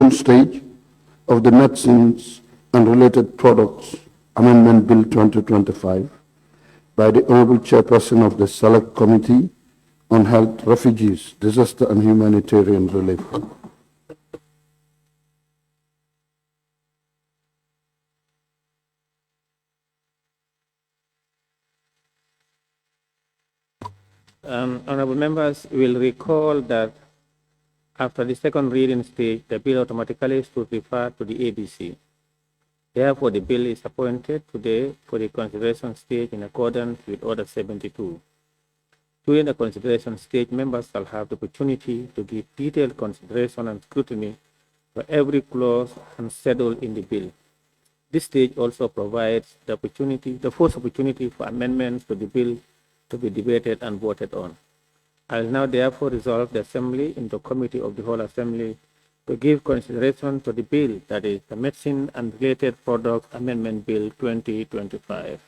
stage of the Medicines and Related Products Amendment Bill 2025 by the Honorable Chairperson of the Select Committee on Health, Refugees, Disaster and Humanitarian Relief. Honorable members will recall that after the second reading stage, the bill automatically should refer to the ABC. Therefore, the bill is appointed today for the consideration stage in accordance with Order 72. During the consideration stage, members shall have the opportunity to give detailed consideration and scrutiny for every clause and schedule in the bill. This stage also provides the first opportunity for amendments to the bill to be debated and voted on. I will now therefore resolve the Assembly into Committee of the Whole Assembly to give consideration to the bill, that is the Medicine and Related Products Amendment Bill 2025.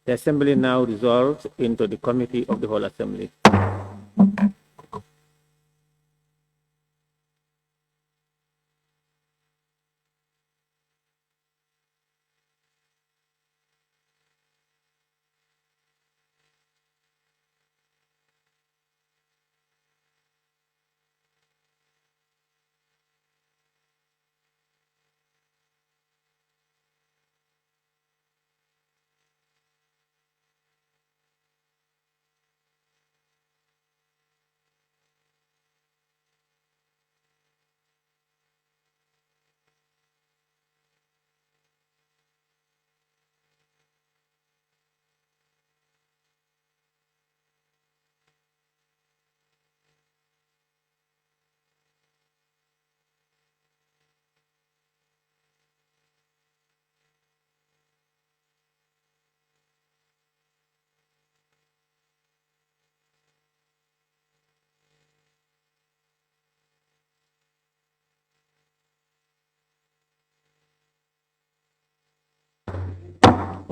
The Assembly now resolves into the Committee of the Whole Assembly.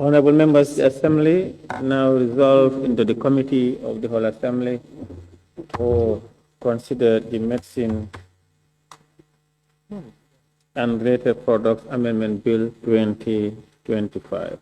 Honorable members, the Assembly now resolve into the Committee of the Whole Assembly to consider the Medicine and Related Products Amendment Bill 2025.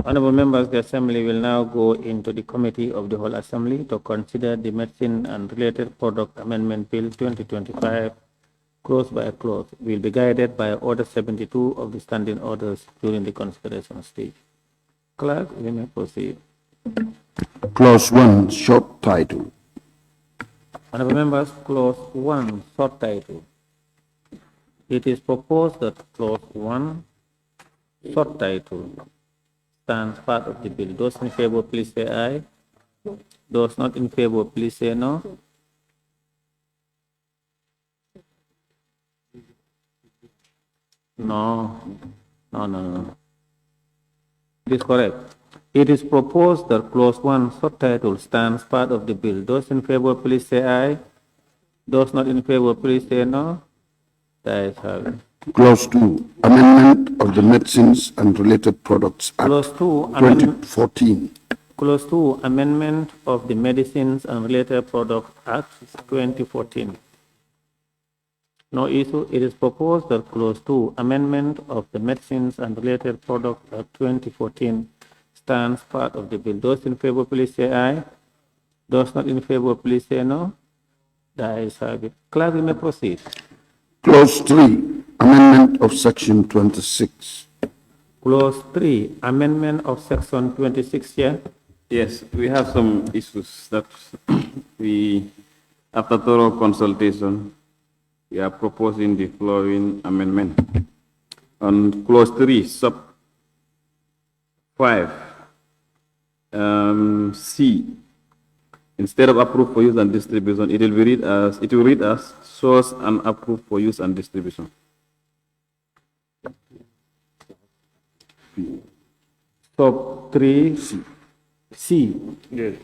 Honorable members, the Assembly will now go into the Committee of the Whole Assembly to consider the Medicine and Related Product Amendment Bill 2025 clause by clause. Will be guided by Order 72 of the Standing Orders during the consideration stage. Clerk, we may proceed. Clause 1, short title. Honorable members, Clause 1, short title. It is proposed that Clause 1, short title, stands part of the bill. Those in favor, please say aye. Those not in favor, please say no. No. It is correct. It is proposed that Clause 1, subtitle, stands part of the bill. Those in favor, please say aye. Those not in favor, please say no. That is how it. Clause 2, Amendment of the Medicines and Related Products Act Clause 2, 2014. Clause 2, Amendment of the Medicines and Related Products Act 2014. No issue. It is proposed that Clause 2, Amendment of the Medicines and Related Products Act 2014 stands part of the bill. Those in favor, please say aye. Those not in favor, please say no. The ayes have it. Clerk, you may proceed. Clause 3, amendment of section 26. Clause 3, Amendment of Section 26, Chair. Yes, we have some issues that we, after thorough consultation, we are proposing the following amendment. On clause 3, sub 5, C, instead of approved for use and distribution, it will read as source and approved for use and distribution. Sub 3, C. Yes.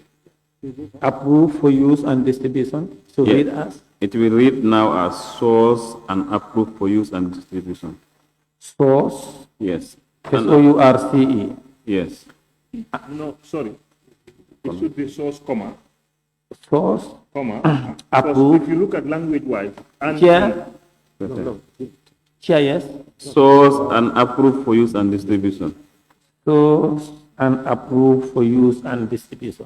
Approved for use and distribution. So Yeah. read as It will read now as source and approved for use and distribution. source, Yes. S-O-U-R-C-E. Yes. No, sorry. It should be source, comma, Source, comma. Approve. Because if you look at language-wise, and Chair, Okay. Chair, yes. Source and approved for use and distribution. Source and approved for use and distribution.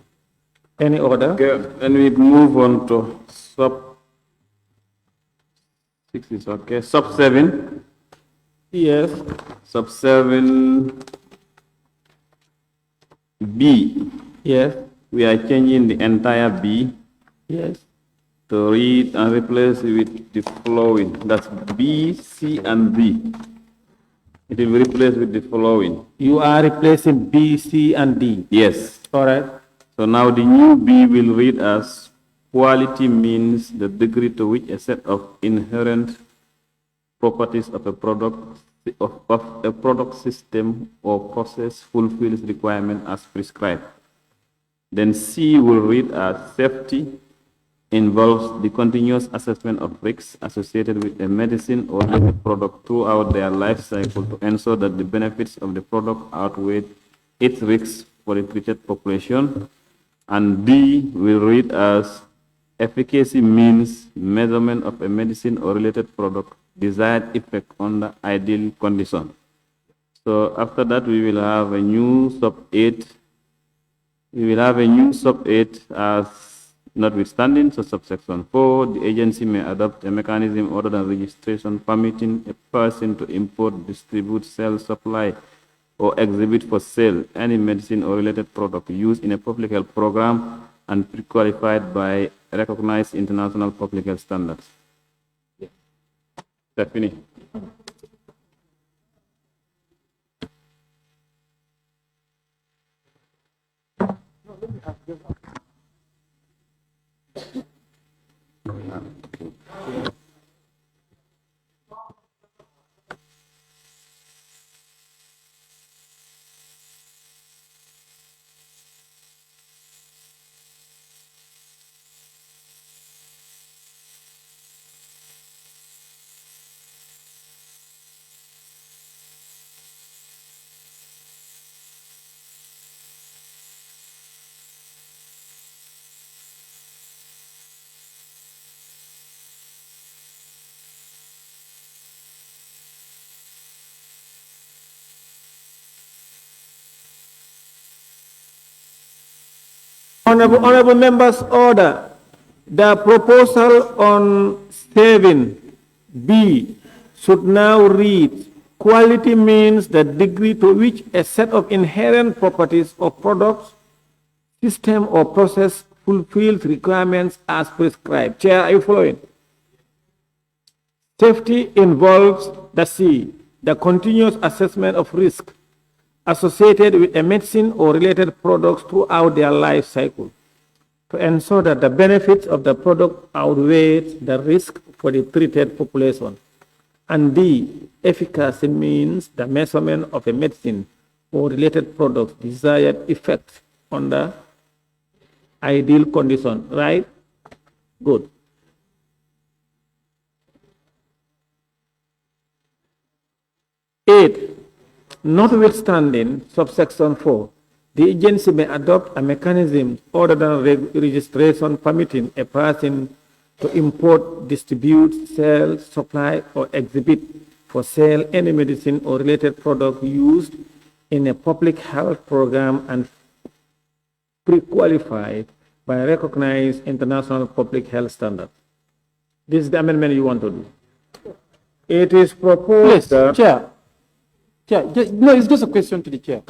Any order? Okay, then we move on to sub 6 is okay. Sub 7. Yes. Sub 7 B. Yes. We are changing the entire B Yes. to read and replace with the following. That's B, C, and D. It will be replaced with the following. You are replacing B, C, and D. Yes. All right. So now the new B will read as quality means the degree to which a set of inherent properties of a product system or process fulfills requirement as prescribed. Then C will read as safety involves the continuous assessment of risks associated with a medicine or a product throughout their life cycle to ensure that the benefits of the product outweigh its risks for the treated population. And D will read as efficacy means measurement of a medicine or related product desired effect under ideal condition. So after that, we will have a new sub 8. We will have a new sub 8 as notwithstanding, so subsection 4, the agency may adopt a mechanism other than registration permitting a person to import, distribute, sell, supply, or exhibit for sale any medicine or related product used in a public health program and pre-qualified by recognized international public health standards. Stephanie. Honorable members, order. The proposal on 7B should now read, quality means the degree to which a set of inherent properties of products, system, or process fulfills requirements as prescribed. Chair, are you following? Safety involves the C, the continuous assessment of risk associated with a medicine or related products throughout their life cycle to ensure that the benefits of the product outweigh the risk for the treated population. And D, efficacy means the measurement of a medicine or related product desired effect under ideal condition, right? Good. Eight, notwithstanding subsection 4, the agency may adopt a mechanism other than registration permitting a person to import, distribute, sell, supply, or exhibit for sale any medicine or related product used in a public health program and pre-qualified by recognized international public health standards. This is the amendment you want to do. It is proposed that... Chair. No, it's just a question to the chair.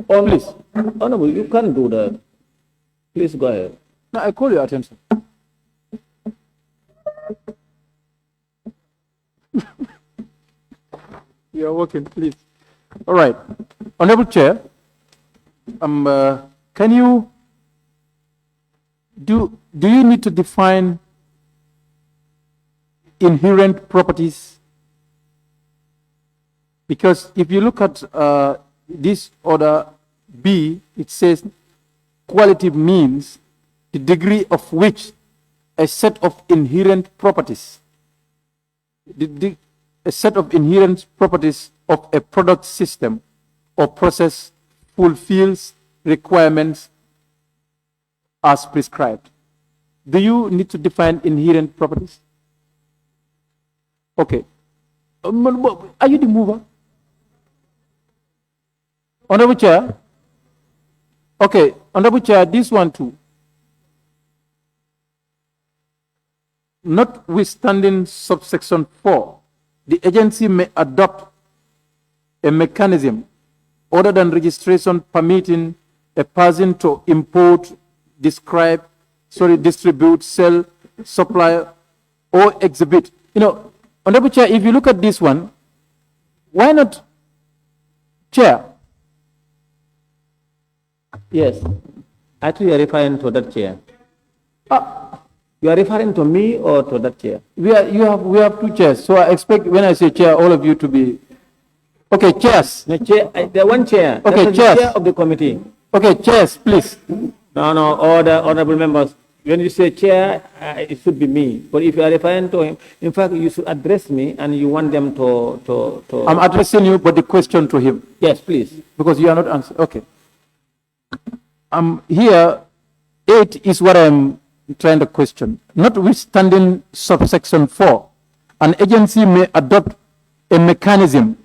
Please. Honorable, you can't do that. Please go ahead. No, I call your attention. You are working, please. All right. Honorable Chair, can you, do you need to define inherent properties? Because if you look at this order B, it says quality means the degree of which a set of inherent properties, a set of inherent properties of a product, system, or process fulfills requirements as prescribed. Do you need to define inherent properties? Okay. Are you the mover? Honorable Chair. Okay, Honorable Chair, this one too. Notwithstanding subsection 4, the agency may adopt a mechanism other than registration permitting a person to import, distribute, sell, supply, or exhibit. You know, Honorable Chair, if you look at this one, why not, Chair? Yes. Actually, you are referring to that chair. You are referring to me or to that chair? We have two chairs, so I expect when I say chair, all of you to be... Okay, chairs. The one chair. Okay, That's chairs. The chair of the committee. Okay, chairs, please. No, all the honorable members. When you say chair, it should be me. But if you are referring to him, in fact, you should address me and you want them to... I'm addressing you, but the question to him. Yes, please. Because you are not answering. Okay. Here, 8 is what I'm trying to question. Notwithstanding subsection 4, an agency may adopt a mechanism.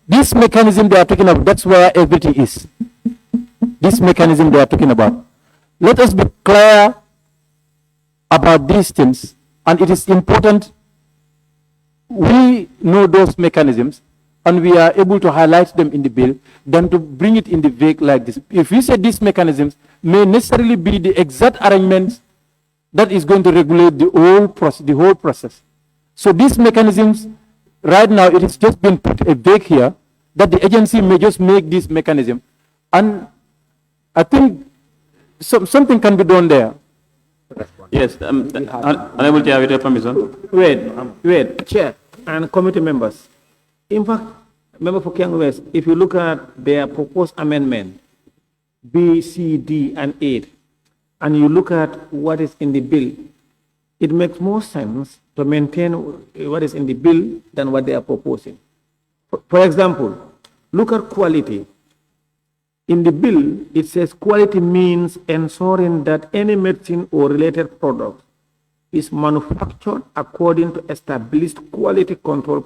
This mechanism they are talking about, that's where everything is. This mechanism they are talking about. Let us be clear about these things, and it is important we know those mechanisms and we are able to highlight them in the bill than to bring it in the vague like this. If we say these mechanisms may necessarily be the exact arrangements that is going to regulate the whole process. So these mechanisms, right now, it has just been put a vague here that the agency may just make this mechanism. And I think something can be done there. Yes, Honorable Chair, with your permission. Wait, Chair and committee members. In fact, Member for Kiang West, if you look at their proposed amendment, B, C, D, and 8, and you look at what is in the bill, it makes more sense to maintain what is in the bill than what they are proposing. For example, look at quality. In the bill, it says quality means ensuring that any medicine or related product is manufactured according to established quality control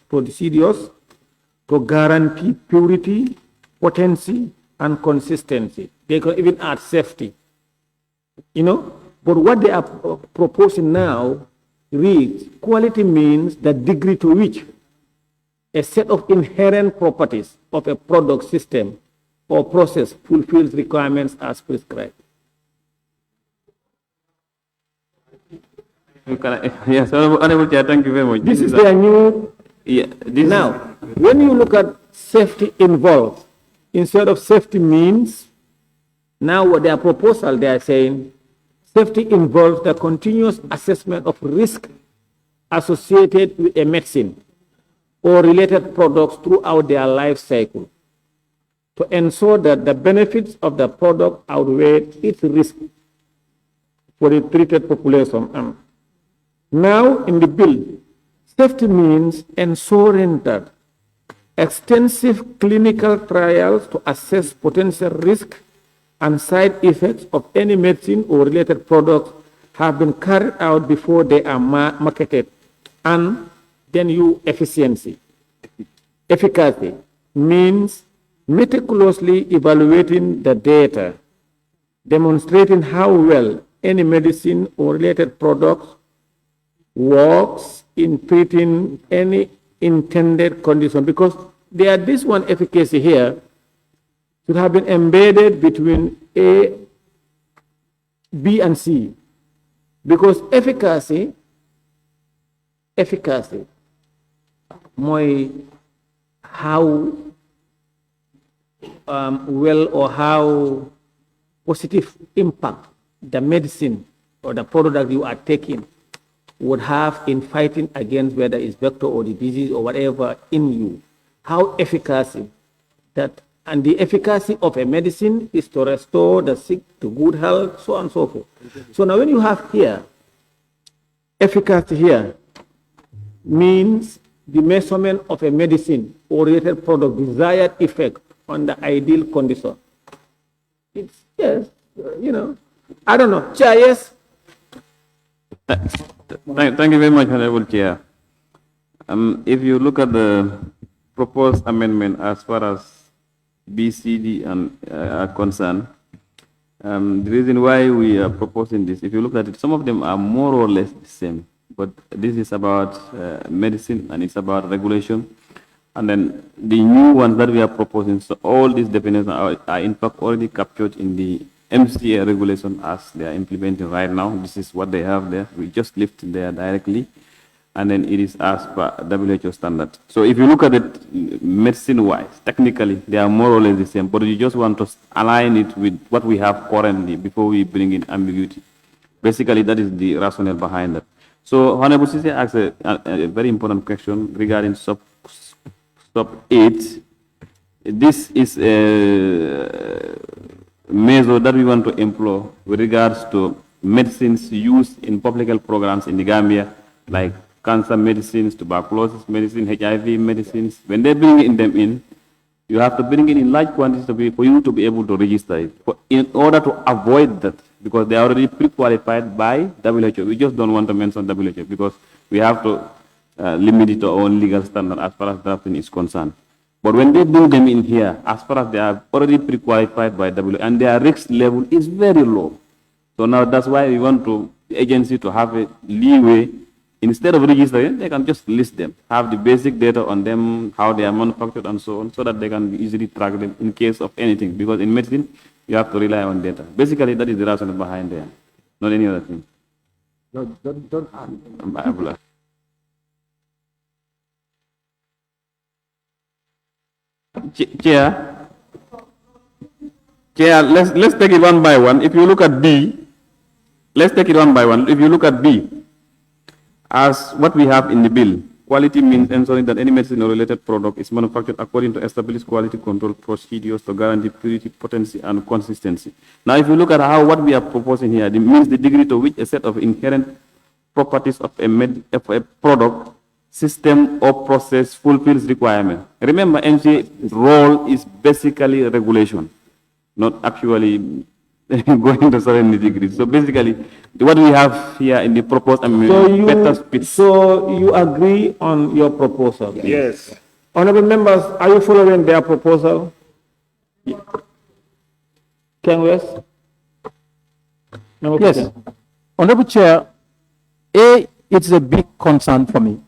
procedures to guarantee purity, potency, and consistency. They can even add safety. You know, but what they are proposing now reads, quality means the degree to which a set of inherent properties of a product, system, or process fulfills requirements as prescribed. Yes, Honorable Chair, thank you very much. This is their new... Yeah, now, when you look at safety involved, instead of safety means, now what their proposal, they are saying, safety involves the continuous assessment of risk associated with a medicine or related products throughout their life cycle to ensure that the benefits of the product outweigh its risk for the treated population. Now, in the bill, safety means ensuring that extensive clinical trials to assess potential risk and side effects of any medicine or related product have been carried out before they are marketed. And then efficiency. Efficacy means meticulously evaluating the data, demonstrating how well any medicine or related product works in treating any intended condition. Because this one efficacy here should have been embedded between A, B, and C. Because efficacy, how well or how positive impact the medicine or the product that you are taking would have in fighting against whether it's vector or the disease or whatever in you. How efficacy that, and the efficacy of a medicine is to restore the sick to good health, so on and so forth. So now when you have here, efficacy here means the measurement of a medicine or related product desired effect on the ideal condition. It's, yes, I don't know. Chair, yes? Thank you very much, Honorable Chair. If you look at the proposed amendment as far as BCD are concerned, the reason why we are proposing this, if you look at it, some of them are more or less the same, but this is about medicine and it's about regulation. And then the new ones that we are proposing, so all these definitions are in fact already captured in the MCA regulation as they are implementing right now. This is what they have there. We just lift there directly. And then it is as per WHO standard. So if you look at it medicine-wise, technically, they are more or less the same, but you just want to align it with what we have currently before we bring in ambiguity. Basically, that is the rationale behind that. So Honorable Sisi asked a very important question regarding sub 8. This is a measure that we want to employ with regards to medicines used in public health programs in the Gambia, like cancer medicines, tuberculosis medicine, HIV medicines. When they bring them in, you have to bring it in large quantities for you to be able to register it. In order to avoid that, because they are already pre-qualified by WHO. We just don't want to mention WHO because we have to limit it to our own legal standard as far as drafting is concerned. But when they bring them in here, as far as they are already pre-qualified by WHO, and their risk level is very low. So now that's why we want the agency to have a leeway. Instead of registering, they can just list them, have the basic data on them, how they are manufactured and so on, so that they can easily track them in case of anything. Because in medicine, you have to rely on data. Basically, that is the rationale behind there, not any other thing. Don't add. Chair, let's take it one by one. If you look at B, let's take it one by one. If you look at B, as what we have in the bill, quality means ensuring that any medicine or related product is manufactured according to established quality control procedures to guarantee purity, potency, and consistency. Now, if you look at what we are proposing here, it means the degree to which a set of inherent properties of a product, system, or process fulfills requirement. Remember, MCA's role is basically regulation, not actually going to certain degrees. So basically, what we have here in the proposed amendment, so you agree on your proposal? Yes. Honorable members, are you following their proposal? Ken West? Yes. Honorable Chair, it's a big concern for me.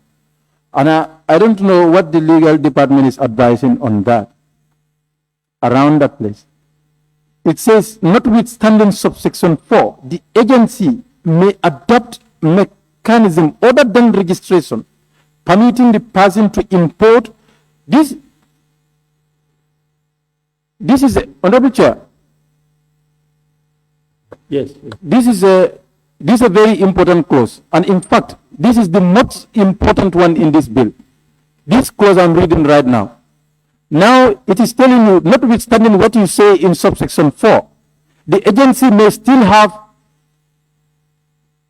And I don't know what the legal department is advising on that, around that place. It says, notwithstanding subsection 4, the agency may adopt mechanism other than registration, permitting the person to import this. This is Honorable Chair. Yes. This is a very important clause, and in fact, this is the most important one in this bill. This clause I'm reading right now. Now it is telling you, notwithstanding what you say in subsection 4, the agency may still have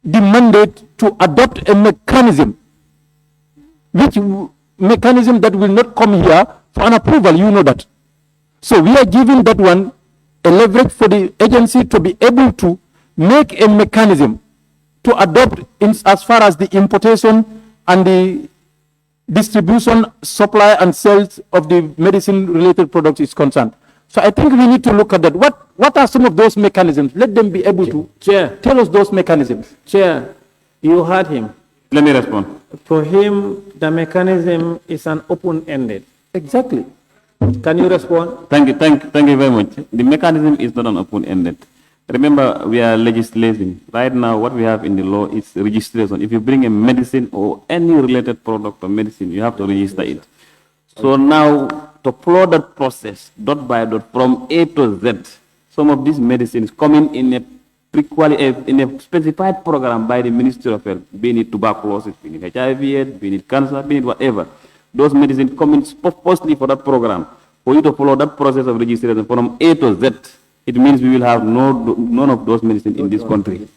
the mandate to adopt a mechanism, mechanism that will not come here for an approval, you know that. So we are giving that one a leverage for the agency to be able to make a mechanism to adopt as far as the importation and the distribution, supply, and sales of the medicine-related products is concerned. So I think we need to look at that. What are some of those mechanisms? Let them be able to tell us those mechanisms. Chair, you heard him. Let me respond. For him, the mechanism is an open-ended. Exactly. Can you respond? Thank you very much. The mechanism is not an open-ended. Remember, we are legislating. Right now, what we have in the law is registration. If you bring a medicine or any related product or medicine, you have to register it. So now, to follow that process, dot by dot, from A to Z, some of these medicines coming in a specified program by the Ministry of Health, be it tuberculosis, be it HIV, be it cancer, be it whatever. Those medicines come in purposely for that program. For you to follow that process of registration from A to Z, it means we will have none of those medicines in this country.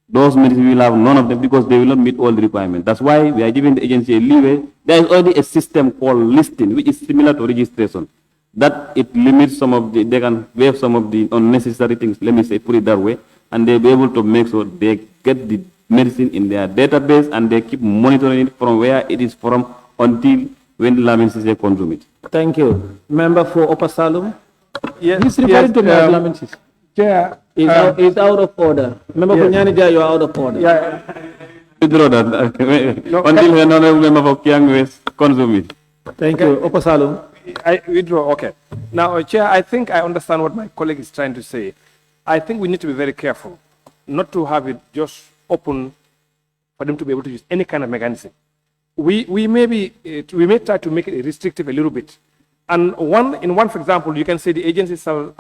Those medicines, we will have none of them because they will not meet all the requirements. That's why we are giving the agency a leeway. There is already a system called listing, which is similar to registration. That it limits some of the, they can waive some of the unnecessary things, let me say, put it that way, and they'll be able to make sure they get the medicine in their database and they keep monitoring it from where it is from until when Lamin Sise consume it. Thank you. Member for Upper Salum? Yes, He's referring to me as Lamin Sise. Chair. Is out of order. Member for Nyanija, you are out of order. Yeah, Withdraw that until the honorable member for Kiang West consume it. Thank you. Upper Salum? I withdraw. Okay. Now, Chair, I think I understand what my colleague is trying to say. I think we need to be very careful not to have it just open for them to be able to use any kind of mechanism. We may try to make it restrictive a little bit. And for example, you can say the agency shall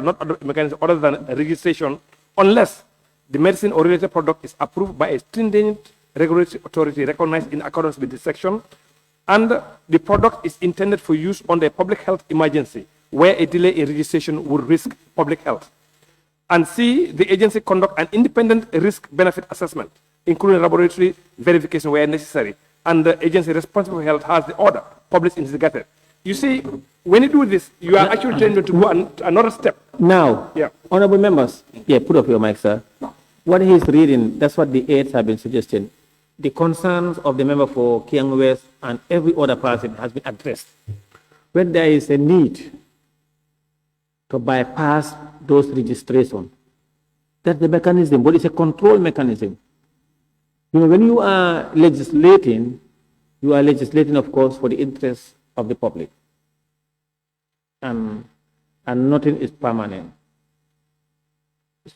not adopt a mechanism other than registration unless the medicine or related product is approved by a stringent regulatory authority recognized in accordance with this section, and the product is intended for use under a public health emergency where a delay in registration would risk public health. And C, the agency conduct an independent risk-benefit assessment, including laboratory verification where necessary, and the agency responsible for health has the order published in the Gazette. You see, when you do this, you are actually trying to go another step. Now, Yeah. honorable members, put up your mic, sir. What he is reading, that's what the aides have been suggesting. The concerns of the member for Kiang West and every other person has been addressed. When there is a need to bypass those registrations, that's the mechanism, but it's a control mechanism. You know, when you are legislating, of course, for the interests of the public. And nothing is permanent.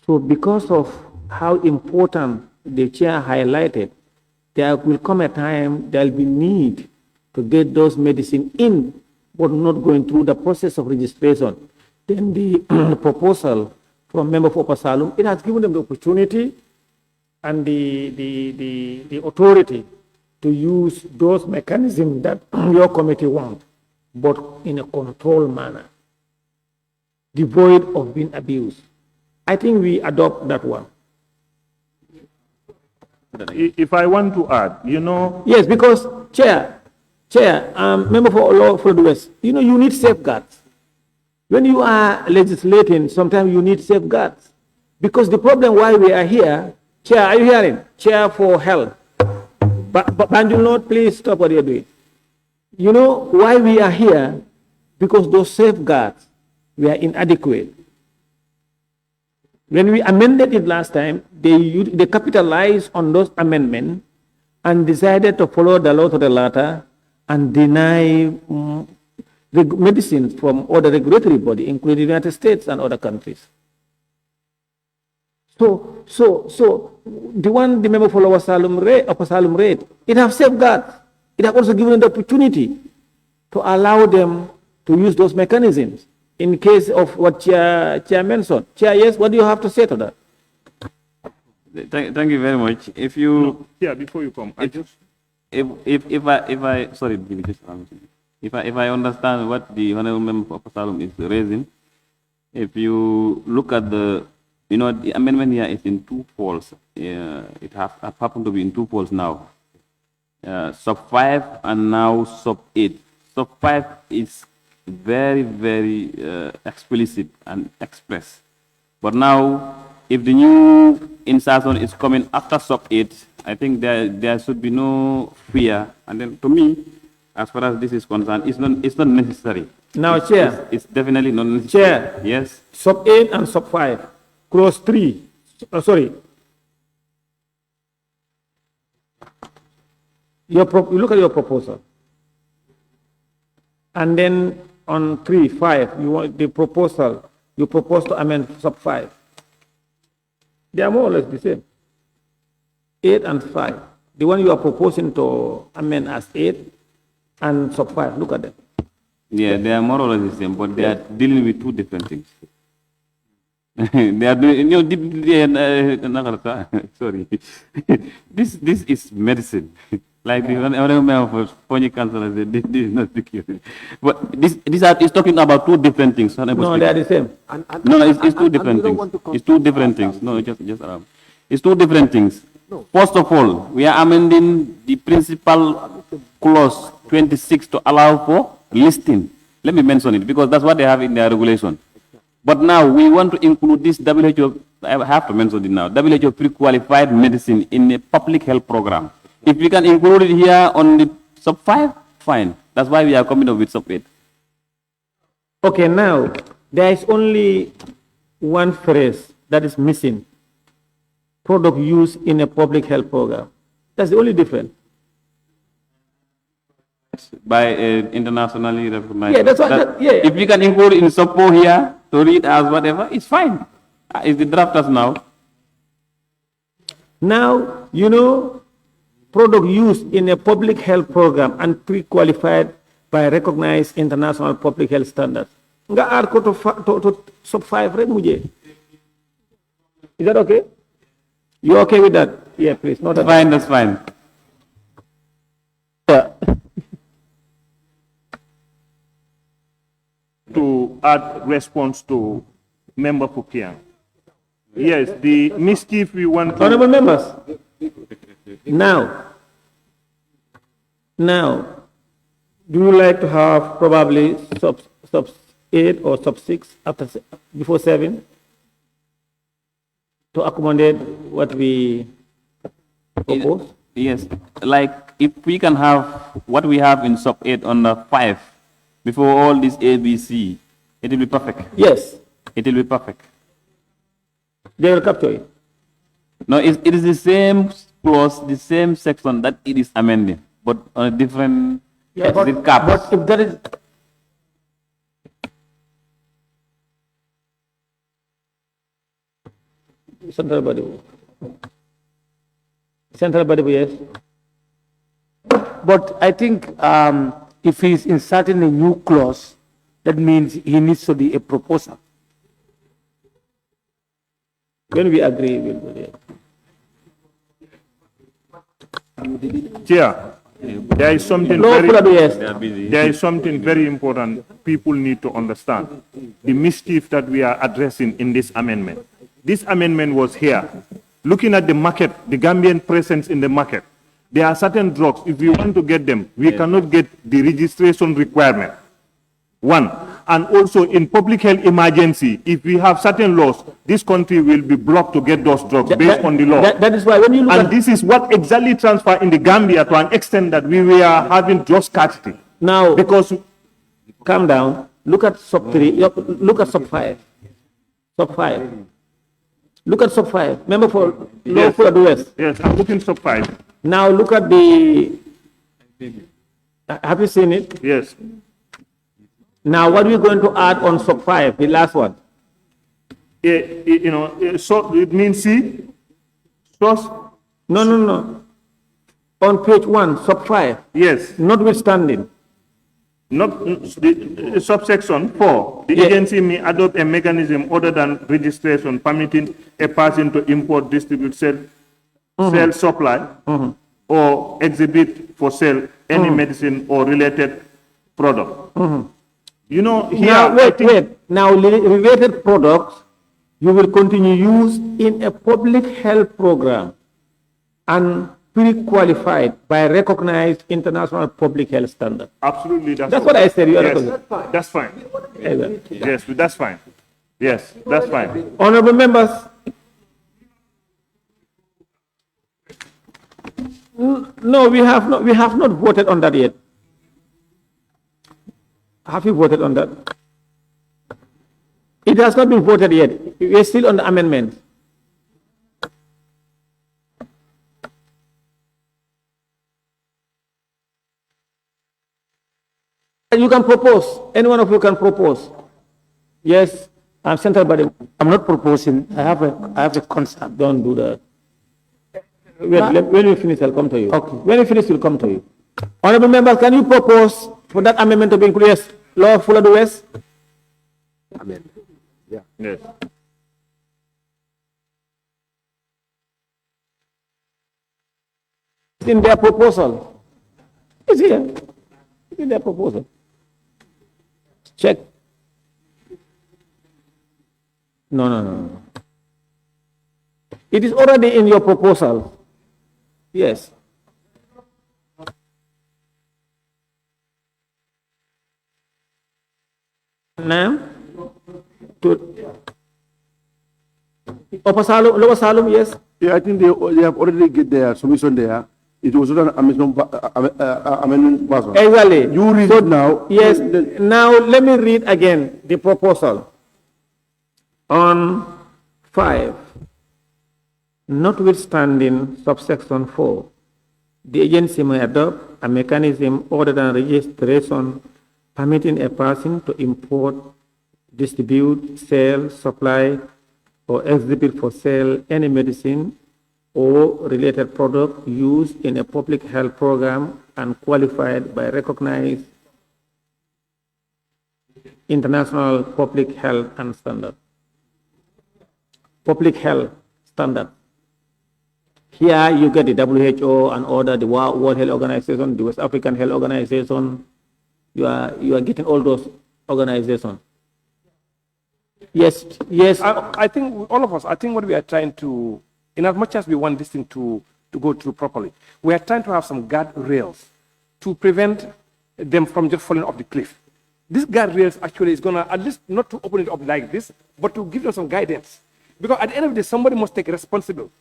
So because of how important the chair highlighted, there will come a time there will be need to get those medicine in, but not going through the process of registration. Then the proposal from member for Upper Salum, it has given them the opportunity and the authority to use those mechanisms that your committee wants, but in a controlled manner, devoid of being abused. I think we adopt that one. If I want to add, you know, Yes, because chair, member for the West, you know, you need safeguards. When you are legislating, sometimes you need safeguards. Because the problem why we are here, chair, are you hearing? Chair for health. But Banjul Lord, please stop what you're doing. You know why we are here? Because those safeguards were inadequate. When we amended it last time, they capitalized on those amendments and decided to follow the law to the letter and deny medicines from other regulatory bodies, including the United States and other countries. So the one the member for Upper Salum rate, it have safeguards. It have also given the opportunity to allow them to use those mechanisms in case of what Chair mentioned. Chair, yes, what do you have to say to that? Thank you very much. If you, yeah, before you come, if I understand what the honorable member for Upper Salum is raising, if you look at the amendment here is in two folds. It have happened to be in two folds now. Sub 5 and now sub 8. Sub 5 is very, very explicit and express. But now if the new insertion is coming after sub 8, I think there should be no fear. And then to me, as far as this is concerned, it's not necessary. Now, Chair, It's definitely not necessary. Chair, Yes. sub 8 and sub 5, clause 3, sorry. You look at your proposal. And then on 3, 5, you want the proposal, you propose to amend sub 5. They are more or less the same. 8 and 5. The one you are proposing to amend as 8 and sub 5, look at them. Yeah, they are more or less the same, but they are dealing with two different things. They are doing, sorry. This is medicine. Like the honorable for spongy cancer, this is not the cure. But this is talking about two different things. No, they are the same. No, it's two different things. It's two different things. No, just around. It's two different things. First of all, we are amending the principal clause 26 to allow for listing. Let me mention it because that's what they have in their regulation. But now we want to include this WHO, I have to mention it now, WHO pre-qualified medicine in a public health program. If we can include it here on the sub 5, fine. That's why we are coming up with sub 8. Okay, now, there is only one phrase that is missing. Product used in a public health program. That's the only difference. By internationally recognized. Yeah, that's what, yeah. If we can include in sub 4 here to read as whatever, it's fine. It's the drafters now. Now, you know, product used in a public health program and pre-qualified by recognized international public health standards. Nga add ko to sub 5 rek muje. Is that okay? You okay with that? Yeah, please. Not Fine, that's fine. Yeah. To add response to Member Pukiang. Yes, the mischief we want to... Honorable members, now, do you like to have probably sub 8 or sub 6 before 7 to accommodate what we propose? Yes, like if we can have what we have in sub 8 on the 5 before all this ABC, it will be perfect. Yes, It will be perfect. they will capture it. No, it is the same clause, the same section that it is amending, but on a different exit cap. But if there is, central body, yes. But I think if he's inserting a new clause, that means he needs to be a proposal. When we agree, we'll do it. Chair, there is something No, very... yes. There is something very important people need to understand. The mischief that we are addressing in this amendment. This amendment was here. Looking at the market, the Gambian presence in the market, there are certain drugs, if we want to get them, we cannot get the registration requirement. One. And also in public health emergency, if we have certain laws, this country will be blocked to get those drugs based on the law. That is why when you look And at this is what exactly transpired in the Gambia to an extent that we were having drug scarcity. now, Because calm down. Look at sub 3. Look at sub 5. Sub 5. Look at sub 5. Remember for law for the West. yes, I'm looking surprised. Now look at the. Have you seen it? Yes. Now what are we going to add on sub 5? The last one. So it means see, source, No. On page 1, sub 5. yes, Notwithstanding. not the subsection 4. The Yeah. agency may adopt a mechanism other than registration permitting a person to import, distribute, sell supply, or exhibit for sale any medicine or related product. You know, here, Now I think- wait. Now related products you will continue use in a public health program and pre-qualified by recognized international public health standard. Absolutely, That's what I said. You are Yes, recognized. that's fine. Anyway. Yes, that's fine. Yes, that's fine. Honorable members, No, we have not voted on that yet. Have you voted on that? It has not been voted yet. We are still on the amendment. You can propose. Any one of you can propose. Yes, I'm central body. I'm not proposing. I have a concern. Don't do that. When we finish, I'll come to you. Okay. When we finish, we'll come to you. Honorable members, can you propose for that amendment to be included? Yes. Law of Fuller West? Yes. It's in their proposal. It's here. It's in their proposal. Check. No. It is already in your proposal. Yes. Now, to Upper Salum, Lower Salum, yes. Yeah, I think they have already get their submission there. It was not an amendment version. Exactly. You read it now. Yes. Now let me read again the proposal. On 5, notwithstanding subsection 4, the agency may adopt a mechanism other than registration permitting a person to import, distribute, sell, supply, or exhibit for sale any medicine or related product used in a public health program and qualified by recognized international public health and standard. Public health standard. Here you get the WHO and other, the World Health Organization, the West African Health Organization. You are getting all those organizations. Yes. I think all of us, I think what we are trying to, in as much as we want this thing to go through properly, we are trying to have some guardrails to prevent them from just falling off the cliff. This guardrails actually is going to, at least not to open it up like this, but to give them some guidance. Because at the end of the day, somebody must take responsibility.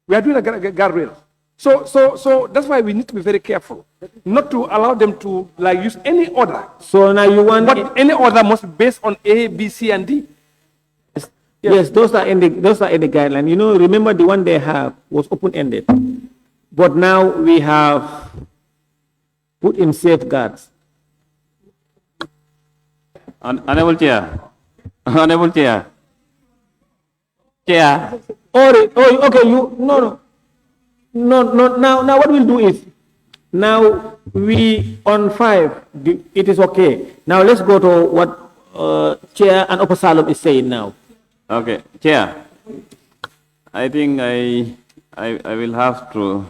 We are doing a guardrail. So that's why we need to be very careful, not to allow them to like use any order. So now you want But any order must be based on A, B, C, and D. Yes, those are in the guideline. You know, remember the one they have was open-ended, but now we have put in safeguards. Honorable Chair. Honorable Chair. Chair. Oh, okay. No. Now what we'll do is, now we on 5. It is okay. Now let's go to what Chair and Upper Salum is saying now. Okay, Chair. I think I will have to,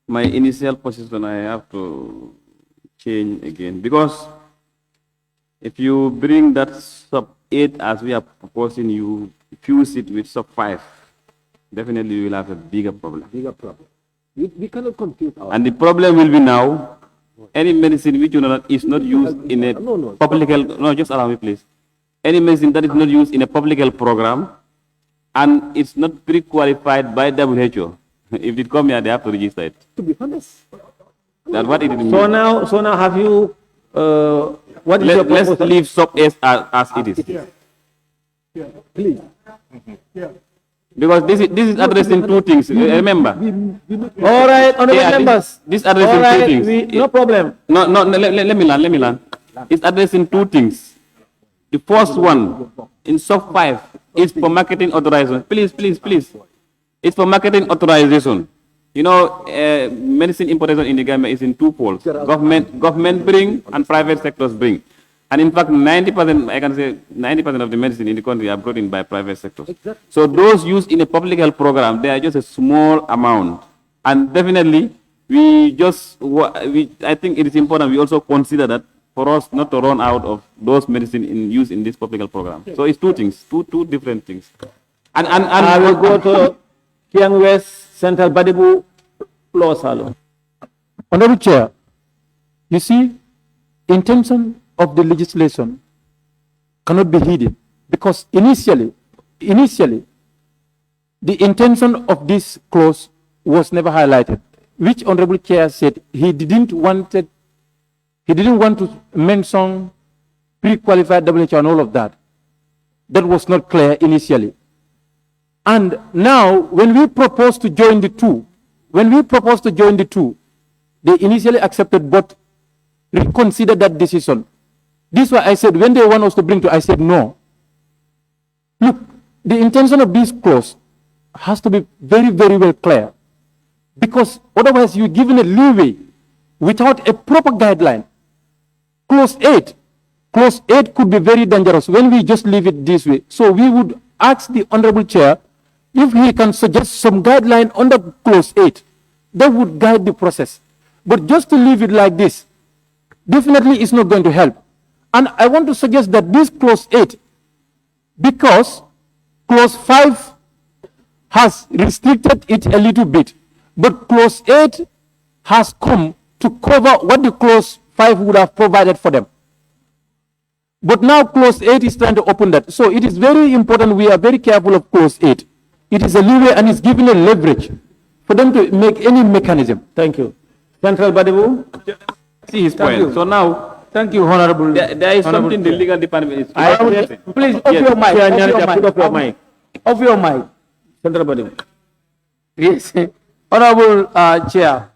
my initial position I have to change again, because if you bring that sub 8 as we are proposing, you fuse it with sub 5, definitely you will have a bigger problem. We cannot compute our. And the problem will be now, any medicine which is not used in a public health, no, just allow me please. Any medicine that is not used in a public health program and it's not pre-qualified by WHO, if it come here, they have to register it. To be honest. That's what it means. So now have you, what is your Let's proposal? leave sub S as it is. Please. Because this is addressing two things. Remember. All right, honorable Yeah, members. this addressing All right, two things. no problem. No, let me learn. It's addressing two things. The first one, in sub 5, is for marketing authorization. Please. It's for marketing authorization. You know, medicine importation in the Gambia is in two poles. Government bring and private sectors bring. And in fact, 90%, I can say 90% of the medicine in the country are brought in by private sectors. Exactly. So those used in a public health program, they are just a small amount. And definitely, I think it is important we also consider that for us not to run out of those medicine in use in this public health program. So it's two things, two different things. And I will go to Kiang West Central Badibu Law Salon. Honorable Chair, you see, intention of the legislation cannot be hidden, because initially, the intention of this clause was never highlighted. which Honorable Chair said he didn't want to mention pre-qualified WHO and all of that. That was not clear initially. And now, when we proposed to join the two, they initially accepted but reconsidered that decision. This is why I said, when they want us to bring to, I said no. Look, the intention of this clause has to be very, very well clear. Because otherwise you're given a leeway without a proper guideline. Clause 8 could be very dangerous when we just leave it this way. So we would ask the Honorable Chair if he can suggest some guideline under clause 8 that would guide the process. But just to leave it like this, definitely is not going to help. And I want to suggest that this clause 8, because clause 5 has restricted it a little bit, but clause 8 has come to cover what the clause 5 would have provided for them. But now clause 8 is trying to open that. So it is very important we are very careful of clause 8. It is a leeway and it's giving a leverage for them to make any mechanism. Thank you. Central Badibu? See his point. So now, Thank you, Honorable. there is something the legal department is. Please, off your mic. Off your mic. Central Badibu. Yes. Honorable Chair,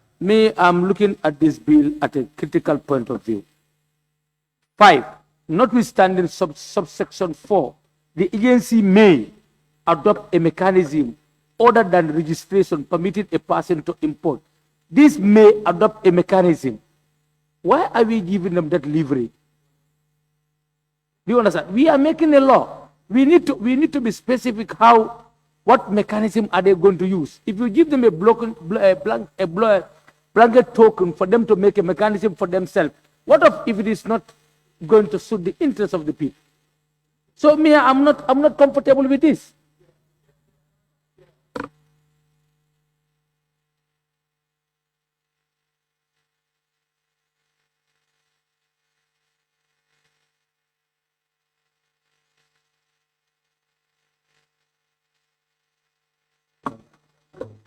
I'm looking at this bill at a critical point of view. 5, notwithstanding subsection 4, the agency may adopt a mechanism other than registration permitting a person to import. This may adopt a mechanism. Why are we giving them that leverage? Do you understand? We are making a law. We need to be specific what mechanism are they going to use. If you give them a blanket token for them to make a mechanism for themselves, what if it is not going to suit the interest of the people? So I'm not comfortable with this.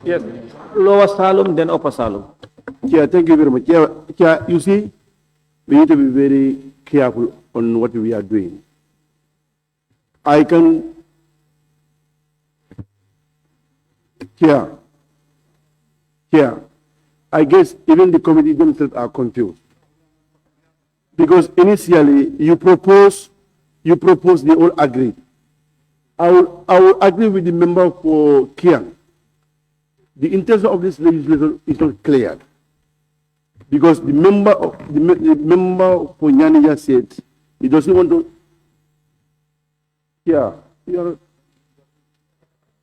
Yes. Lower Salum, then Upper Salum. Chair, thank you very much. Chair, you see, we need to be very careful on what we are doing. I can, Chair, I guess even the committee themselves are confused. Because initially you propose, they all agree. I will agree with the member for Kiang. The intention of this legislation is not clear, because the member for Nyanja said he doesn't want to.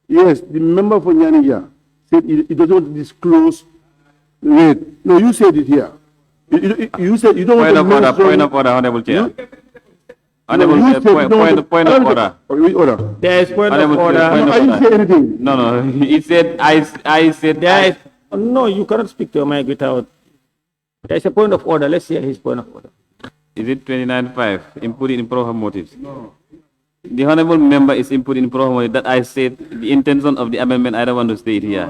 Yes, the member for Nyanja said he doesn't want to disclose. Wait, no, you said it here. You said you don't want to mention. Point of order, Honorable Chair. Point of order. There is point of order. I didn't say anything. No. He said, I said, There is, no, you cannot speak to your mic without. There is a point of order. Let's hear his point of order. Is it 29.5, input in improper motives? No. The honorable member is input in improper motives. That I said the intention of the amendment, I don't want to say it here.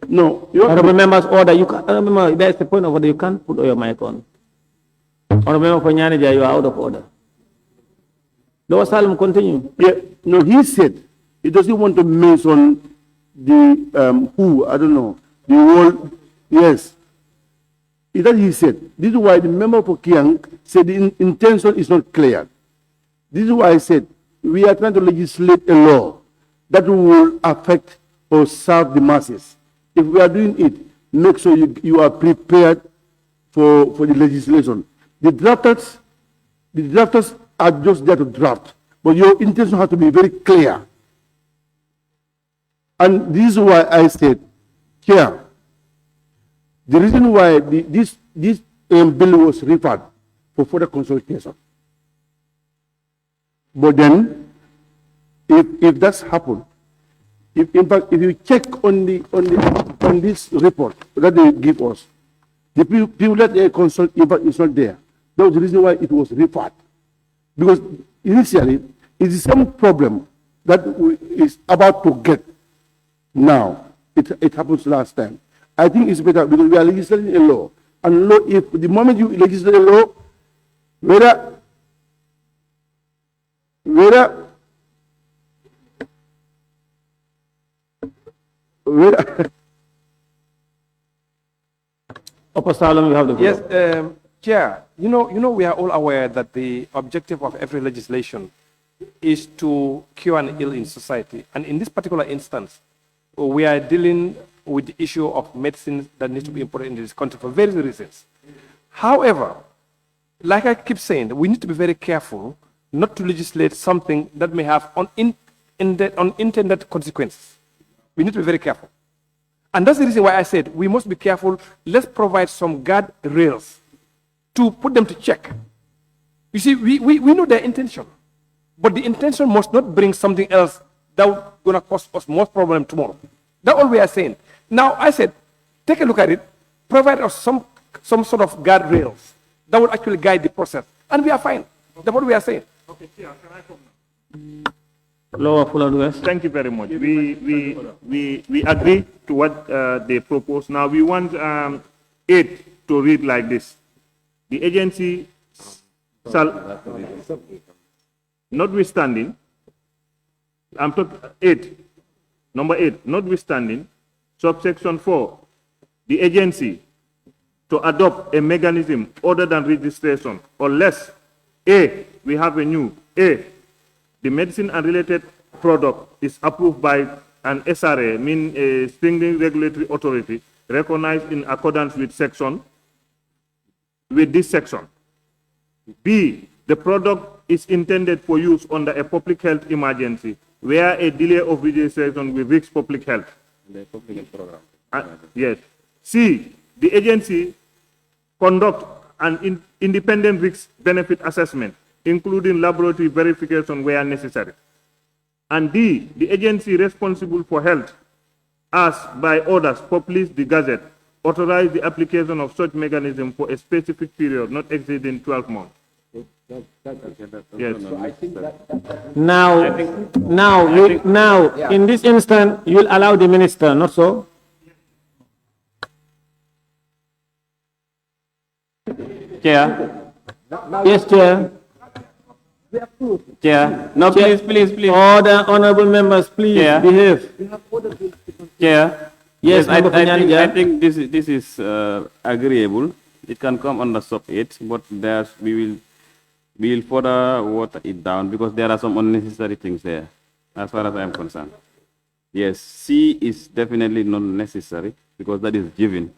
No, Honorable members, order. You can. Remember, there is a point of order. You can't put your mic on. Honorable member for Nyanja, you are out of order. Lower Salum, continue. Yeah, no, he said he doesn't want to mention the who, I don't know, the whole, yes. That he said. This is why the member for Kiang said the intention is not clear. This is why I said we are trying to legislate a law that will affect or serve the masses. If we are doing it, make sure you are prepared for the legislation. The drafters are just there to draft, but your intention has to be very clear. And this is why I said, here, the reason why this bill was referred for further consultation. But then, if that's happened, in fact, if you check on this report that they give us, the people that they consult, in fact, is not there. That was the reason why it was referred. Because initially, It's the same problem that is about to get now. It happens last time. I think it's better because we are legislating a law. And law, if the moment you legislate a law, whether Upper Salem, you have the floor. Yes, Chair, you know, we are all aware that the objective of every legislation is to cure an ill in society. And in this particular instance, we are dealing with the issue of medicines that need to be imported into this country for various reasons. However, like I keep saying, we need to be very careful not to legislate something that may have unintended consequences. We need to be very careful. And that's the reason why I said we must be careful. Let's provide some guardrails to put them to check. You see, we know their intention, but the intention must not bring something else that's going to cause us more problem tomorrow. That's all we are saying. Now, I said, take a look at it, provide us some sort of guardrails that will actually guide the process, and we are fine. That's what we are saying. Okay, Chair, can I come now? Lower Fulad West. Thank you very much. We agree to what they propose. Now we want 8 to read like this. The agency shall, notwithstanding, I'm talking 8, number 8, notwithstanding, subsection 4, the agency to adopt a mechanism other than registration, unless A, we have a new, A, the medicine and related product is approved by an SRA, mean a standing regulatory authority, recognized in accordance with this section. B, the product is intended for use under a public health emergency, where a delay of registration will risk public health. Yes. C, the agency conduct an independent risk benefit assessment, including laboratory verification where necessary. And D, the agency responsible for health, as by orders published the Gazette, authorize the application of such mechanism for a specific period not exceeding 12 months. Yes. Now, in this instance, you will allow the minister, not so? Chair, Yes, Chair. Chair, no, Chair. please. Order, honorable members, please Chair. behave. Chair. Yes, I Member Punyanya. think this is agreeable. It can come under sub 8, but we will further water it down because there are some unnecessary things there, as far as I am concerned. Yes, C is definitely not necessary because that is given.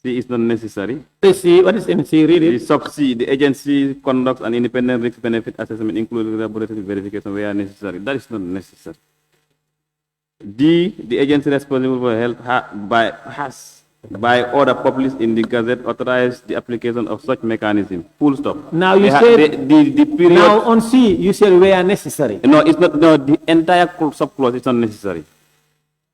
C is not necessary. C, what is in C? Read The it. sub C, the agency conducts an independent risk benefit assessment, including laboratory verification where necessary. That is not necessary. D, the agency responsible for health has by order published in the Gazette authorized the application of such mechanism. Full stop. Now you said, the period. now on C, you said where necessary. No, it's not. No, the entire subclause is not necessary.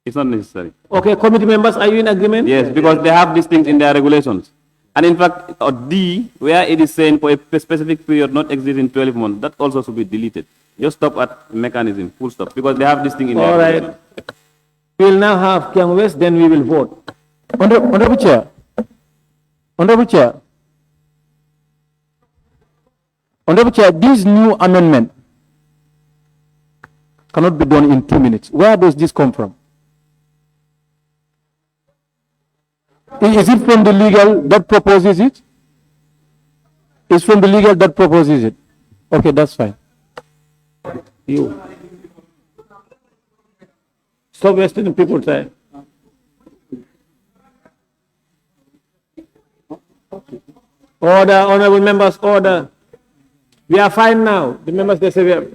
It's not necessary. Okay, committee members, are you in agreement? Yes, because they have these things in their regulations. And in fact, D, where it is saying for a specific period not exceeding 12 months, that also should be deleted. Just stop at mechanism, full stop, because they have this thing in their All right. regulations. We'll now have Kiang West, then we will vote. Honorable Chair. Honorable Chair. Honorable Chair, this new amendment cannot be done in 2 minutes. Where does this come from? Is it from the legal that proposes it? It's from the legal that proposes it. Okay, that's fine. You. Stop wasting people's time. Order, honorable members, order. We are fine now. The members, they say we are.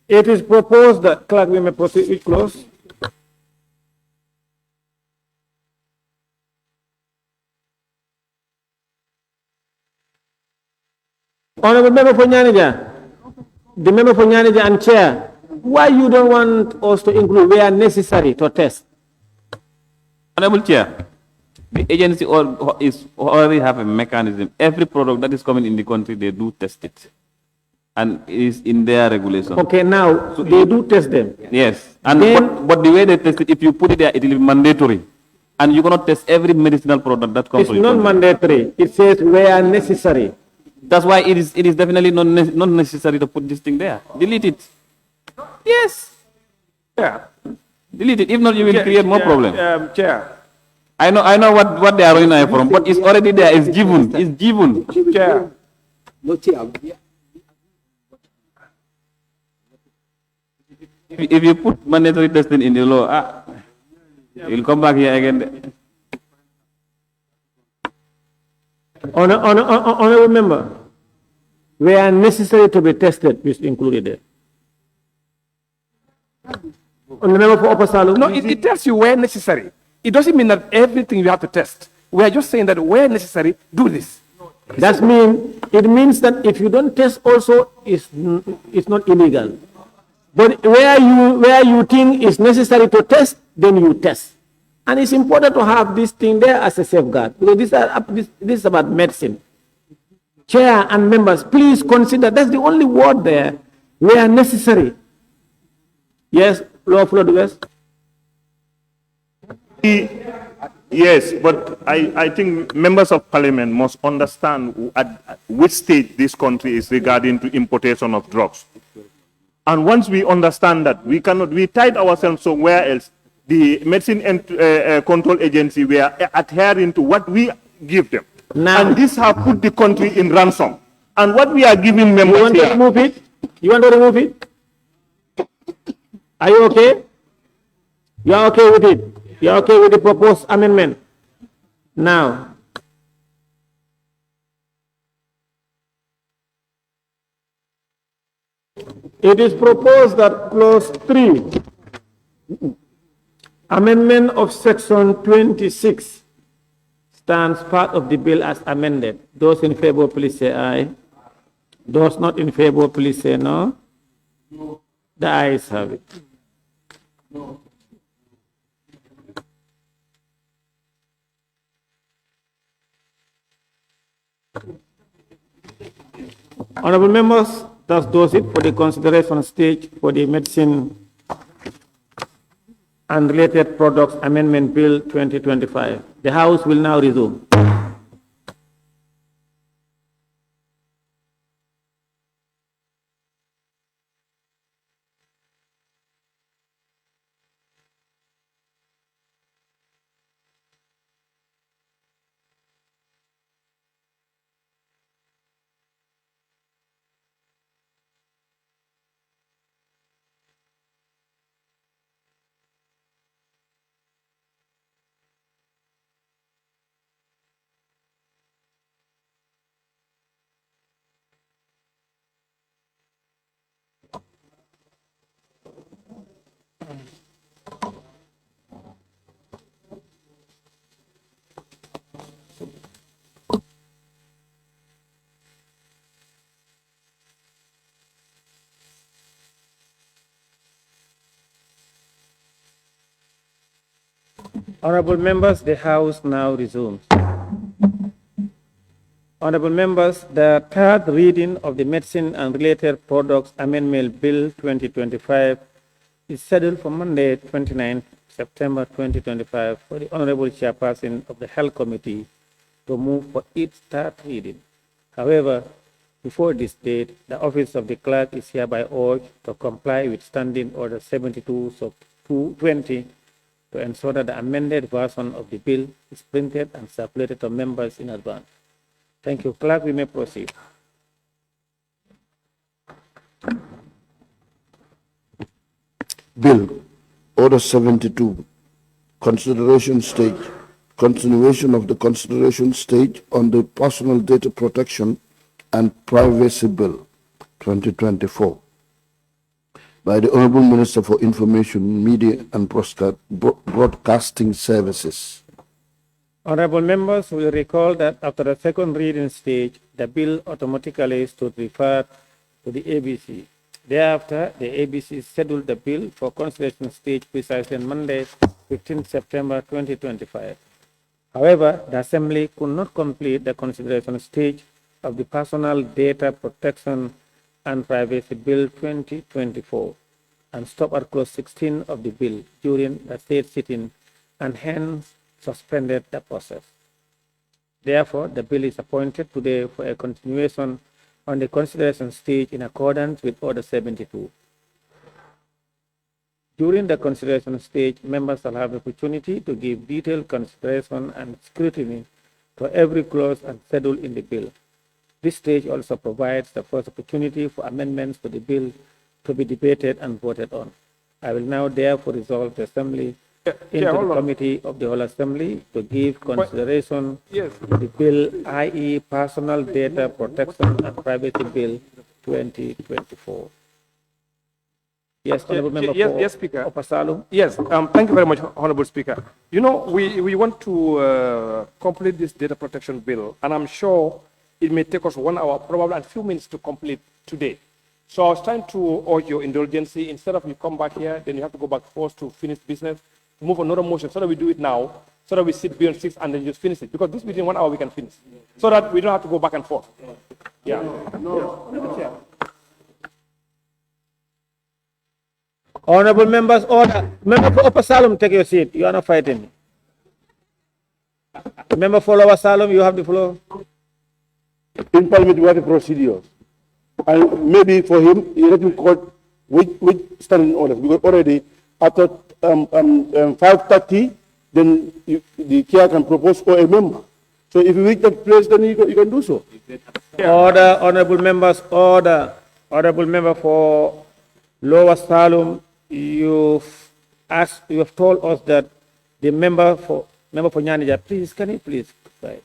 It is proposed that, clerk, we may proceed with close. Honorable member for Nyanija, the member for Nyanija and chair, why you don't want us to include where necessary to test? Honorable Chair, the agency already have a mechanism. Every product that is coming in the country, they do test it. and it is in their regulation. Okay, now, they do test them. Yes, and Then- but the way they test it, if you put it there, it will be mandatory. And you cannot test every medicinal product that comes It's to your not country. mandatory. It says where necessary. That's why it is definitely not necessary to put this thing there. Delete it. Yes, Yeah. delete it. If not, you will create more problem. Chair, I know what they are running away from, but it's already there. It's given. It's given. Chair. If you put mandatory testing in the law, you'll come back here again. Honorable member, where necessary to be tested is included there. On the member for Upper Salu. No, it tells you where necessary. It doesn't mean that everything you have to test. We are just saying that where necessary, do this. It means that if you don't test also, it's not illegal. But where you think is necessary to test, then you test. And it's important to have this thing there as a safeguard, because this is about medicine. Chair and members, please consider, that's the only word there, where necessary. Yes, lawful advice. Yes, but I think members of parliament must understand at which stage this country is regarding to importation of drugs. And once we understand that, we tied ourselves somewhere else. The Medicine and Control Agency, we are adhering to what we give them. Now- and this have put the country in ransom. And what we are giving You members want to here, remove it? You want to remove it? Are you okay? You are okay with it? You are okay with the proposed amendment? Now, it is proposed that clause 3, amendment of section 26, stands part of the bill as amended. Those in favor, please say aye. Those not in favor, please say no. The ayes have it. Honorable members, that does it for the consideration stage for the Medicine and Related Products Amendment Bill 2025. The House will now resume. Honorable members, the House now resumes. Honorable members, the third reading of the Medicine and Related Products Amendment Bill 2025 is scheduled for Monday, 29 September 2025 for the Honorable Chairperson of the Health Committee to move for its third reading. However, before this date, the Office of the Clerk is hereby urged to comply with Standing Order 72 of 220 to ensure that the amended version of the bill is printed and circulated to members in advance. Thank you. Clerk, we may proceed. Bill, Order 72, continuation of the consideration stage on the Personal Data Protection and Privacy Bill, 2024, by the Honorable Minister for Information, Media and Broadcasting Services. Honorable members will recall that after the second reading stage, the bill automatically stood referred to the ABC. Thereafter, the ABC scheduled the bill for consideration stage precisely on Monday, 15 September 2025. However, the Assembly could not complete the consideration stage of the Personal Data Protection and Privacy Bill 2024 and stop at clause 16 of the bill during the state sitting and hence suspended the process. Therefore, the bill is appointed today for a continuation on the consideration stage in accordance with Order 72. During the consideration stage, members shall have the opportunity to give detailed consideration and scrutiny to every clause and schedule in the bill. This stage also provides the first opportunity for amendments to the bill to be debated and voted on. I will now therefore resolve the Assembly into the hold on. Committee of the whole Assembly to give consideration Yes. to the bill, i.e. Personal Data Protection and Privacy Bill 2024. Yes, Honorable Member yes, for yes, Speaker. Opasalu. Yes, thank you very much, Honorable Speaker. You know, we want to complete this data protection bill, and I'm sure it may take us 1 hour, probably a few minutes to complete today. So I was trying to urge your indulgence. Instead of you come back here, then you have to go back first to finish business, move another motion, so that we do it now, so that we sit beyond 6 and then just finish it. Because this within 1 hour we can finish, so that we don't have to go back and forth. Yeah. Honorable members, order. Member for Upper Salem, take your seat. You are not fighting me. Member for Lower Salem, you have the floor. In Parliament, we have a procedure. And maybe for him, he let him quote with standing orders, because already after 5:30, then the chair can propose for a member. So if you reach that place, then you can do so. Order, honorable members, order. Honorable member for Lower Salem, you have told us that the member for Nyanija, please, can you please? Right.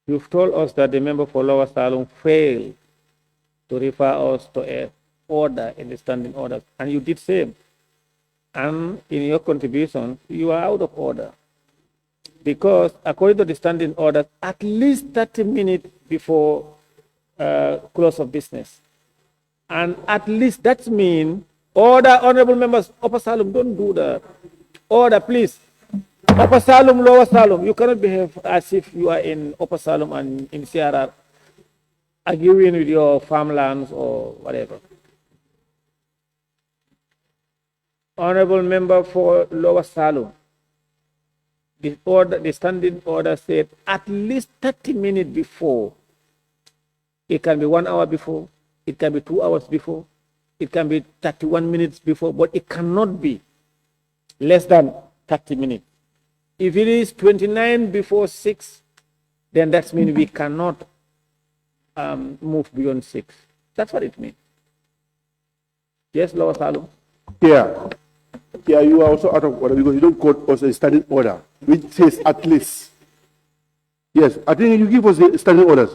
You've told us that the member for Lower Salem failed to refer us to a order in the standing orders, and you did same. And in your contribution, you are out of order. Because according to the standing orders, at least 30 minutes before close of business. And at least that means, order, honorable members, Upper Salem, don't do that. Order, please. Upper Salem, Lower Salem, you cannot behave as if you are in Upper Salem and in CRR, arguing with your farmlands or whatever. Honorable member for Lower Salem, the standing order said at least 30 minutes before. It can be 1 hour before, it can be 2 hours before, it can be 31 minutes before, but it cannot be less than 30 minutes. If it is 29 before 6, then that means we cannot move beyond 6. That's what it means. Yes, Lower Salem. Yeah. Yeah, you are also out of order because you don't quote us a standing order, which says at least. Yes, I think you give us the standing orders.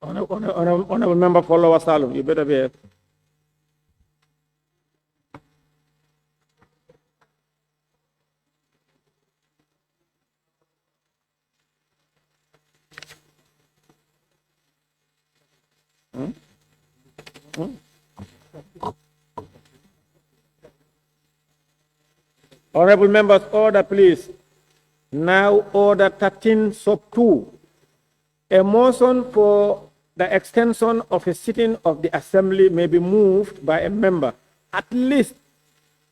Honorable member for Lower Salem, you better be. Honorable members, order please. Now order 13 sub 2. A motion for the extension of a sitting of the assembly may be moved by a member at least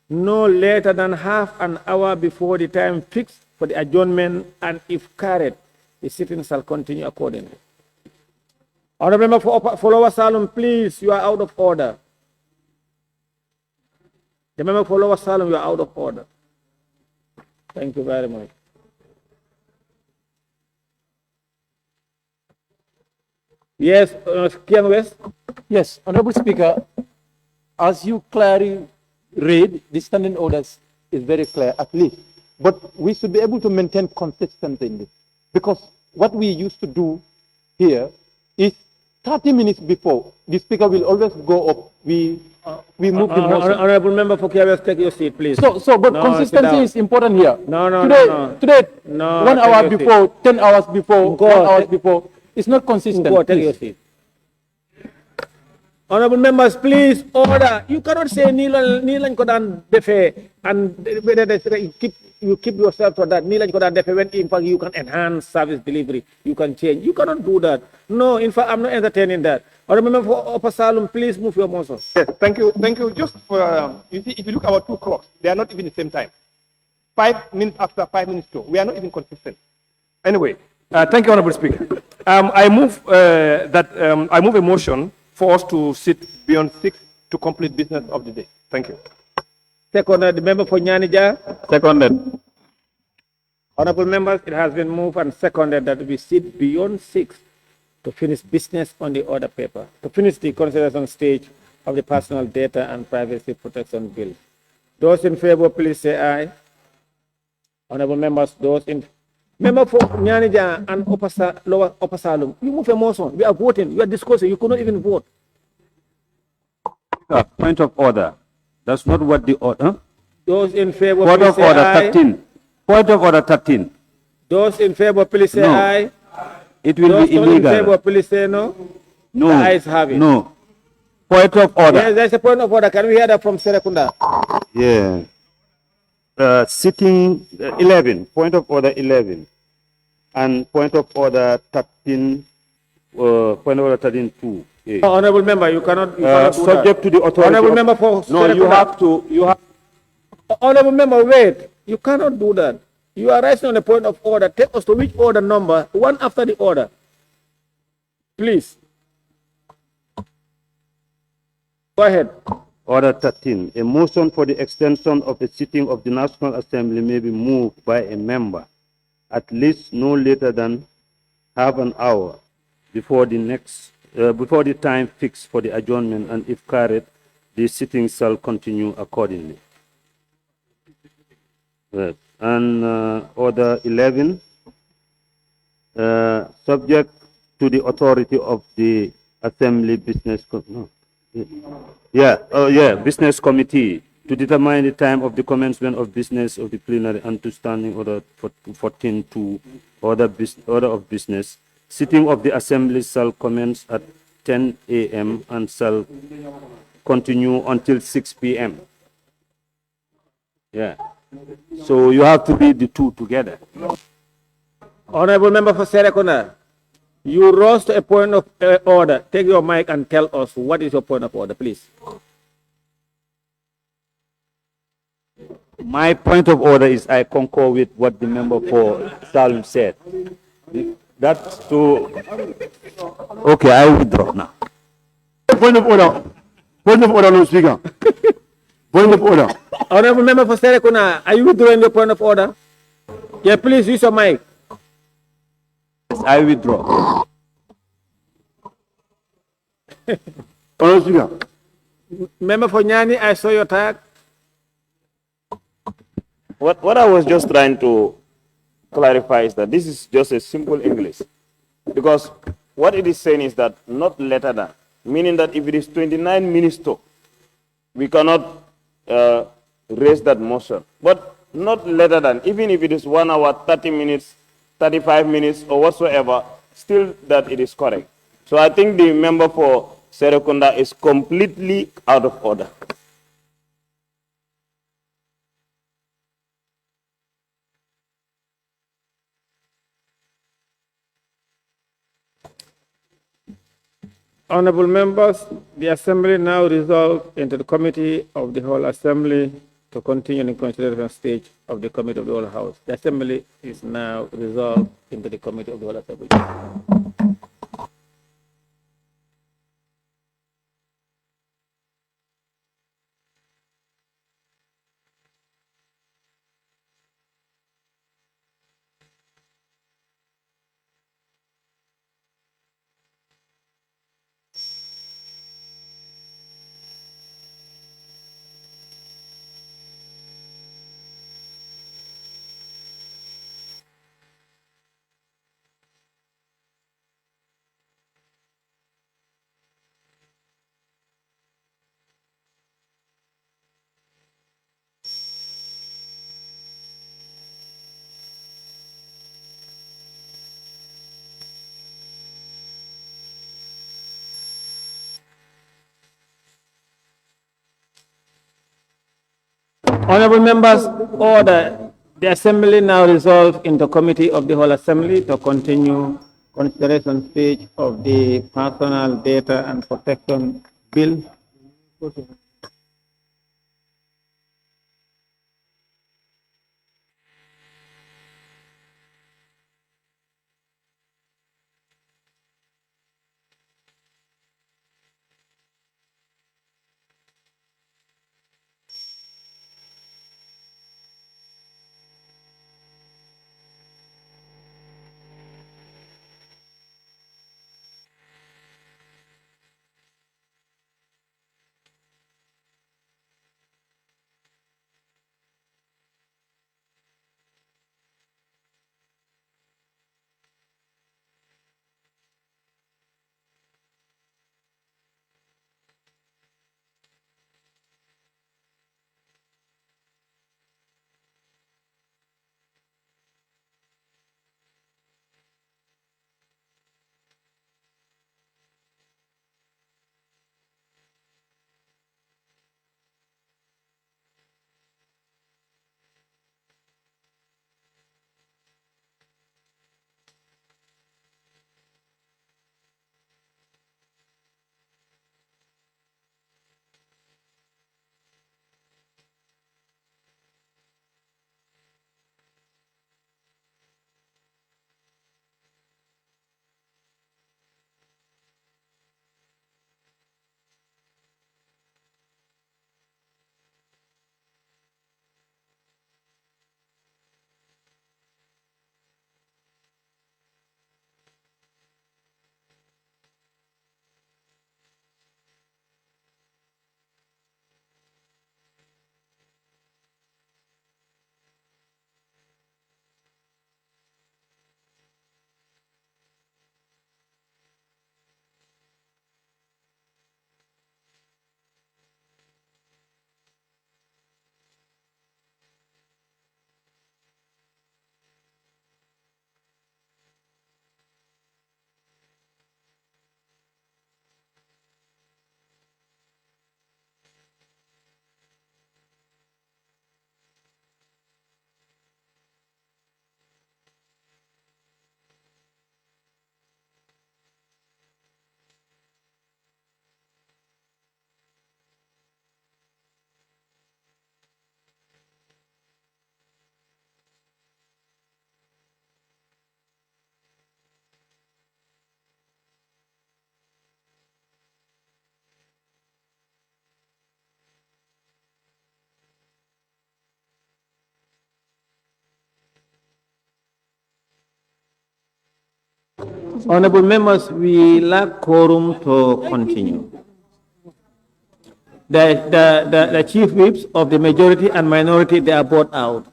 no later than half an hour before the time fixed for the adjournment, and if carried, the sitting shall continue accordingly. Honorable member for Lower Salem, please, you are out of order. The member for Lower Salem, you are out of order. Thank you very much. Yes, Kiang West. Yes, Honorable Speaker, as you clearly read, the standing orders is very clear, at least. But we should be able to maintain consistency in this. Because what we used to do here is 30 minutes before, the Speaker will always go up. We move the motion. Honorable member for Kiang West, take your seat, please. But No, consistency is important here. No, Today, No, 1 hour take your before, 10 hours before, Go, 1 hour take- before, it's not consistent. Go, take your please. seat. Honorable members, please order. You cannot say Nilan Kodan Defe and whether they say you keep yourself for that Nilan Kodan Defe when in fact you can enhance service delivery, you can change. You cannot do that. No, in fact, I'm not entertaining that. Honorable member for Upper Salum, please move your motion. Yes, thank you. Thank you. Just for, you see, if you look at our two clocks, they are not even the same time. 5 minutes after, 5 minutes to. We are not even consistent. Anyway, thank you, Honorable Speaker. I move I move a motion for us to sit beyond 6 to complete business of the day. Thank you. Seconded, the member for Nyanija. Seconded. Honorable members, it has been moved and seconded that we sit beyond 6 to finish business on the order paper, to finish the consideration stage of the Personal Data and Privacy Protection Bill. Those in favor, please say aye. Honorable members, those in member for Nyanija and Lower Upper Salum, you move a motion. We are voting. We are discussing. You could not even vote. Point of order. That's not what the order. Those in favor, Point please of say order aye. 13. Point of order 13. Those in favor, please say No. aye. It will Those be not in illegal. favor, please say no. No. The ayes have it. No. Point of order. Yes, there's a point of order. Can we hear that from Serekunda? Yeah. Sitting 11, point of order 11, and point of order 13, point of order 13 2. Yeah. Honorable member, you cannot do Subject that. to the authority. Honorable of- member for No, you Serekunda. have to. You have. Honorable member, wait. You cannot do that. You are raising on the point of order. Take us to which order number, one after the order. Please. Go ahead. Order 13. A motion for the extension of a sitting of the National Assembly may be moved by a member at least no later than half an hour before the time fixed for the adjournment, and if carried, the sitting shall continue accordingly. Right. And order 11, subject to the authority of the Assembly Business Business Committee to determine the time of the commencement of business of the plenary and to standing order 14 to order of business. Sitting of the Assembly shall commence at 10 a.m. and shall continue until 6 p.m. Yeah. So you have to read the two together. Honorable member for Serekunda, you rose to a point of order. Take your mic and tell us what is your point of order, please. My point of order is I concur with what the member for Salem said. That's to... Okay, I withdraw now. Point of order. Point of order, no speaker. Point of order. Honorable member for Serekunda, are you withdrawing your point of order? Yeah, please use your mic. Yes, I withdraw. Honorable Speaker. Member for Nyani, I saw your tag. What I was just trying to clarify is that this is just a simple English. Because what it is saying is that not later than, meaning that if it is 29 minutes to, we cannot raise that motion. But not later than, even if it is 1 hour, 30 minutes, 35 minutes, or whatsoever, still that it is correct. So I think the member for Serekunda is completely out of order. Honorable members, the Assembly now resolved into the Committee of the Whole Assembly to continue in consideration stage of the Committee of the Whole House. The Assembly is now resolved into the Committee of the Whole Assembly. Honorable members, order. The Assembly now resolve into Committee of the Whole Assembly to continue consideration stage of the Personal Data and Protection Bill. Honorable members, we lack quorum to continue. The chief whips of the majority and minority, they are both out.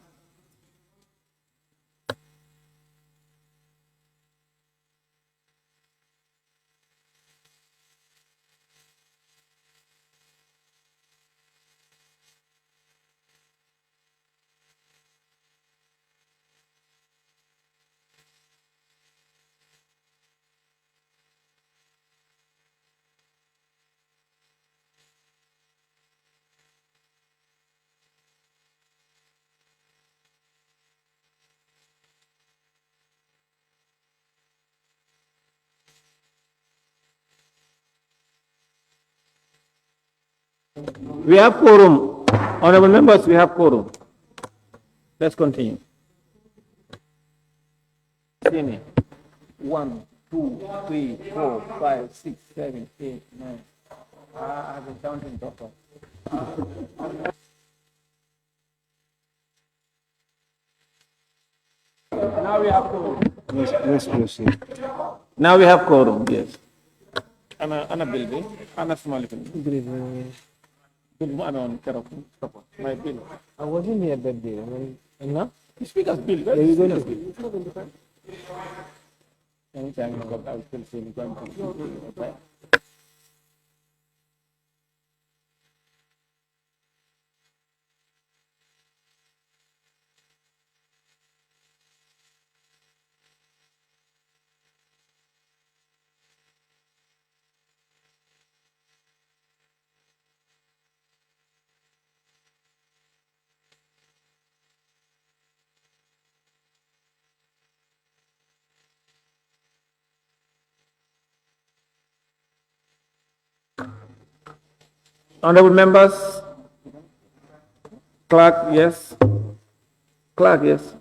We have quorum. Honorable members, we have quorum. Let's continue. Sini. 1, 2, 3, 4, 5, 6, 7, 8, 9. I've been counting, doctor. Now we have quorum. Let's proceed. Now we have quorum, yes. Ana Bilby, Ana Smalifin. Bill mo ano kerok stop. My bill. I wasn't here that day. No? You speak as Bill. Yeah, you don't Anytime you go, I will still say going to. Right? Honorable members, clerk, yes. Clerk, yes.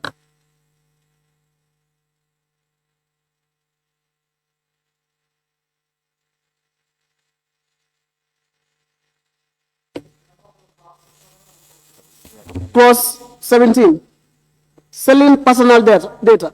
Clause 17, selling personal data.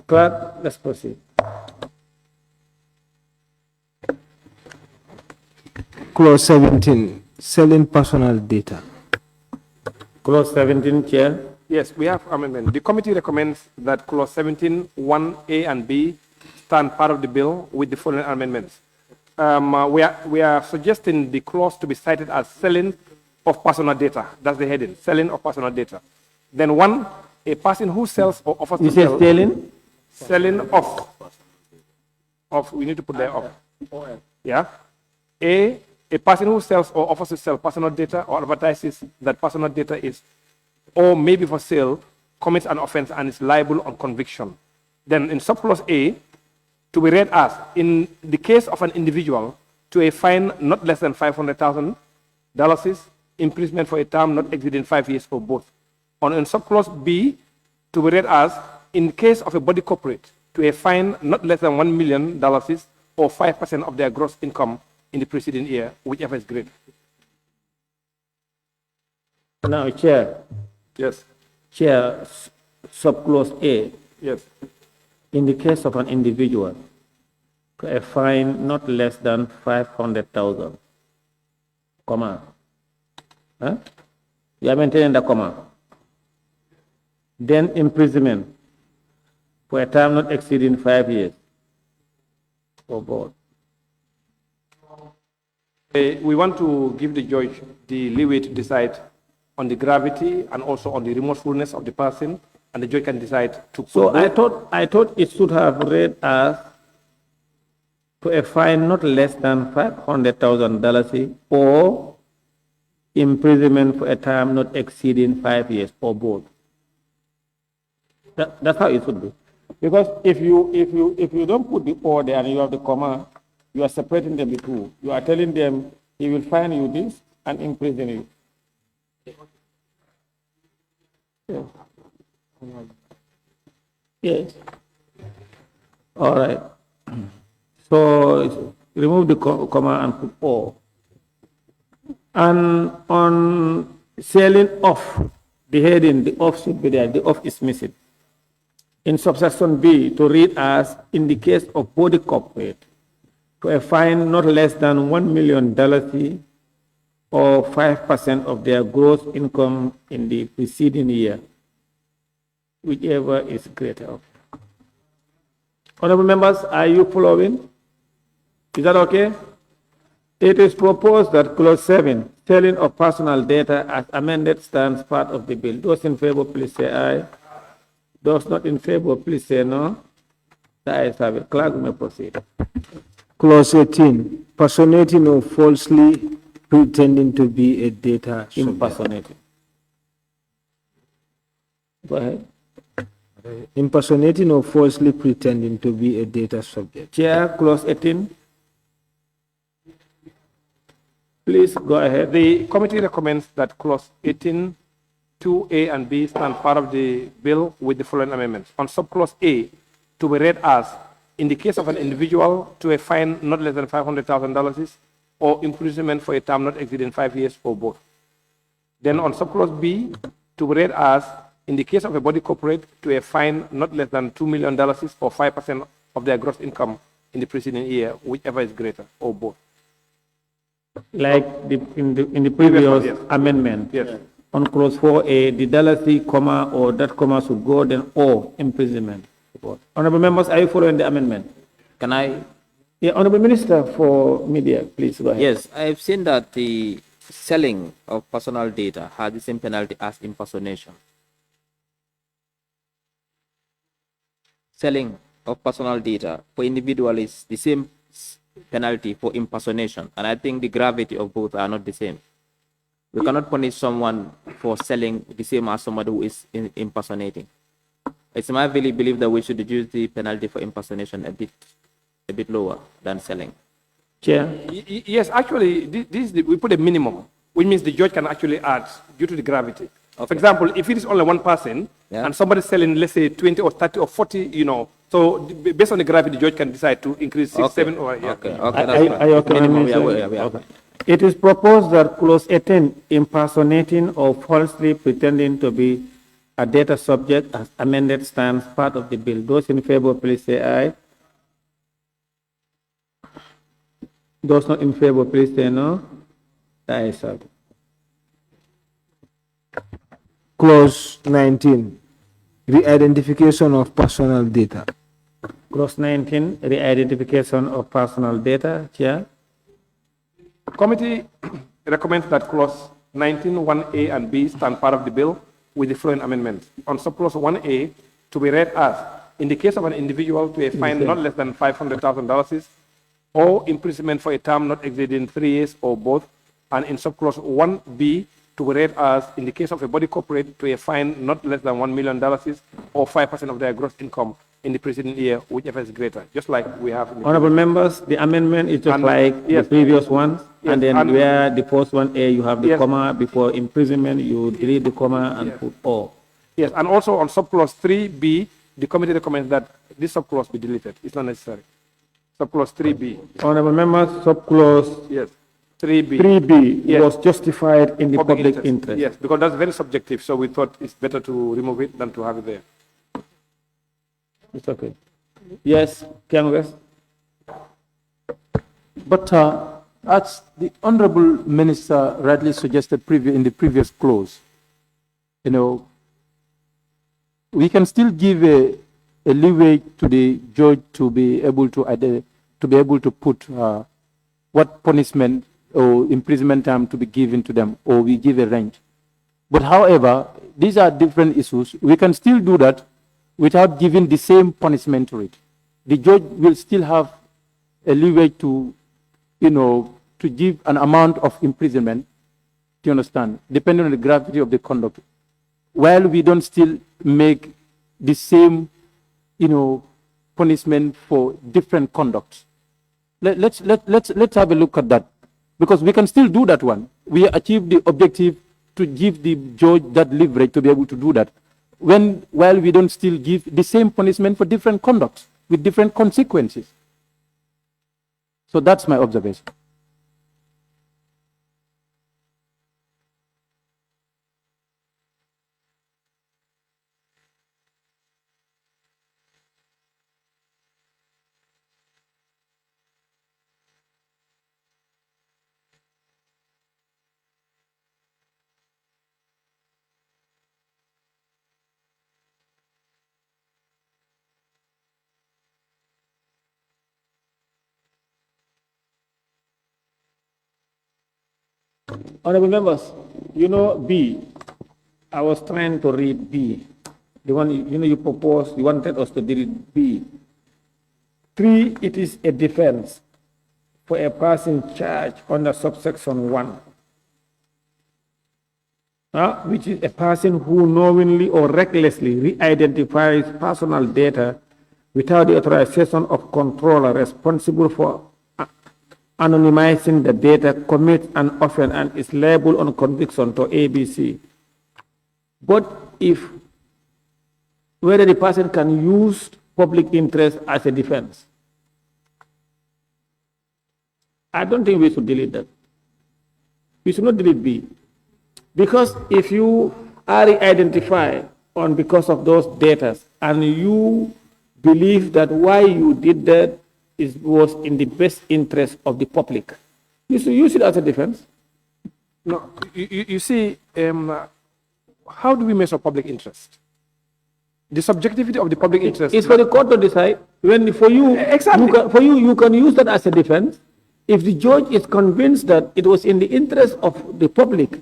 Clerk, let's proceed. Clause 17, selling personal data. Clause 17, Chair. Yes, we have amendment. The committee recommends that clause 17, 1A and B stand part of the bill with the following amendments. We are suggesting the clause to be cited as selling of personal data. That's the heading, selling of personal data. Then one, a person who sells or offers You to say sell. Selling of, we need to put there of. Yeah. A person who sells or offers to sell personal data or advertises that personal data is or may be for sale commits an offense and is liable on conviction. Then in subclause A, to be read as, in the case of an individual, to a fine not less than $500,000, imprisonment for a term not exceeding 5 years for both. In subclause B, to be read as, in case of a body corporate, to a fine not less than $1 million or 5% of their gross income in the preceding year, whichever is greater. Now, Chair. Yes. Chair, subclause A. Yes. In the case of an individual, a fine not less than 500,000, comma. Huh? You are maintaining the comma. Then imprisonment for a term not exceeding 5 years for both. We want to give the judge the leeway to decide on the gravity and also on the remorsefulness of the person, and the judge can decide to. So I thought it should have read as to a fine not less than $500,000 or imprisonment for a term not exceeding 5 years or both. That's how it should be. Because if you don't put the or there and you have the comma, you are separating them the two. You are telling them he will fine you this and imprison you. Yes. Yes. All right. So remove the comma and put or. And on selling off, the heading, the off should be there. The off is missing. In subsection B, to read as, in the case of body corporate, to a fine not less than $1 million or 5% of their gross income in the preceding year, whichever is greater. Honorable members, are you following? Is that okay? It is proposed that clause 7, selling of personal data as amended, stands part of the bill. Those in favor, please say aye. Those not in favor, please say no. The ayes have it. Clerk may proceed. Clause 18, personating or falsely pretending to be a data subject. Impersonating. Go ahead. Impersonating or falsely pretending to be a data subject. Chair, clause 18. Please go ahead. The committee recommends that clause 18, 2A and B stand part of the bill with the following amendments. On subclause A, to be read as, in the case of an individual, to a fine not less than $500,000, or imprisonment for a term not exceeding 5 years or both. Then on subclause B, to be read as, in the case of a body corporate, to a fine not less than $2 million or 5% of their gross income in the preceding year, whichever is greater, or both. Like in the previous Yes. amendment. Yes. On clause 4A, the $C, comma, or that comma should go then or imprisonment. Honorable members, are you following the amendment? Can I? Yeah, Honorable Minister for Media, please go ahead. Yes, I've seen that the selling of personal data has the same penalty as impersonation. Selling of personal data for individual is the same penalty for impersonation, and I think the gravity of both are not the same. We cannot punish someone for selling the same as somebody who is impersonating. It's my really belief that we should reduce the penalty for impersonation a bit lower than selling. Chair. Yes, actually, we put a minimum, which means the judge can actually add due to the gravity. Okay. For example, if it is only one person Yeah. and somebody selling, let's say, 20 or 30 or 40, so based on the gravity, the judge can decide to increase 6, 7, or yeah. Okay, Are that's you fine. okay, Minimum, Minister? yeah. Okay. It is proposed that clause 18, impersonating or falsely pretending to be a data subject as amended stands part of the bill. Those in favor, please say aye. Those not in favor, please say no. The ayes have it. Clause 19, re-identification of personal data. Clause 19, re-identification of personal data. Chair. Committee recommends that clause 19, 1A and B stand part of the bill with the following amendments. On subclause 1A, to be read as, in the case of an individual to a fine not less than $500,000 or imprisonment for a term not exceeding 3 years or both, and in subclause 1B, to be read as, in the case of a body corporate to a fine not less than $1 million or 5% of their gross income in the preceding year, whichever is greater, just like we have in the Honorable members, the amendment is just And- like yes. the previous ones. Yes, And then and- where the first one A, you have the Yes. comma before imprisonment, you delete the comma and put or. Yes, and also on subclause 3B, the committee recommends that this subclause be deleted. It's not necessary. Subclause 3B. Honorable members, subclause Yes. 3B. 3B Yes. was justified in the public interest. Yes, because that's very subjective, so we thought it's better to remove it than to have it there. It's okay. Yes, Congress. But as the Honorable Minister rightly suggested in the previous clause, we can still give a leeway to the judge to be able to put what punishment or imprisonment term to be given to them, or we give a range. But however, these are different issues. We can still do that without giving the same punishment to it. The judge will still have a leeway to give an amount of imprisonment, do you understand, depending on the gravity of the conduct, while we don't still make the same, punishment for different conducts. Let's have a look at that, because we can still do that one. We achieve the objective to give the judge that leverage to be able to do that, while we don't still give the same punishment for different conducts with different consequences. So that's my observation. Honorable members, B. I was trying to read B. The one, you proposed, you wanted us to delete B. 3, it is a defense for a person charged under subsection 1, which is a person who knowingly or recklessly re-identifies personal data without the authorization of controller responsible for anonymizing the data, commits an offense and is liable on conviction to ABC. But whether the person can use public interest as a defense. I don't think we should delete that. We should not delete B. Because if you are identified on because of those data and you believe that why you did that was in the best interest of the public, you should use it as a defense. No, you see, how do we measure public interest? The subjectivity of the public interest. It's for the court to decide. When for you, Exactly. you can use that as a defense. If the judge is convinced that it was in the interest of the public,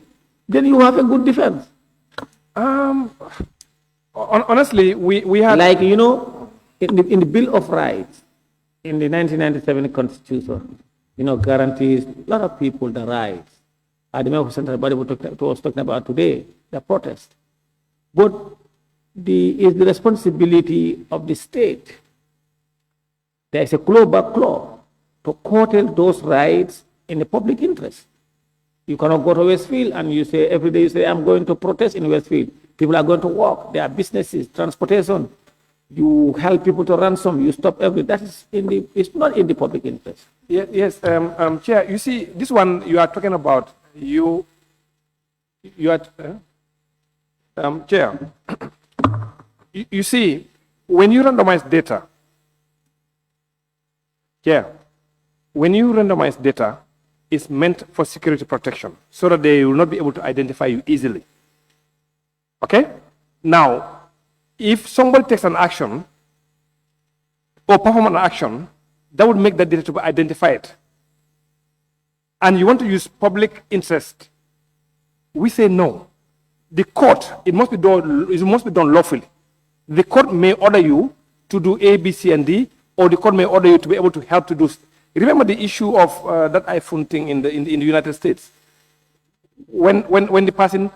then you have a good defense. Honestly, we had Like, you know, in the Bill of Rights, in the 1997 Constitution, you know, guarantees a lot of people the rights. I remember Senator Badi was talking about today, the protest. But is the responsibility of the state. There is a clawback clause to curtail those rights in the public interest. You cannot go to Westfield and you say, every day you say, I'm going to protest in Westfield. People are going to work, their businesses, transportation. You help people to ransom, you stop everything. That is it's not in the public interest. Yes, Chair, you see, this one you are talking about, you are, Chair, you see, when you randomize data, Chair, when you randomize data, it's meant for security protection, so that they will not be able to identify you easily. Okay? Now, if somebody takes an action or perform an action, that would make that data to be identified. And you want to use public interest, we say no. The court, it must be done lawfully. The court may order you to do A, B, C, and D, or the court may order you to be able to help to do. Remember the issue of that iPhone thing in the United States, when the person,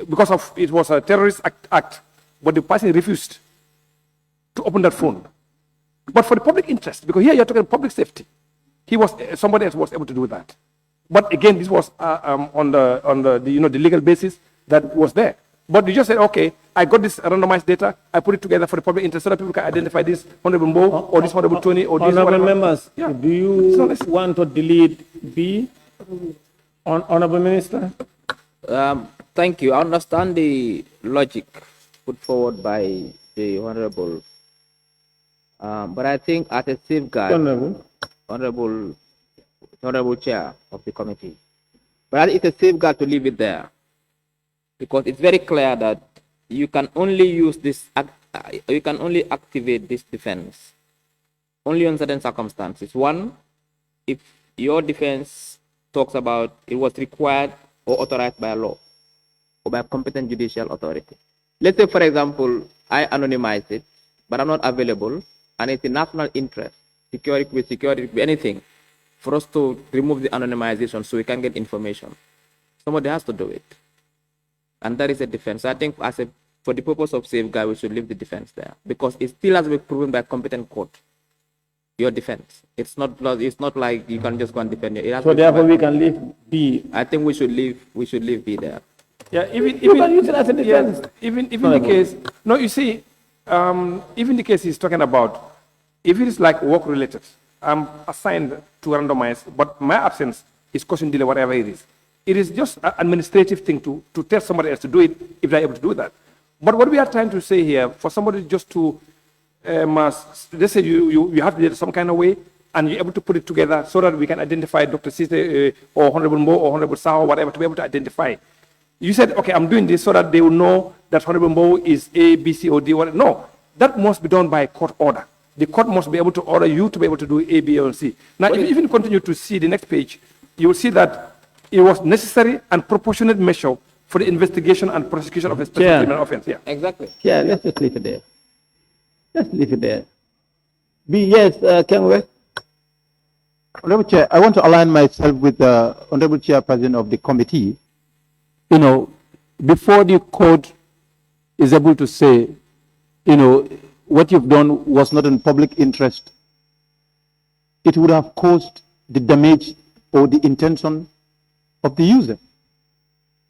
because of it was a terrorist act, but the person refused to open that phone. But for the public interest, because here you're talking public safety, somebody else was able to do that. But again, this was on the legal basis that was there. But you just said, okay, I got this randomized data, I put it together for the public interest so that people can identify this Honorable Mo or this Honorable Tony or this Honorable whatever. members, Yeah. do you want to delete B? Honorable Minister? Thank you. I understand the logic put forward by the Honorable, but I think as a safeguard, Honorable Chair of the committee, but it's a safeguard to leave it there, because it's very clear that you can only use this, you can only activate this defense only on certain circumstances. One, if your defense talks about it was required or authorized by law or by a competent judicial authority. Let's say, for example, I anonymize it, but I'm not available, and it's in national interest, security, anything, for us to remove the anonymization so we can get information. Somebody has to do it. And that is a defense. So I think for the purpose of safeguard, we should leave the defense there, because it still has to be proven by a competent court. Your defense. It's not like you can just go and defend it. So therefore we can leave B. I think we should leave B there. Yeah, even can use it as a defense. Yeah, even the case. No, you see, even the case he's talking about, if it is like work related, I'm assigned to randomize, but my absence is causing delay, whatever it is. It is just an administrative thing to tell somebody else to do it if they're able to do that. But what we are trying to say here, for somebody just to, let's say you have to do it some kind of way, and you're able to put it together so that we can identify Dr. Sise or Honorable Mo or Honorable Sao or whatever, to be able to identify. You said, okay, I'm doing this so that they will know that Honorable Mo is A, B, C, or D. Whatever. No, that must be done by court order. The court must be able to order you to be able to do A, B, or C. Now, if you continue to see the next page, you will see that it was necessary and proportionate measure for the investigation and prosecution of a specific criminal offense. Yeah. Exactly. Yeah, let's just leave it there. Let's leave it there. B, yes, can we? Honorable Chair, I want to align myself with the Honorable Chairperson of the committee. You know, before the court is able to say, you know, what you've done was not in public interest, it would have caused the damage or the intention of the user. Do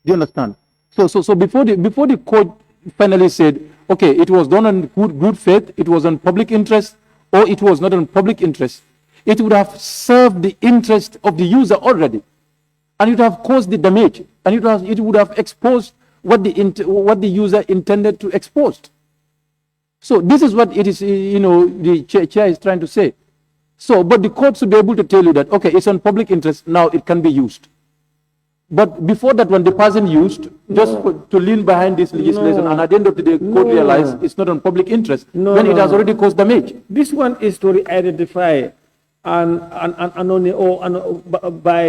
you understand? So before the court finally said, okay, it was done on good faith, it was on public interest, or it was not on public interest, it would have served the interest of the user already, and it would have caused the damage, and it would have exposed what the user intended to expose. So this is what it is, the chair is trying to say. So, but the court should be able to tell you that, okay, it's on public interest, now it can be used. But before that one, the person used just to lean behind this legislation, and at the end of the day, court realized it's not on public interest, when it has already caused damage. This one is to re-identify by,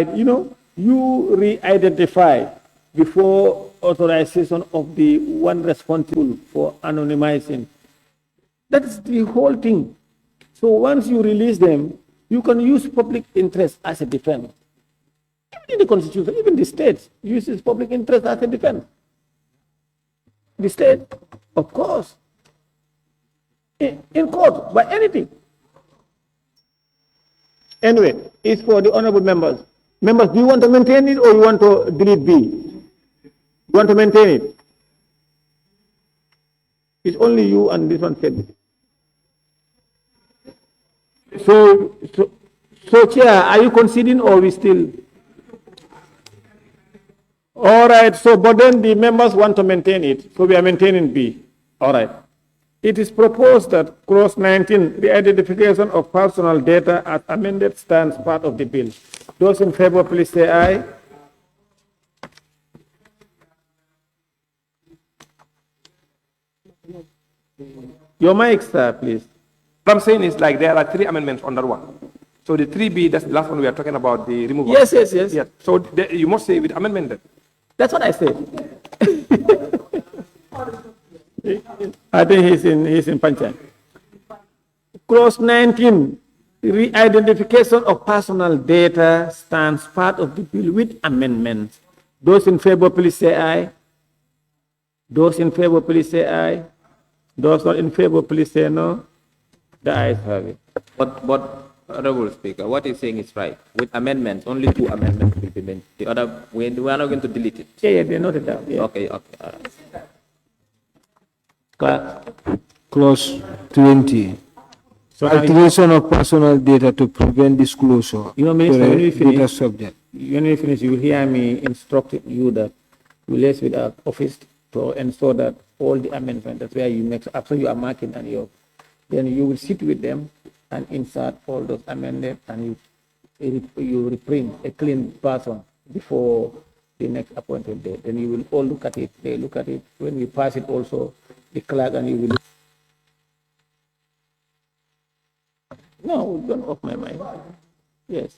you re-identify before authorization of the one responsible for anonymizing. That's the whole thing. So once you release them, you can use public interest as a defense. Even in the Constitution, even the state uses public interest as a defense. The state, of course, in court, by anything. Anyway, it's for the honorable members. Members, do you want to maintain it or you want to delete B? You want to maintain it? It's only you and this one said. So Chair, are you conceding or we still? All right, so but then the members want to maintain it, so we are maintaining B. All right. It is proposed that clause 19, the identification of personal data as amended, stands part of the bill. Those in favor, please say aye. Your mic, sir, please. What I'm saying is like there are 3 amendments on that one. So the 3B, that's the last one we are talking about, the removal. Yes. Yeah. So you must say with amendment then. That's what I said. I think he's in Panchan. Clause 19, re-identification of personal data stands part of the bill with amendments. Those in favor, please say aye. Those in favor, please say aye. Those not in favor, please say no. The ayes have it. But Honorable Speaker, what he's saying is right. With amendments, only 2 amendments will be made. The other, we are not going to delete it. Yeah, they noted down. Yeah. Okay, all right. Clause 20. So Alteration of personal data to prevent disclosure. Minister, to when we finish, data subject. when we finish, you will hear me instructing you that we liaise with our office to ensure that all the amendments, that's where you make, after you are marking and then you will sit with them and insert all those amended, and you reprint a clean version before the next appointed date. Then you will all look at it. They look at it. When we pass it also, the clerk and you will. No, don't off my mind. Yes.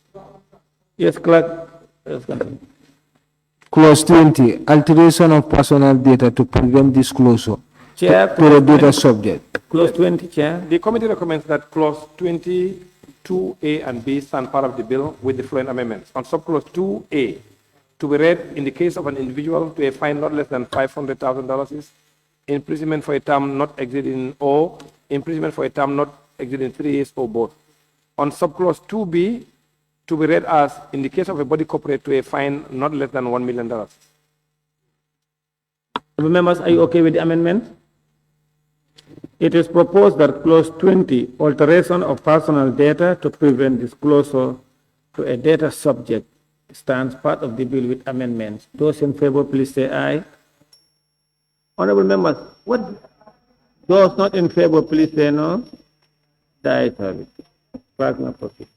Yes, clerk. Let's continue. Clause 20. Alteration of personal data to prevent disclosure Chair, to the data subject. Clause 20, Chair. The committee recommends that clause 20, 2A and B stand part of the bill with the following amendments. On subclause 2A, to be read in the case of an individual to a fine not less than $500,000, imprisonment for a term not exceeding, or imprisonment for a term not exceeding 3 years or both. On subclause 2B, to be read as in the case of a body corporate to a fine not less than $1 million. Members, are you okay with the amendment? It is proposed that clause 20, alteration of personal data to prevent disclosure to a data subject, stands part of the bill with amendments. Those in favor, please say aye. Honorable members, those not in favor, please say no. The ayes have it. Clerk, may proceed.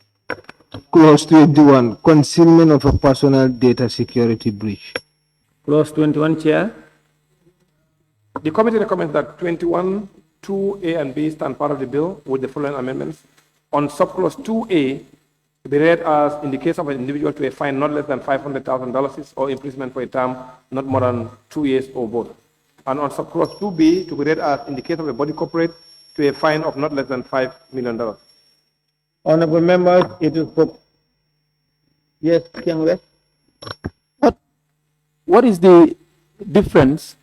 Clause 21. Concealment of a personal data security breach. Clause 21, Chair. The committee recommends that 21, 2A and B stand part of the bill with the following amendments. On subclause 2A, to be read as in the case of an individual to a fine not less than $500,000 or imprisonment for a term not more than 2 years or both. And on subclause 2B, to be read as in the case of a body corporate to a fine of not less than $5 million. Honorable members, it is yes, King West. What is the difference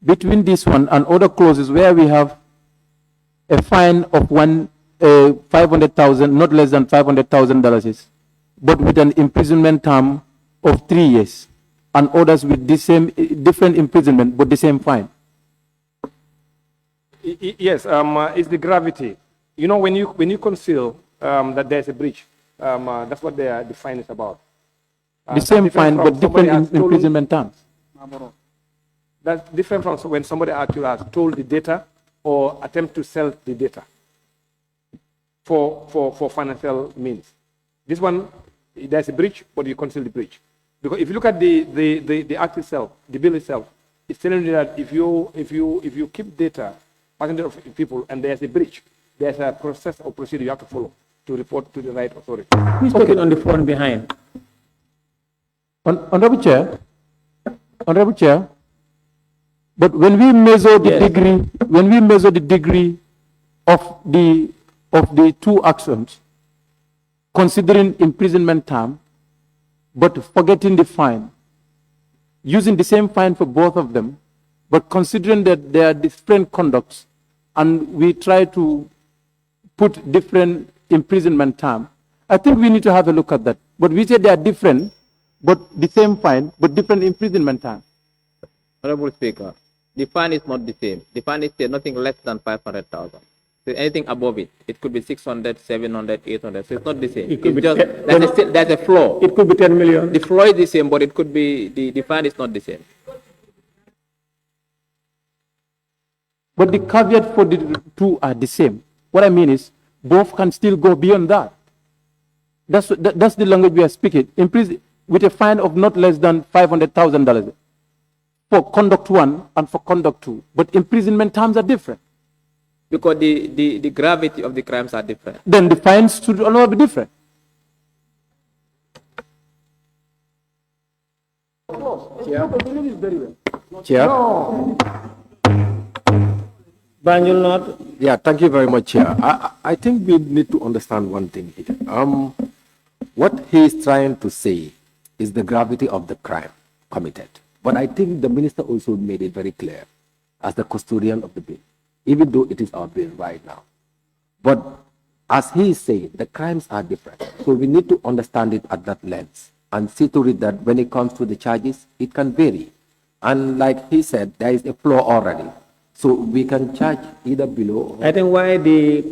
between this one and other clauses where we have a fine of $500,000, not less than $500,000, but with an imprisonment term of 3 years, and others with the same different imprisonment but the same fine? Yes, it's the gravity. You know, when you conceal, that there's a breach. That's what the fine is about. The same fine, but different imprisonment terms. That's different from when somebody actually has stole the data or attempt to sell the data for financial means. This one, there's a breach, but you conceal the breach. Because if you look at the act itself, the bill itself, it's telling you that if you keep data, percentage of people, and there's a breach, there's a process or procedure you have to follow to report to the right authority. Who's talking on the phone behind? Honorable Chair, but when we measure the degree, of the two actions, considering imprisonment term, but forgetting the fine, using the same fine for both of them, but considering that they are different conducts, and we try to put different imprisonment term, I think we need to have a look at that. But we say they are different, but the same fine, but different imprisonment term. Honorable Speaker, the fine is not the same. The fine is nothing less than 500,000. So anything above it, it could be 600, 700, 800. So it's not the same. It could It's be just, there's a flaw. It could be 10 million. The flaw is the same, but it could be, the fine is not the same. But the caveat for the two are the same. What I mean is, both can still go beyond that. That's the language we are speaking. With a fine of not less than $500,000 for conduct one and for conduct two. But imprisonment terms are different. Because the gravity of the crimes are different. Then the fines should also be different. Chair. Banjul not. Yeah, thank you very much, Chair. I think we need to understand one thing here. What he is trying to say is the gravity of the crime committed. But I think the minister also made it very clear as the custodian of the bill, even though it is our bill right now. But as he is saying, the crimes are different. So we need to understand it at that lens and see to it that when it comes to the charges, it can vary. And like he said, there is a flaw already. So we can charge either below. I think why the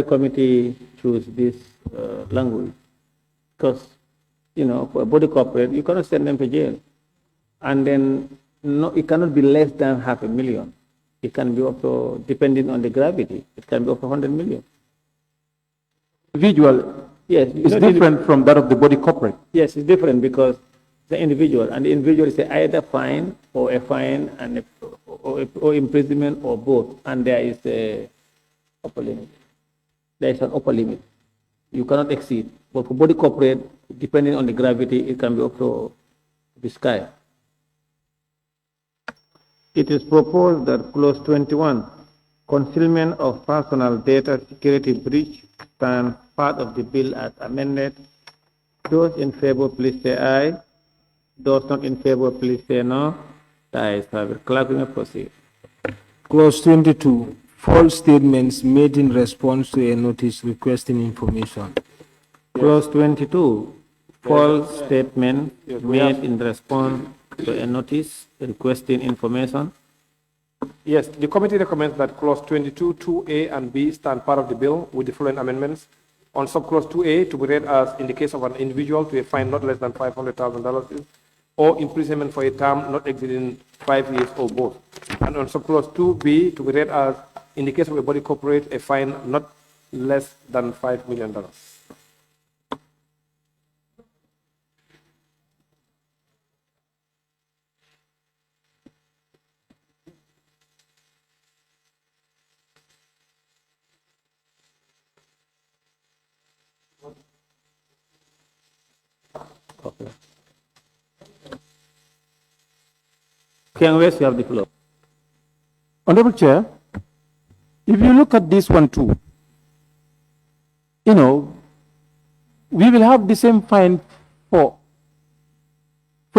committee choose this language, because, you know, for a body corporate, you cannot send them to jail. And then, no, it cannot be less than $500,000. It can be up to, depending on the gravity, it can be up to 100 million. Individual, yes, is different from that of the body corporate. Yes, it's different because the individual, and the individual is either fine or a fine and or imprisonment or both, and there is a upper limit. There is an upper limit. You cannot exceed. But for body corporate, depending on the gravity, it can be up to the sky. It is proposed that clause 21, concealment of personal data security breach, stands part of the bill as amended. Those in favor, please say aye. Those not in favor, please say no. The ayes have it. Clerk, you may proceed. Clause 22, false statements made in response to a notice requesting information. Clause 22, false statement made in response to a notice requesting information. Yes, the committee recommends that clause 22, 2A and B stand part of the bill with the following amendments. On subclause 2A, to be read as in the case of an individual to a fine not less than $500,000 or imprisonment for a term not exceeding 5 years or both. And on subclause 2B, to be read as in the case of a body corporate, a fine not less than $5 million. Okay. Ken West, you have the floor. Honorable Chair, if you look at this one too, you know, we will have the same fine for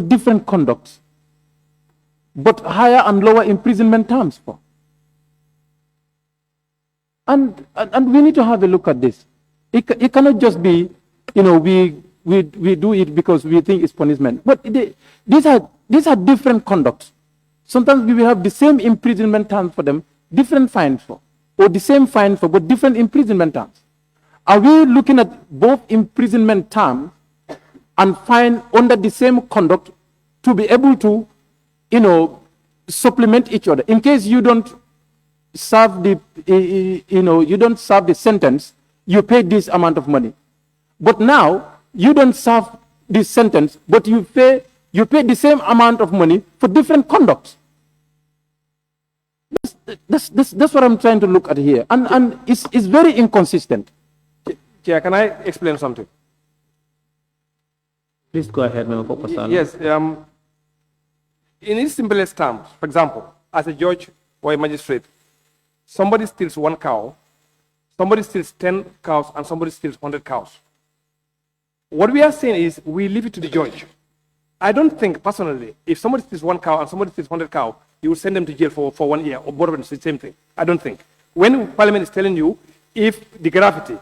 different conducts, but higher and lower imprisonment terms for. And we need to have a look at this. It cannot just be, you know, we do it because we think it's punishment. But these are different conducts. Sometimes we will have the same imprisonment term for them, different fines for. or the same fine for but different imprisonment terms? Are we looking at both imprisonment terms and fine under the same conduct to be able to, supplement each other? In case you don't serve you don't serve the sentence, you pay this amount of money. But now you don't serve this sentence, but you pay the same amount of money for different conducts. That's what I'm trying to look at here, and it's very inconsistent. Chair, can I explain something? Please go ahead, Member Popasano. Yes. In its simplest terms, for example, as a judge or a magistrate, somebody steals 1 cow, somebody steals 10 cows, and somebody steals 100 cows. What we are saying is we leave it to the judge. I don't think, personally, if somebody steals 1 cow and somebody steals 100 cows, you will send them to jail for 1 year, or both of them the same thing. I don't think. When Parliament is telling you, if the gravity,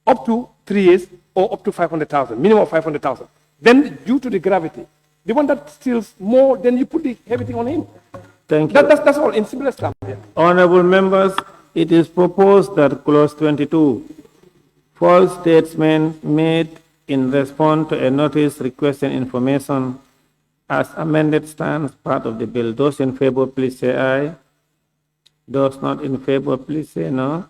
up to 3 years or up to 500,000, minimum of 500,000, then due to the gravity, the one that steals more, then you put everything on him. Thank you. That's all, in simplest terms. Yeah. Honorable members, it is proposed that clause 22, false statements made in response to a notice requesting information as amended stands part of the bill. Those in favor, please say aye. Those not in favor, please say no.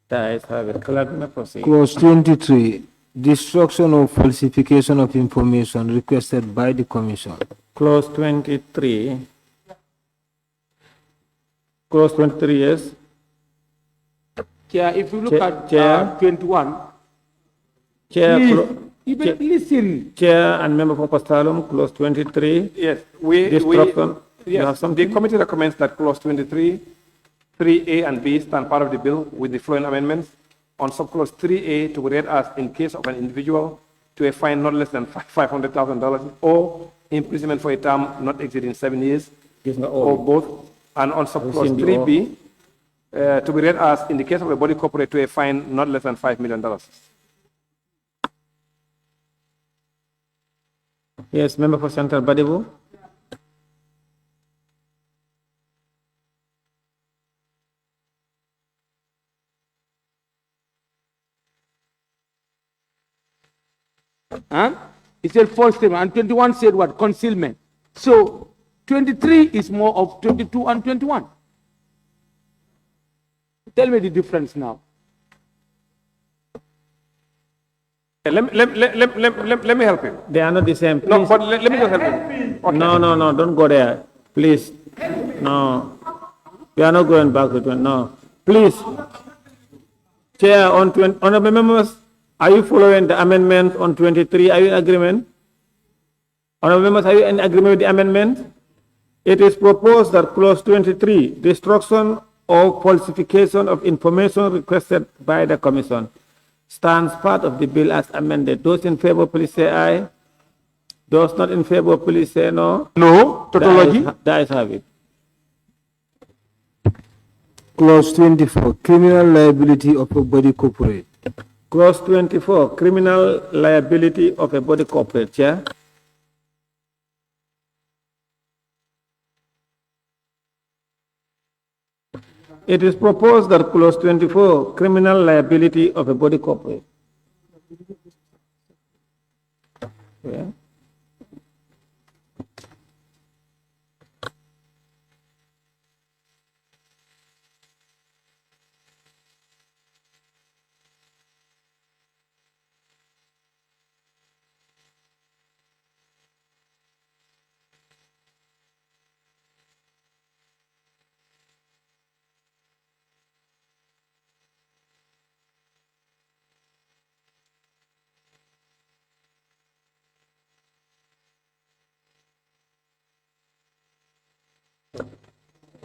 The ayes have it. Clerk may proceed. Clause 23, destruction or falsification of information requested by the Commission. Clause 23. Clause 23, yes. Chair, if you look at Chair. 21, Chair, even listen. Chair and Member for Pastalum, clause 23. Yes, Destruction. You have yes, something? the committee recommends that clause 23, 3A and B stand part of the bill with the following amendments. On subclause 3A to be read as in case of an individual to a fine not less than $500,000 or imprisonment for a term not exceeding 7 years or both. And on subclause 3B to be read as in the case of a body corporate to a fine not less than $5 million. Yes, Member for Central Badibu. It said false statement, and 21 said what? Concealment. So 23 is more of 22 and 21. Tell me the difference now. Let me help you. They are not the same. Please. No, but let me just help you. Okay. No, don't go there. Please. No. We are not going back to 20. No. Please. Chair, on 20, honorable members, are you following the amendment on 23? Are you in agreement? Honorable members, are you in agreement with the amendment? It is proposed that clause 23, destruction or falsification of information requested by the Commission, stands part of the bill as amended. Those in favor, please say aye. Those not in favor, please say no. No. Tautology. The ayes have it. Clause 24, criminal liability of a body corporate. Clause 24, criminal liability of a body corporate. Chair. It is proposed that clause 24, criminal liability of a body corporate. Yeah.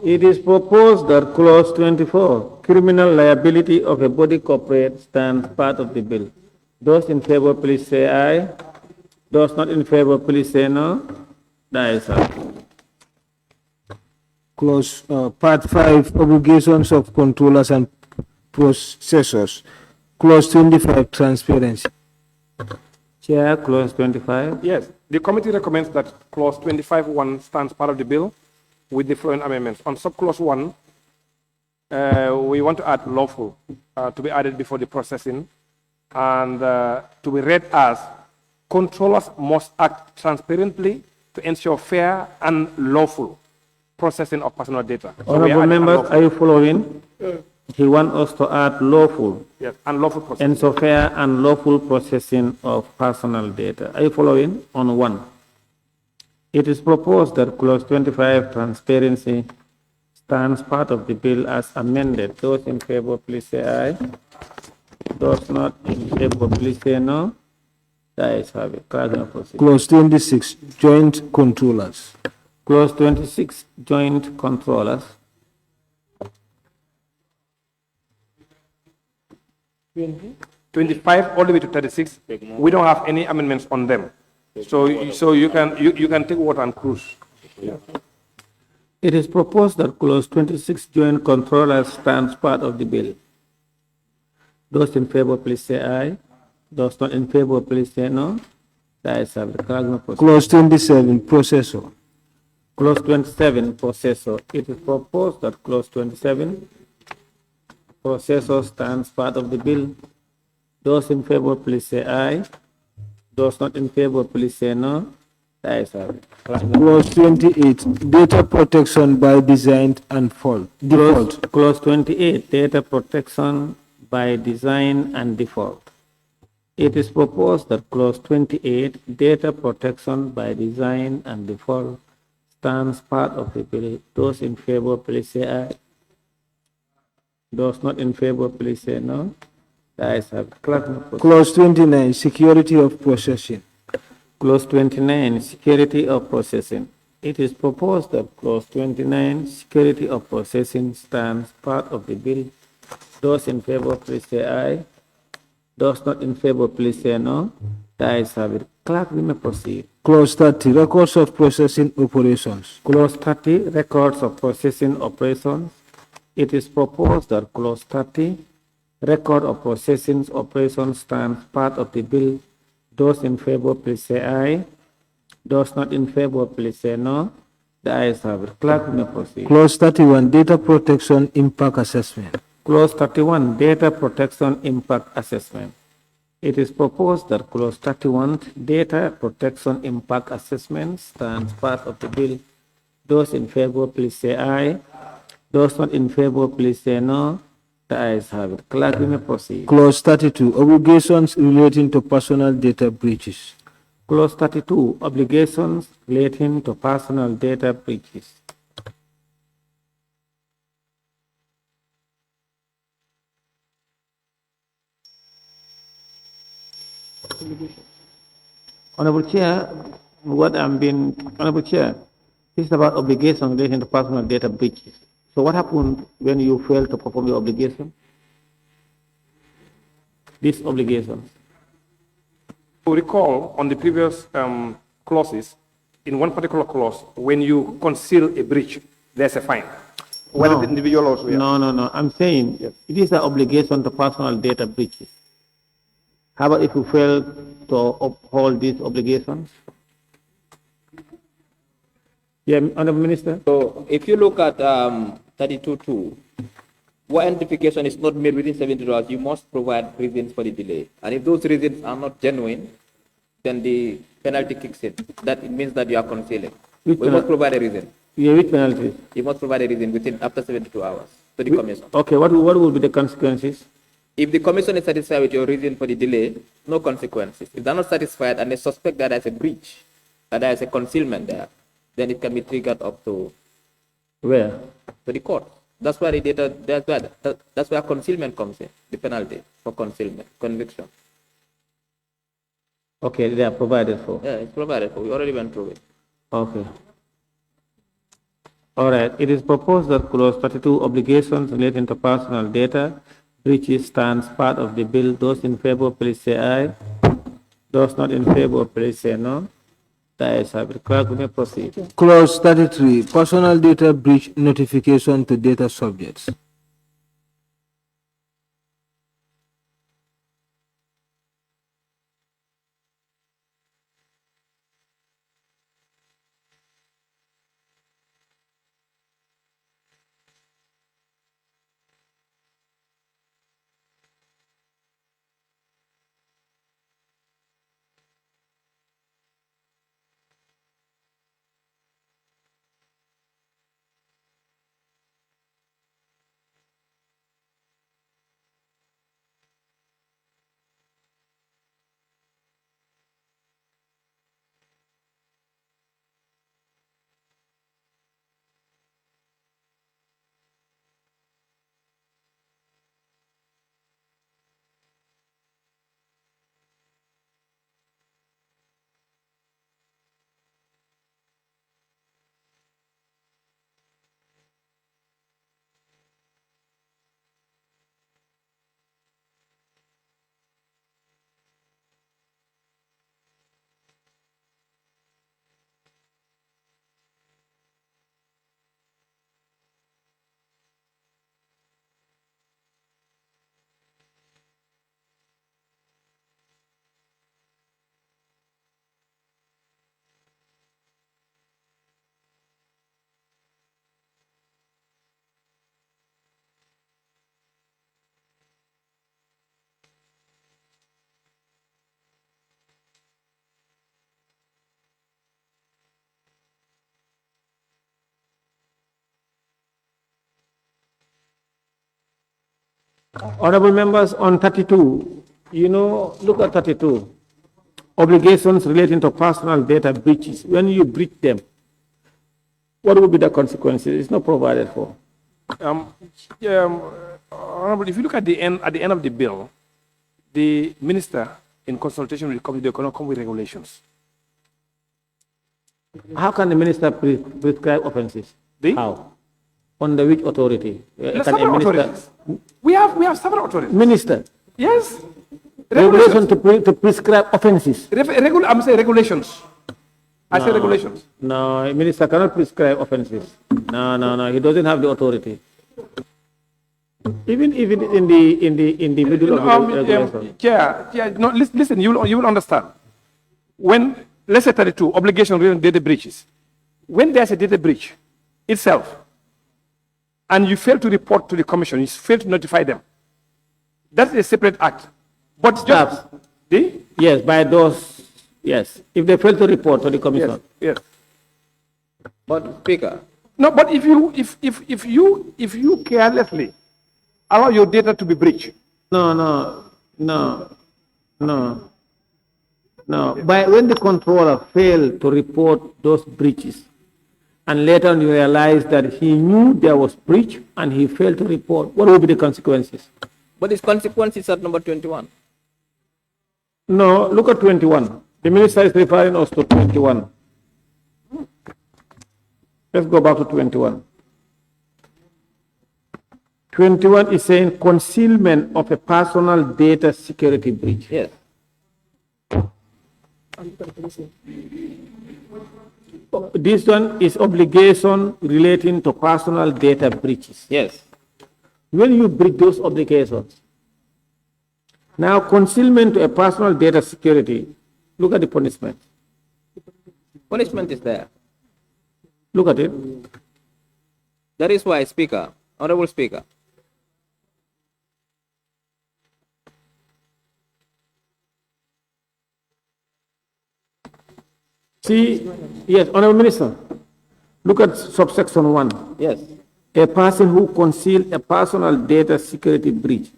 It is proposed that clause 24, criminal liability of a body corporate, stands part of the bill. Those in favor, please say aye. Those not in favor, please say no. The ayes have it. Clause Part 5, obligations of controllers and processors. Clause 25, transparency. Chair, clause 25. Yes, the committee recommends that clause 25(1) stands part of the bill with the following amendments. On subclause 1, we want to add lawful to be added before the processing, and to be read as controllers must act transparently to ensure fair and lawful processing of personal data. So we Honorable add members, unlawful. are you following? He wants us to add lawful. Yes, unlawful processing. And so fair and lawful processing of personal data. Are you following? On 1. It is proposed that clause 25, transparency, stands part of the bill as amended. Those in favor, please say aye. Those not in favor, please say no. The ayes have it. Clerk will proceed. Clause 26, joint controllers. Clause 26, joint controllers. 25 all the way to 36, we don't have any amendments on them. So you can take water and cruise. Yeah. It is proposed that clause 26, joint controllers, stands part of the bill. Those in favor, please say aye. Those not in favor, please say no. The ayes have it. Clerk will proceed. Clause 27, processor. Clause 27, processor. It is proposed that clause 27, processor, stands part of the bill. Those in favor, please say aye. Those not in favor, please say no. The ayes have it. Clause 28, data protection by design and default. Clause 28, data protection by design and default. It is proposed that clause 28, data protection by design and default, stands part of the bill. Those in favor, please say aye. Those not in favor, please say no. The ayes have it. Clerk will proceed. Clause 29, security of processing. Clause 29, security of processing. It is proposed that clause 29, security of processing, stands part of the bill. Those in favor, please say aye. Those not in favor, please say no. The ayes have it. Clerk, we may proceed. Clause 30, records of processing operations. Clause 30, records of processing operations. It is proposed that clause 30, record of processing operations, stands part of the bill. Those in favor, please say aye. Those not in favor, please say no. The ayes have it. Clerk, we may proceed. Clause 31, data protection impact assessment. Clause 31, data protection impact assessment. It is proposed that clause 31, data protection impact assessment, stands part of the bill. Those in favor, please say aye. Those not in favor, please say no. The ayes have it. Clerk, we may proceed. Clause 32, obligations relating to personal data breaches. Clause 32, obligations relating to personal data breaches. Honorable Chair, Honorable Chair, this is about obligations relating to personal data breaches. So what happened when you fail to perform your obligation? These obligations. To recall on the previous clauses, in one particular clause, when you conceal a breach, there's a fine. Whether the individual also. Yeah. No. I'm saying it is an obligation to personal data breaches. How about if you fail to uphold these obligations? Yeah, Honorable Minister. So if you look at 32.2, where identification is not made within 72 hours, you must provide reasons for the delay. And if those reasons are not genuine, then the penalty kicks in. That it means that you are concealing. We must provide a reason. Yeah, which penalty? You must provide a reason after 72 hours to the commission. Okay, what will be the consequences? If the commission is satisfied with your reason for the delay, no consequences. If they're not satisfied and they suspect that there's a breach, that there's a concealment there, then it can be triggered up to where? To the court. That's why the data. That's where concealment comes in. The penalty for concealment, conviction. Okay, they are provided for. Yeah, it's provided for. We already went through it. Okay. All right. It is proposed that clause 32, obligations relating to personal data breaches, stands part of the bill. Those in favor, please say aye. Those not in favor, please say no. The ayes have it. Clerk, we may proceed. Clause 33, personal data breach notification to data subjects. Honorable members, on 32, you know, look at 32. Obligations relating to personal data breaches. When you breach them, what will be the consequences? It's not provided for. Honorable, if you look at the end of the bill, the minister, in consultation with the committee, they cannot come with regulations. How can the minister prescribe offenses? How? Under which authority? Can a Several minister? authorities. We have several authorities. Minister. Yes. Regulation to prescribe offenses. I'm saying regulations. I say regulations. No, a minister cannot prescribe offenses. No. He doesn't have the authority. Even in the middle of the regulation. Chair, no, listen, you will understand. When, let's say 32, obligation related data breaches. When there's a data breach itself, and you fail to report to the commission, you fail to notify them, that's a separate act. But just, yes, by those, yes. If they fail to report to the commission. Yes. But Speaker. No, but if you carelessly allow your data to be breached. No. By when the controller failed to report those breaches, and later on you realize that he knew there was breach and he failed to report, what will be the consequences? But his consequences at number 21. No, look at 21. The minister is referring us to 21. Let's go back to 21. 21 is saying concealment of a personal data security breach. Yes. This one is obligation relating to personal data breaches. Yes. When you breach those obligations, now concealment to a personal data security, look at the punishment. Punishment is there. Look at it. That is why, Speaker, Honorable Speaker. See, yes, Honorable Minister, look at subsection 1. Yes. A person who conceals a personal data security breach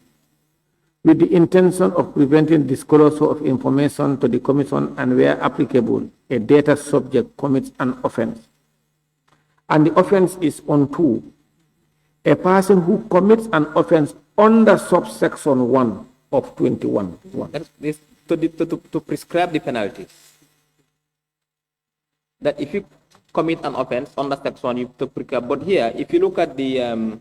with the intention of preventing disclosure of information to the Commission and where applicable, a data subject commits an offense. And the offense is on 2. A person who commits an offense under subsection 1 of 21. That is to prescribe the penalties. That if you commit an offense under section 1, you have to prescribe. But here, if you look at the,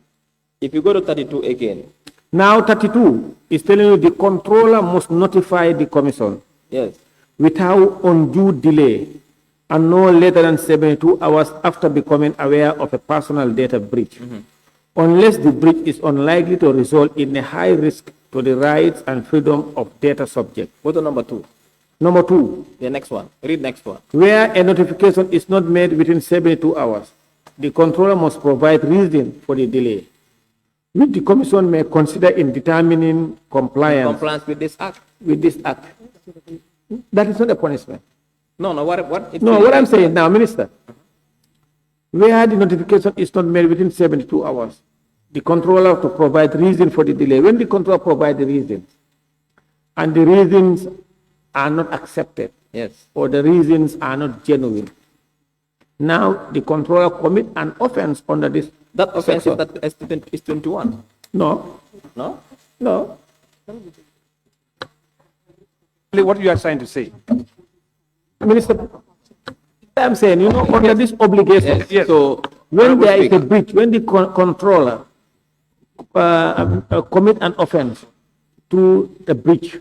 if you go to 32 again. Now 32 is telling you the controller must notify the Commission. Yes. Without undue delay and no later than 72 hours after becoming aware of a personal data breach, unless the breach is unlikely to result in a high risk to the rights and freedom of data subject. Go to number 2. Number 2. The next one. Read next one. Where a notification is not made within 72 hours, the controller must provide reason for the delay, which the Commission may consider in determining compliance with this act. That is not a punishment. No, what? What I'm saying now, Minister, where the notification is not made within 72 hours, the controller to provide reason for the delay. When the controller provides the reasons, and the reasons are not accepted, yes, or the reasons are not genuine, now the controller commit an offense under this. That offense is 21. No. What you are trying to say? Minister, I'm saying, under this obligation, Yes. so when there is a breach, when the controller commit an offense to a breach,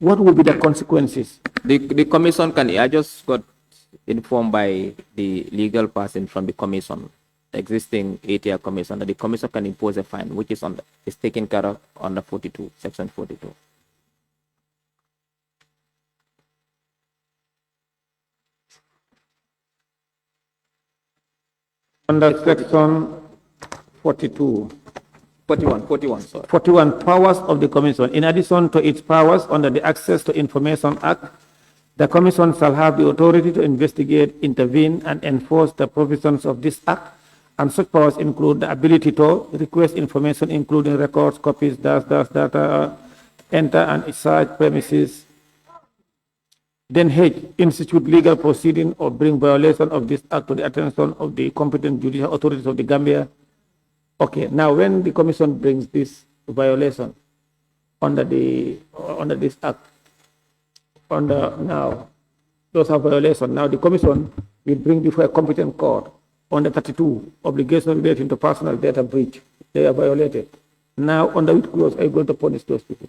what will be the consequences? The Commission can, I just got informed by the legal person from the Commission, the existing 8-year Commission, that the Commission can impose a fine, which is taken care of under 42, Section 42. Under Section 42. 41, sorry. 41, powers of the Commission. In addition to its powers under the Access to Information Act, the Commission shall have the authority to investigate, intervene, and enforce the provisions of this Act And such powers include the ability to request information, including records, copies, data, enter and search premises. Then H, institute legal proceeding or bring violation of this act to the attention of the competent judicial authorities of the Gambia. Okay, now when the commission brings this violation under this act, now those are violations. Now the commission will bring before a competent court under 32 obligations relating to personal data breach. They are violated. Now under which clause are you going to punish those people?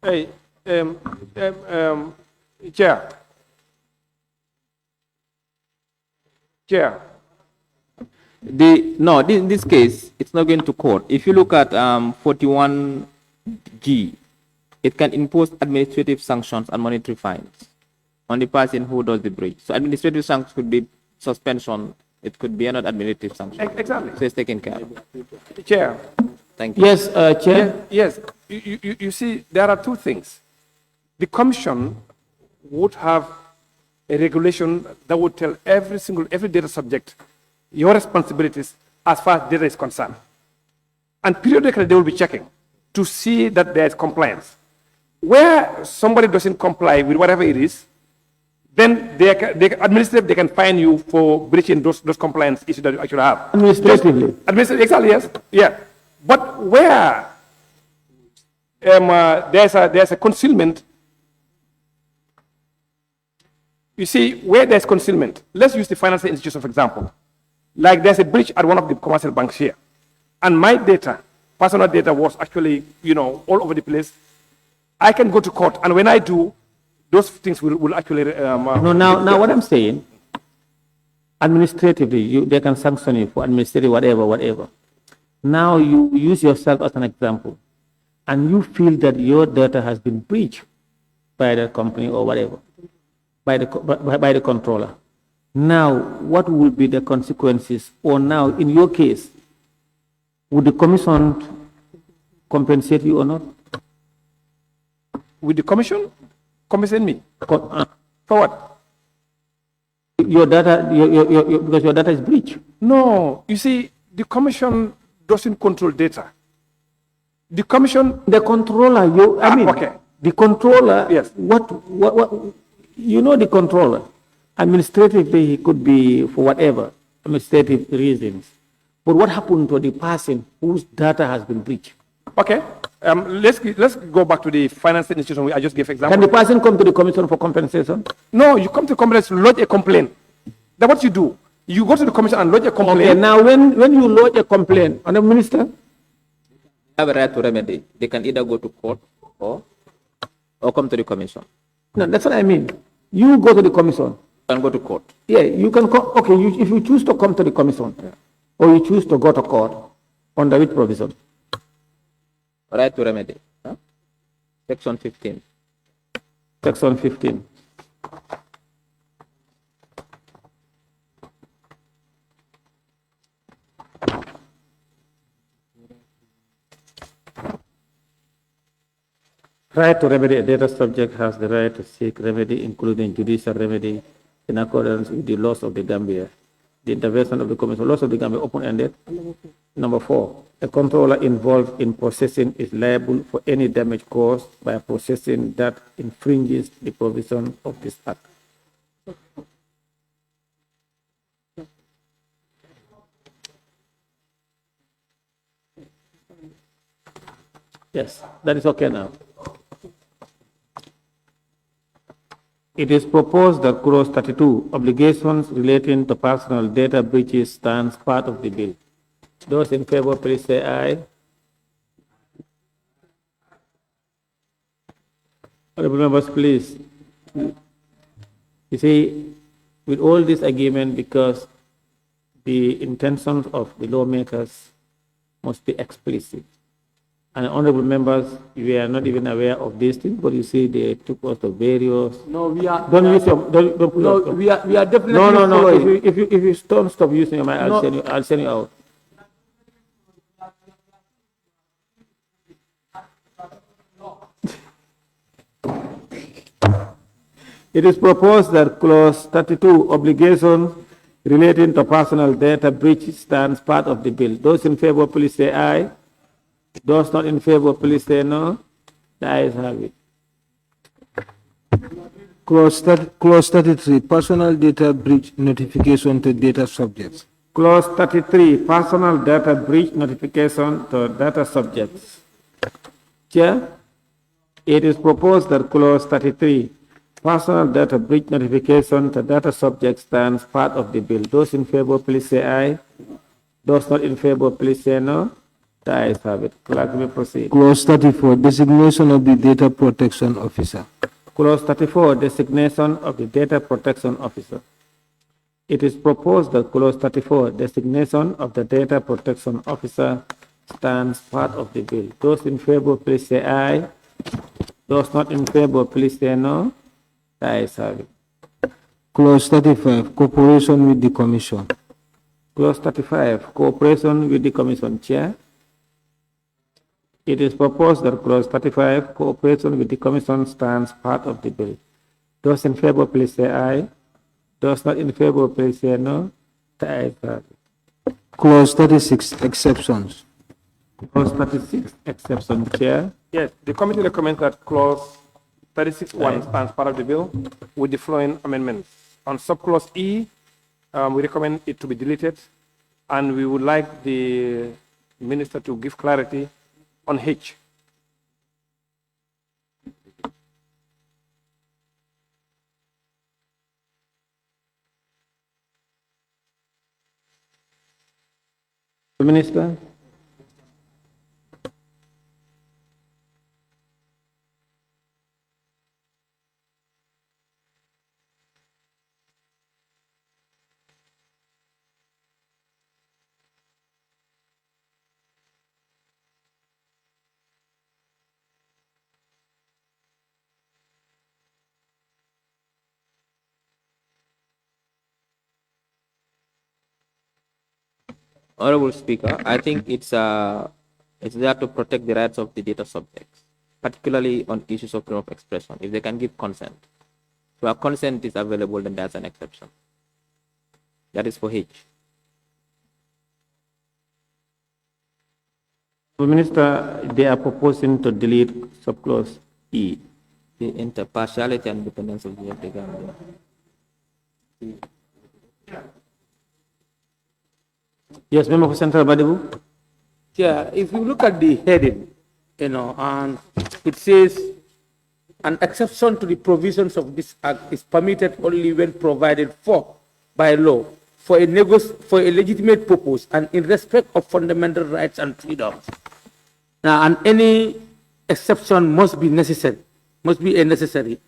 Hey, Chair. No, in this case, it's not going to court. If you look at 41G, it can impose administrative sanctions and monetary fines on the person who does the breach. So administrative sanctions could be suspension. It could be another administrative sanction. Exactly. So it's taken care of. Chair. Thank you. Yes, Chair. Yes. You see, there are two things. The commission would have a regulation that would tell every data subject your responsibilities as far as data is concerned. And periodically they will be checking to see that there is compliance. Where somebody doesn't comply with whatever it is, then they can fine you for breaching those compliance issues that you actually have. Administratively. Exactly, yes. Yeah. But where there's a concealment, you see, where there's concealment, let's use the financial institution, for example. Like there's a breach at one of the commercial banks here. And my data, personal data was actually, all over the place. I can go to court, and when I do, those things will actually... No, now what I'm saying, administratively, they can sanction you for administrative whatever. Now you use yourself as an example, and you feel that your data has been breached by the company or whatever, by the controller. Now, what will be the consequences? Or now, in your case, would the commission compensate you or not? Would the commission compensate me? For what? Your data, because your data is breached. No, you see, the commission doesn't control data. The commission... The controller, okay. The controller, yes. What, the controller, administratively, he could be for whatever, administrative reasons. But what happened to the person whose data has been breached? Okay. Let's go back to the financial institution I just gave example. Can the person come to the commission for compensation? No, you come to the commission to lodge a complaint. That's what you do. You go to the commission and lodge a complaint. Okay, now when you lodge a complaint, on the minister? They have a right to remedy. They can either go to court or come to the commission. No, that's what I mean. You go to the commission. And go to court. Yeah, you can come. Okay, if you choose to come to the commission, or you choose to go to court, under which provision? Right to remedy. Huh? Section 15. Section 15. Right to remedy, a data subject has the right to seek remedy, including judicial remedy, in accordance with the laws of the Gambia. The intervention of the Commission, laws of the Gambia, open-ended. Number 4, a controller involved in processing is liable for any damage caused by a processing that infringes the provision of this Act. Yes, that is okay now. It is proposed that Clause 32, obligations relating to personal data breaches, stands part of the bill. Those in favor, please say aye. Honorable members, please. You see, with all this argument, because the intentions of the lawmakers must be explicit. And honorable members, we are not even aware of these things, but you see, they took us to various. No, we are. Don't use your. Don't no, we are definitely. No. If you don't stop using your mind, I'll send you out. It is proposed that Clause 32, obligations relating to personal data breach stands part of the bill. Those in favor, please say aye. Those not in favor, please say no. The ayes have it. Clause 33, personal data breach notification to data subjects. Clause 33, personal data breach notification to data subjects. Chair, it is proposed that clause 33, personal data breach notification to data subjects stands part of the bill. Those in favor, please say aye. Those not in favor, please say no. The ayes have it. Clerk, may proceed. Clause 34, designation of the data protection officer. Clause 34, designation of the data protection officer. It is proposed that clause 34, designation of the data protection officer, stands part of the bill. Those in favor, please say aye. Those not in favor, please say no. The ayes have it. Clause 35, cooperation with the commission. Clause 35, cooperation with the commission. Chair, it is proposed that clause 35, cooperation with the commission, stands part of the bill. Those in favor, please say aye. Those not in favor, please say no. The ayes have it. Clause 36, exceptions. Clause 36, exception. Chair, Yes, the committee recommends that clause 36(1) stands part of the bill with the following amendments. On subclause E, we recommend it to be deleted, and we would like the minister to give clarity on H. the minister. Honorable Speaker, I think it's there to protect the rights of the data subjects, particularly on issues of freedom of expression, if they can give consent. Where consent is available, then that's an exception. That is for H. The minister, they are proposing to delete subclause E. The impartiality and independence of the Gambia. Yes, Member for Central Badibu. Yeah, if you look at the heading, and it says an exception to the provisions of this act is permitted only when provided for by law for a legitimate purpose and in respect of fundamental rights and freedoms. Now, and any exception must be a necessary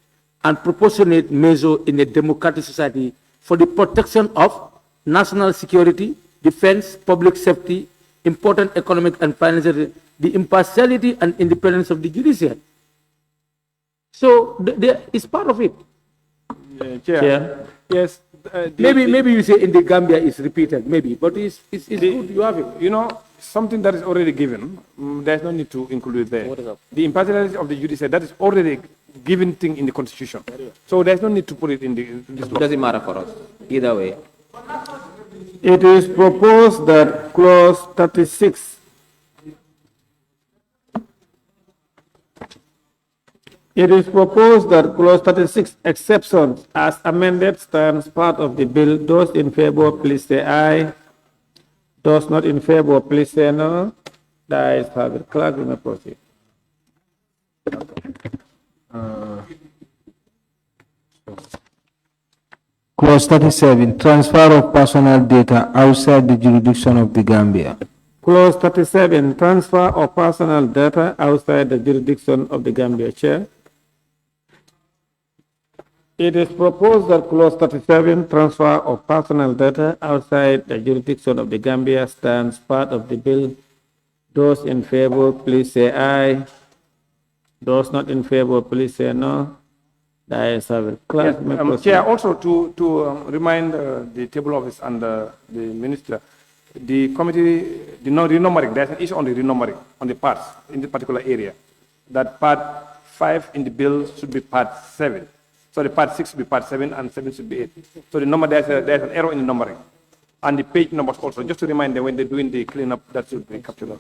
and proportionate measure in a democratic society for the protection of national security, defense, public safety, important economic and financial, the impartiality and independence of the judiciary. So it's part of it. Chair. Yes. Maybe you say in the Gambia it's repeated, maybe, but it's good you have it. You know, something that is already given, there's no need to include it there. The impartiality of the judiciary, that is already given thing in the Constitution. So there's no need to put it in this law. It doesn't matter for us, either way. It is proposed that clause 36 exceptions as amended stands part of the bill. Those in favor, please say aye. Those not in favor, please say no. The ayes have it. Clerk, you may proceed. Clause 37, transfer of personal data outside the jurisdiction of the Gambia. Clause 37, transfer of personal data outside the jurisdiction of the Gambia. Chair, it is proposed that clause 37, transfer of personal data outside the jurisdiction of the Gambia, stands part of the bill. Those in favor, please say aye. Those not in favor, please say no. The ayes have it. Clerk, may proceed. Chair, also to remind the table office and the minister, the committee, the renumbering, there's an issue on the renumbering, on the parts in the particular area. That part 5 in the bill should be part 7. So the part 6 should be part 7 and 7 should be 8. So the number, there's an error in the numbering. And the page numbers also, just to remind them when they're doing the cleanup, that should be captured.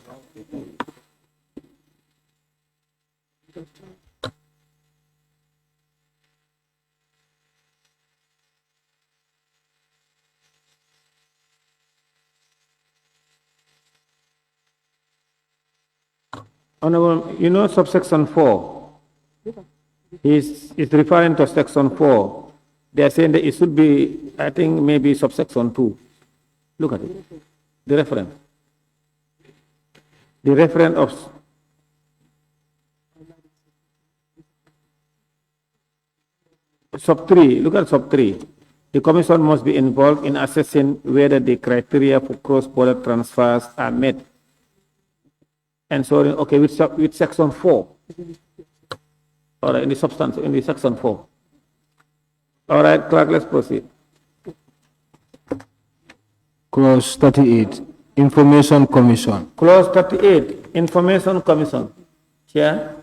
Honorable, you know subsection 4 is referring to section 4. They are saying that it should be, I think, maybe subsection 2. Look at it. The reference. The reference of sub 3. Look at sub 3. The commission must be involved in assessing whether the criteria for cross-border transfers are met. And so, okay, with section 4. All right, in the substance, in the section 4. All right, clerk, let's proceed. Clause 38, Information Commission. Clause 38, Information Commission. Chair.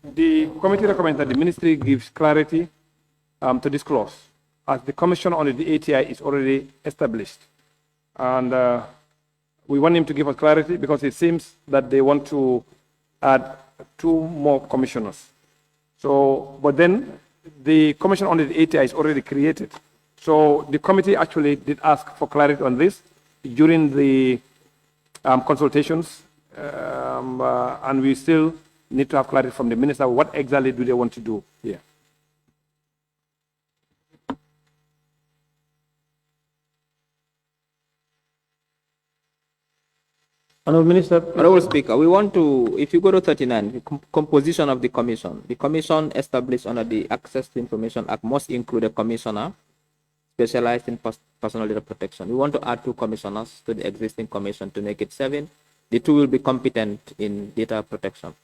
The committee recommends that the ministry gives clarity to this clause, as the commission on the ATI is already established. And we want him to give us clarity because it seems that they want to add 2 more commissioners. So, but then the commission on the ATI is already created. So the committee actually did ask for clarity on this during the consultations, and we still need to have clarity from the minister. What exactly do they want to do here? Honorable Minister. Honorable Speaker, we want to, if you go to 39, the composition of the commission established under the Access to Information Act must include a commissioner specialized in personal data protection. We want to add 2 commissioners to the existing commission to make it 7. The 2 will be competent in data protection.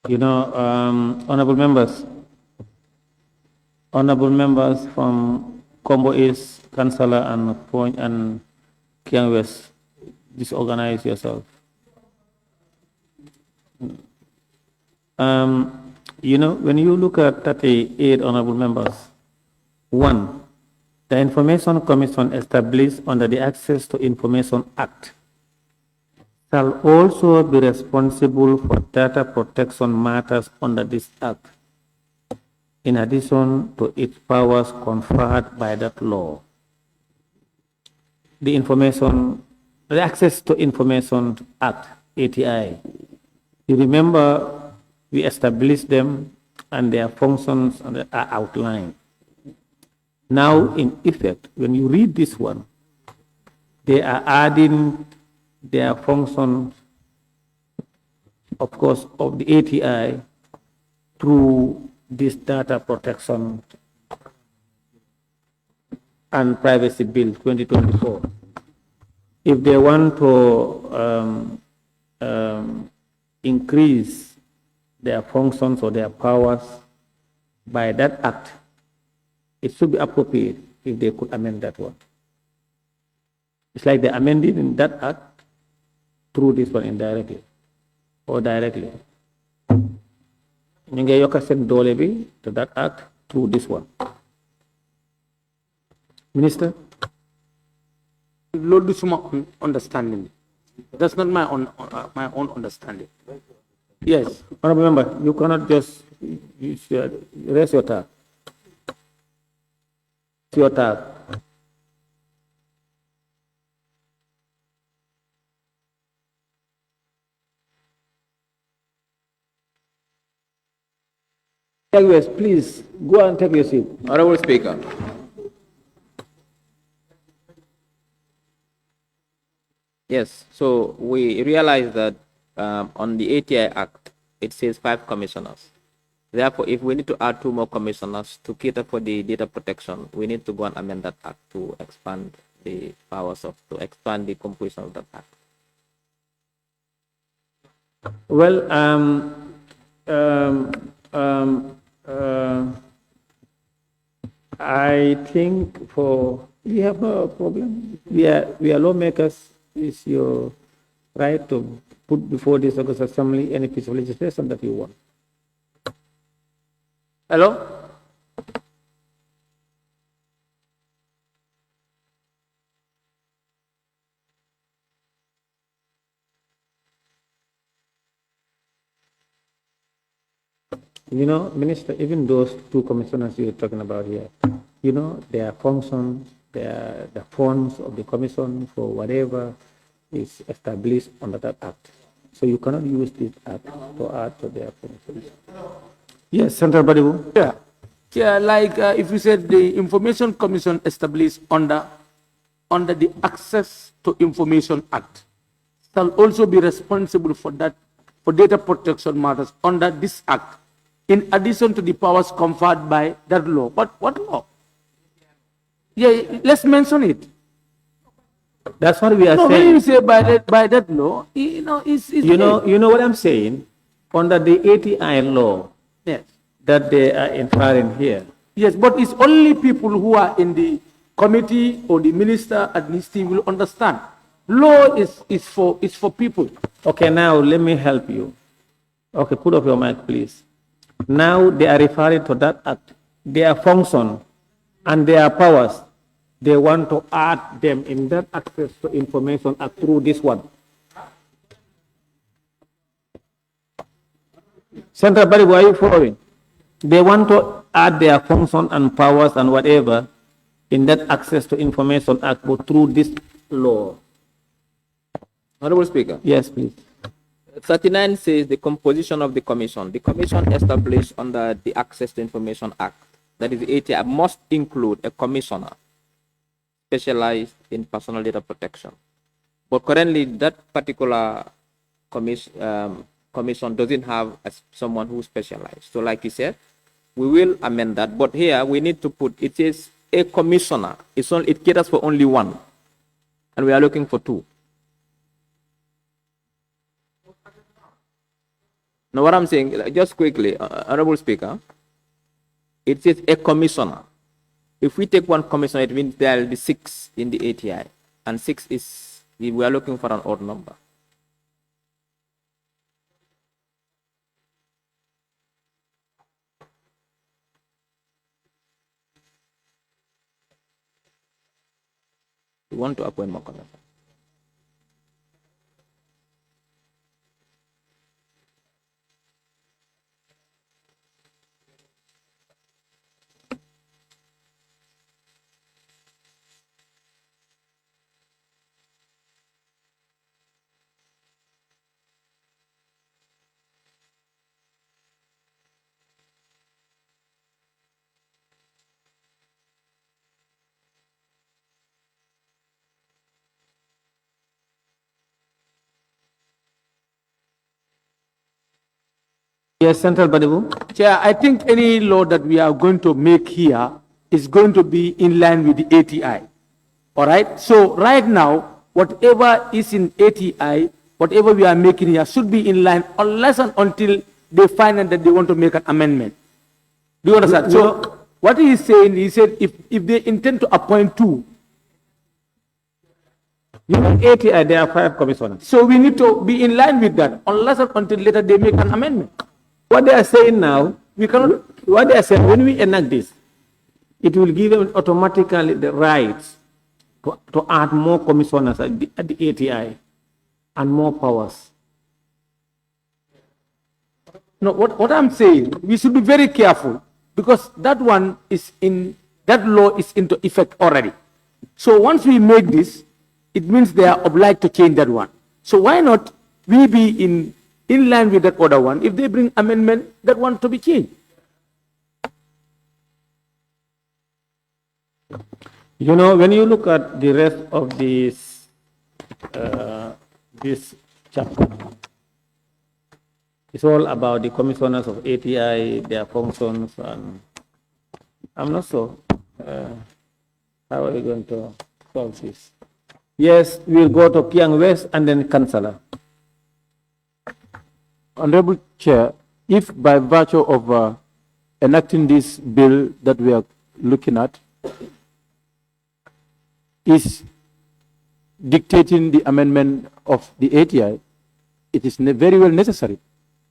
You know, honorable members from Combo East, Kansala, and Point and Kiang West, disorganize yourself. You know, when you look at 38 honorable members, 1, the Information Commission established under the Access to Information Act shall also be responsible for data protection matters under this Act, in addition to its powers conferred by that law. The Access to Information Act, ATI, you remember we established them and their functions are outlined. Now, in effect, when you read this one, they are adding their functions, of course, of the ATI through this data protection and privacy bill 2024. If they want to increase their functions or their powers by that act, it should be appropriate if they could amend that one. It's like they amended in that act through this one indirectly or directly. You get your consent to that act through this one. Minister? Lord, this is my understanding. That's not my own understanding. Yes. Honorable member, you cannot just raise your tag. It's your tag. Yes, please, go and take your seat. Honorable Speaker. Yes, so we realize that on the ATI Act, it says 5 commissioners. Therefore, if we need to add 2 more commissioners to cater for the data protection, we need to go and amend that act to expand the powers of, to expand the composition of that act. Well, I think we have no problem. We are lawmakers. It's your right to put before this August Assembly any piece of legislation that you want. Hello? You know, Minister, even those 2 commissioners you're talking about here, you know, their functions, the funds of the commission for whatever is established under that act. So you cannot use this act to add to their functions. Yes, Senator Badibu. Yeah. Yeah, like if you said the Information Commission established under the Access to Information Act shall also be responsible for data protection matters under this act, in addition to the powers conferred by that law. But what law? Yeah, let's mention it. That's what we are No, saying. when you say by that law, you know, it's you know what I'm saying? Under the ATI law, yes, that they are inferring here. Yes, but it's only people who are in the committee or the minister and his team will understand. Law is for people. Okay, now let me help you. Okay, put up your mic, please. Now they are referring to that act, their function and their powers. They want to add them in that access to information act through this one. Senator Barry, are you following? They want to add their function and powers and whatever in that access to information act, but through this law. Honorable Speaker. Yes, please. 39 says the composition of the commission. The commission established under the Access to Information Act, that is the ATI, must include a commissioner specialized in personal data protection. But currently, that particular commission doesn't have someone who specialized. So like you said, we will amend that. But here we need to put, it says a commissioner. It caters for only 1. And we are looking for 2. Now what I'm saying, just quickly, Honorable Speaker, it says a commissioner. If we take 1 commissioner, it means there will be 6 in the ATI. And 6 is, we are looking for an odd number. We want to appoint more commissioners. Yes, Senator Badibu. Chair, I think any law that we are going to make here is going to be in line with the ATI. All right? So right now, whatever is in ATI, whatever we are making here should be in line unless and until they find that they want to make an amendment. Do you understand? So what he is saying, he said if they intend to appoint 2, you know, ATI, there are 5 commissioners. So we need to be in line with that unless and until later they make an amendment. What they are saying now, we cannot, what they are saying, when we enact this, it will give them automatically the rights to add more commissioners at the ATI and more powers. No, what I'm saying, we should be very careful because that one is that law is into effect already. So once we make this, it means they are obliged to change that one. So why not we be in line with that other one? If they bring amendment, that one to be changed. You know, when you look at the rest of this chapter, it's all about the commissioners of ATI, their functions, and I'm not sure. How are we going to solve this? Yes, we'll go to Kiang West and then Kansala. Honorable Chair, if by virtue of enacting this bill that we are looking at is dictating the amendment of the ATI, it is very well necessary.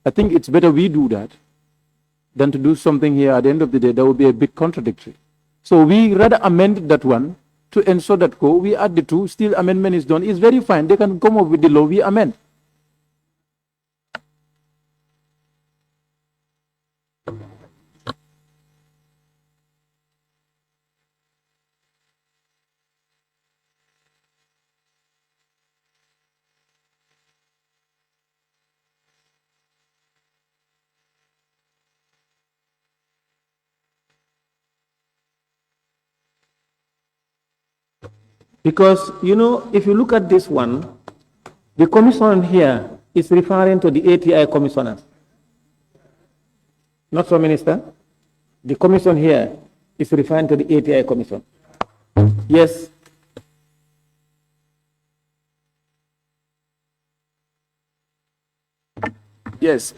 I think it's better we do that than to do something here at the end of the day that will be a bit contradictory. So we rather amend that one to ensure that we add the two, still amendment is done. It's very fine. They can come up with the law, we amend. Because, you know, if you look at this one, the commission here is referring to the ATI commissioners. Not so, Minister. The commission here is referring to the ATI commission. Yes. Yes,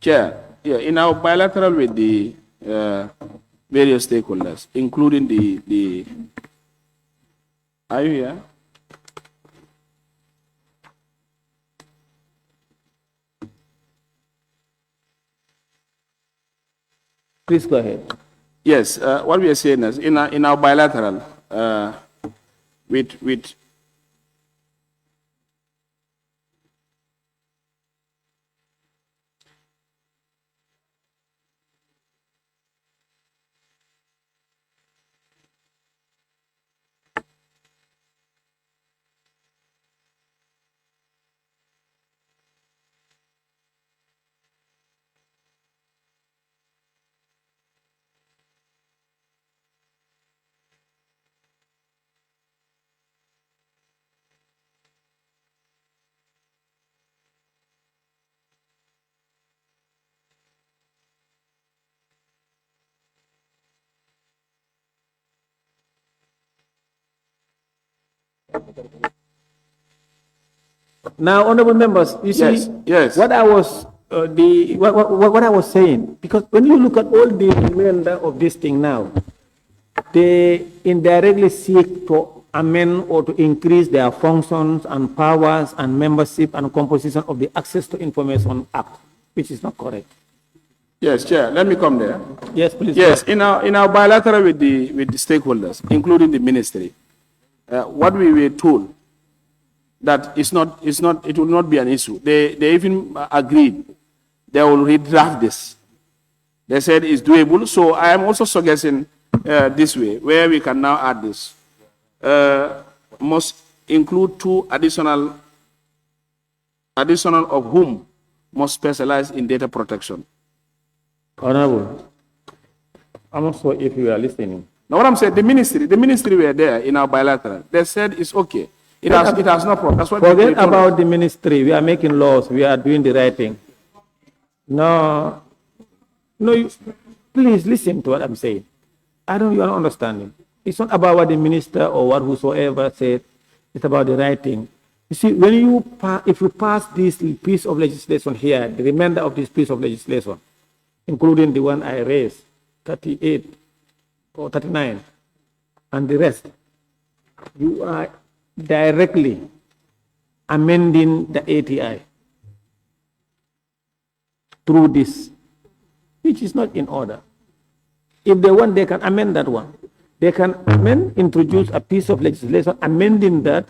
Chair, yeah, in our bilateral with the various stakeholders, including the are you here? Please go ahead. Yes, what we are saying is in our bilateral with Now, honorable members, you see, yes. what I was what I was saying, because when you look at all the remainder of this thing now, they indirectly seek to amend or to increase their functions and powers and membership and composition of the Access to Information Act, which is not correct. Yes, Chair, let me come there. Yes, please. Yes, in our bilateral with the stakeholders, including the ministry, what we were told that it will not be an issue. They even agreed they will redraft this. They said it's doable. So I am also suggesting this way, where we can now add this. Must include two additional of whom must specialize in data protection. Honorable, I'm not sure if you are listening. Now what I'm saying, the ministry were there in our bilateral. They said it's okay. It has no problem. That's what forget about the ministry. We are making laws. We are doing the right thing. No, please listen to what I'm saying. You are not understanding. It's not about what the minister or what whosoever said. It's about the right thing. You see, if you pass this piece of legislation here, the remainder of this piece of legislation, including the one I raised, 38 or 39, and the rest, you are directly amending the ATI through this, which is not in order. If they want, they can amend that one. They can introduce a piece of legislation amending that,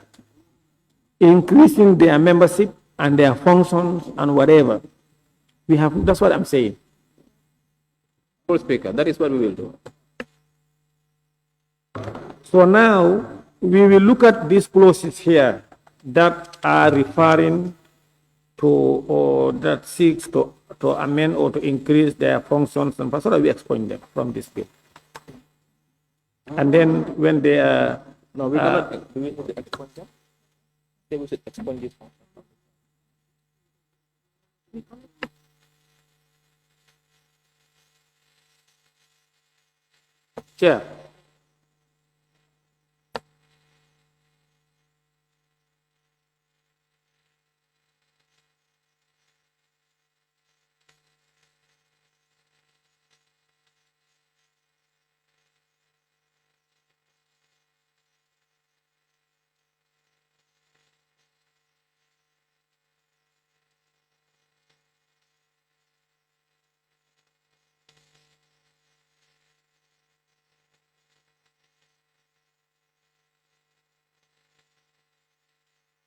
increasing their membership and their functions and whatever. That's what I'm saying. Mr. Speaker, that is what we will do. So now we will look at these clauses here that are referring to or that seeks to amend or to increase their functions and so that we explain them from this bill. And then when they are... No, we cannot. Do we expunge them? I think we should expunge this one. Chair.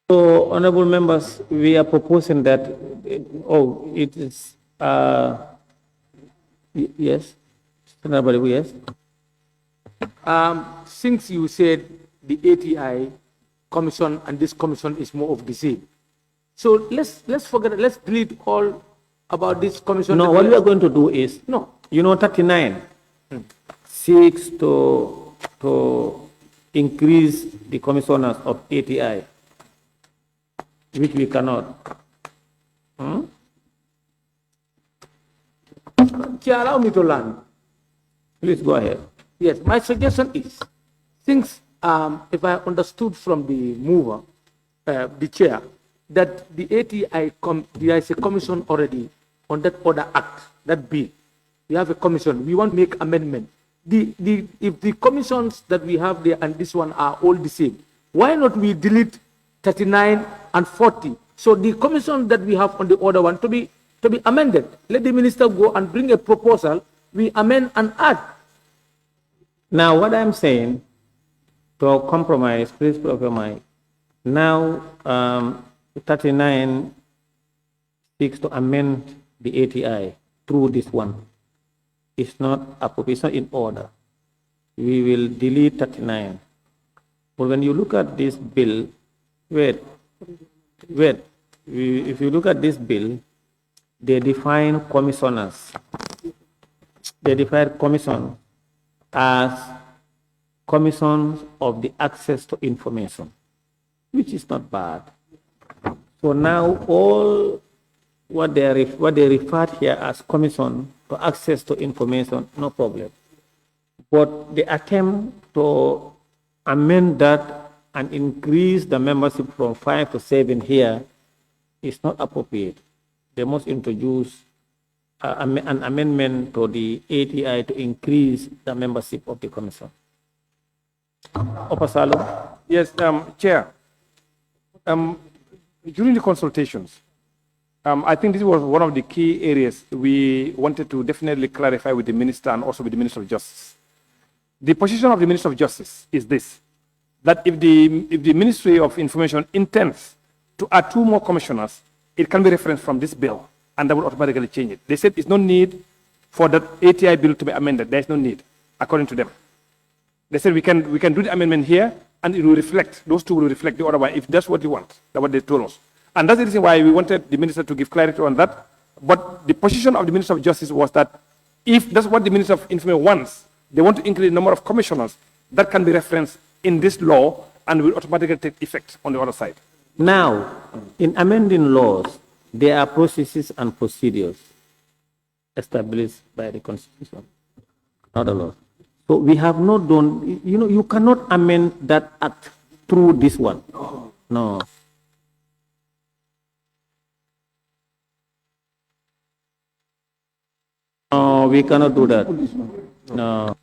So, honorable members, we are proposing that, it is, yes, Honorable, yes. Since you said the ATI commission and this commission is more of the same, so let's forget it. Let's delete all about this commission. No, what we are going to do is, no, 39 seeks to increase the commissioners of ATI, which we cannot. Chair, allow me to learn. Please go ahead. Yes, my suggestion is, since if I understood from the mover, the chair, that the ATI, there is a commission already on that other act, that bill. We have a commission. We want to make amendment. If the commissions that we have there and this one are all the same, why not we delete 39 and 40? So the commission that we have on the other one to be amended. Let the minister go and bring a proposal. We amend and add. Now, what I'm saying, to compromise, please put up your mic. Now, 39 seeks to amend the ATI through this one. It's not appropriate, it's not in order. We will delete 39. But when you look at this bill, if you look at this bill, they define commissioners. They define commission as commissions of the access to information, which is not bad. So now all what they refer here as commission to access to information, no problem. But the attempt to amend that and increase the membership from 5 to 7 here is not appropriate. They must introduce an amendment to the ATI to increase the membership of the commission. Opasalo? Yes, Chair. During the consultations, I think this was one of the key areas we wanted to definitely clarify with the Minister and also with the Minister of Justice. The position of the Minister of Justice is this, that if the Ministry of Information intends to add 2 more commissioners, it can be referenced from this bill, and that will automatically change it. They said it's no need for that ATI bill to be amended. There is no need, according to them. They said we can do the amendment here, and it will reflect, those 2 will reflect the other one, if that's what you want. That's what they told us. And that's the reason why we wanted the Minister to give clarity on that. But the position of the Minister of Justice was that if that's what the Minister of Information wants, they want to increase the number of commissioners, that can be referenced in this law and will automatically take effect on the other side. Now, in amending laws, there are processes and procedures established by the Constitution, not the law. So we have not done, you cannot amend that act through this one. No. No, we cannot do that. No.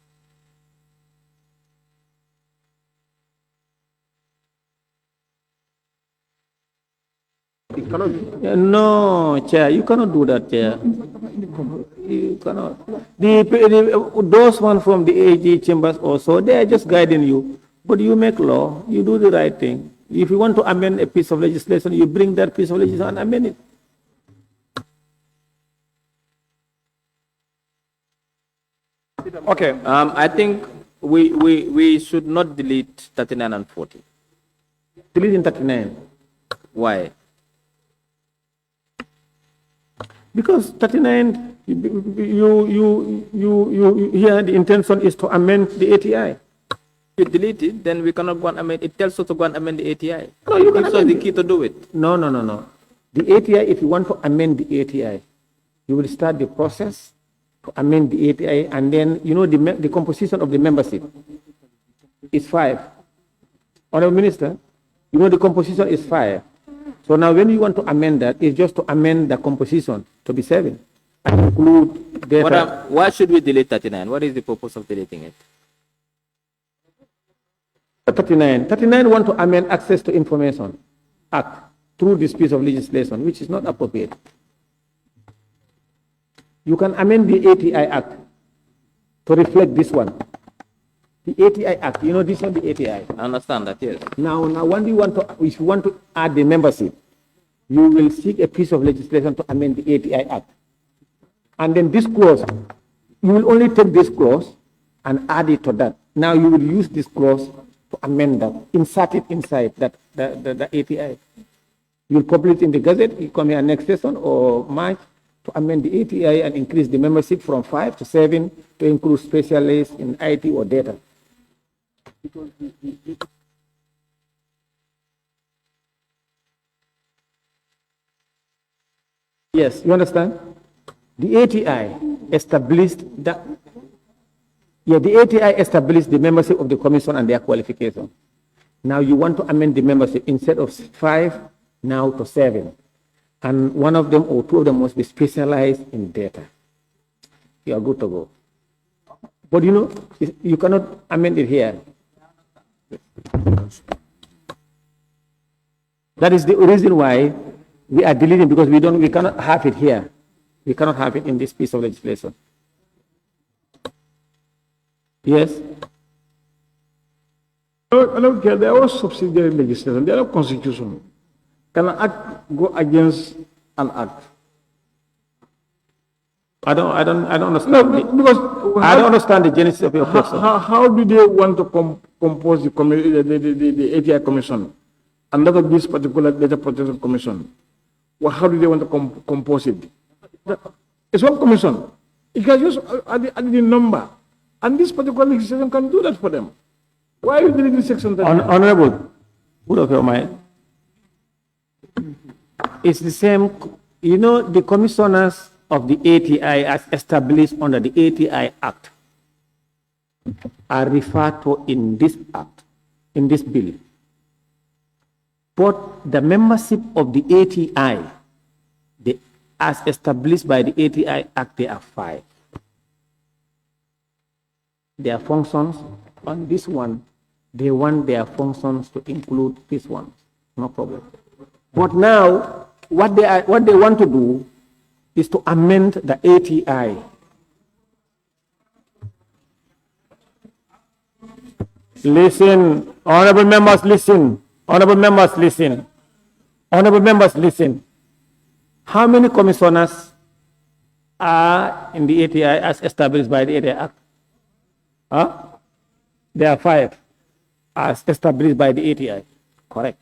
No, Chair, you cannot do that, Chair. You cannot. Those ones from the AG chambers also, they are just guiding you. But you make law, you do the right thing. If you want to amend a piece of legislation, you bring that piece of legislation and amend it. Okay. I think we should not delete 39 and 40. Deleting 39. Why? Because 39, you here the intention is to amend the ATI. you delete it, then we cannot go and amend. It tells us to go and amend the ATI. No, you It can gives us amend the it. key to do it. No. The ATI, if you want to amend the ATI, you will start the process to amend the ATI, and then, you know, the composition of the membership is 5. Honorable Minister, you know, the composition is 5. So now when you want to amend that, it's just to amend the composition to be 7 and include data. Why should we delete 39? What is the purpose of deleting it? 39 want to amend Access to Information Act through this piece of legislation, which is not appropriate. You can amend the ATI Act to reflect this one. The ATI Act, you know, this one, the ATI. I understand that, yes. Now, when you want to, if you want to add the membership, you will seek a piece of legislation to amend the ATI Act. And then this clause, you will only take this clause and add it to that. Now you will use this clause to amend that, insert it inside that the ATI. You will publish it in the Gazette, you come here next session or March to amend the ATI and increase the membership from 5 to 7 to include specialists in IT or data. Yes, you understand? The ATI established the ATI established the membership of the commission and their qualification. Now you want to amend the membership instead of 5 now to 7. And one of them or two of them must be specialized in data. You are good to go. But you know, you cannot amend it here. That is the reason why we are deleting, because we cannot have it here. We cannot have it in this piece of legislation. Yes? I don't care. They are all subsidiary legislation. They are not constitutional. Can an act go against an act? I don't understand. No, because I don't understand the genesis of your question. How do they want to compose the ATI commission and not of this particular data protection commission? Well, how do they want to compose it? It's one commission. It can just add the number, and this particular legislation can do that for them. Why are you deleting section 39? Honorable, put up your mind. It's the same, you know, the commissioners of the ATI as established under the ATI Act are referred to in this act, in this bill. But the membership of the ATI, as established by the ATI Act, they are 5. Their functions on this one, they want their functions to include this one. No problem. But now, what they want to do is to amend the ATI. Listen, honorable members, listen. Honorable members, listen. Honorable members, listen. How many commissioners are in the ATI as established by the ATI Act? Huh? There are 5 as established by the ATI. Correct.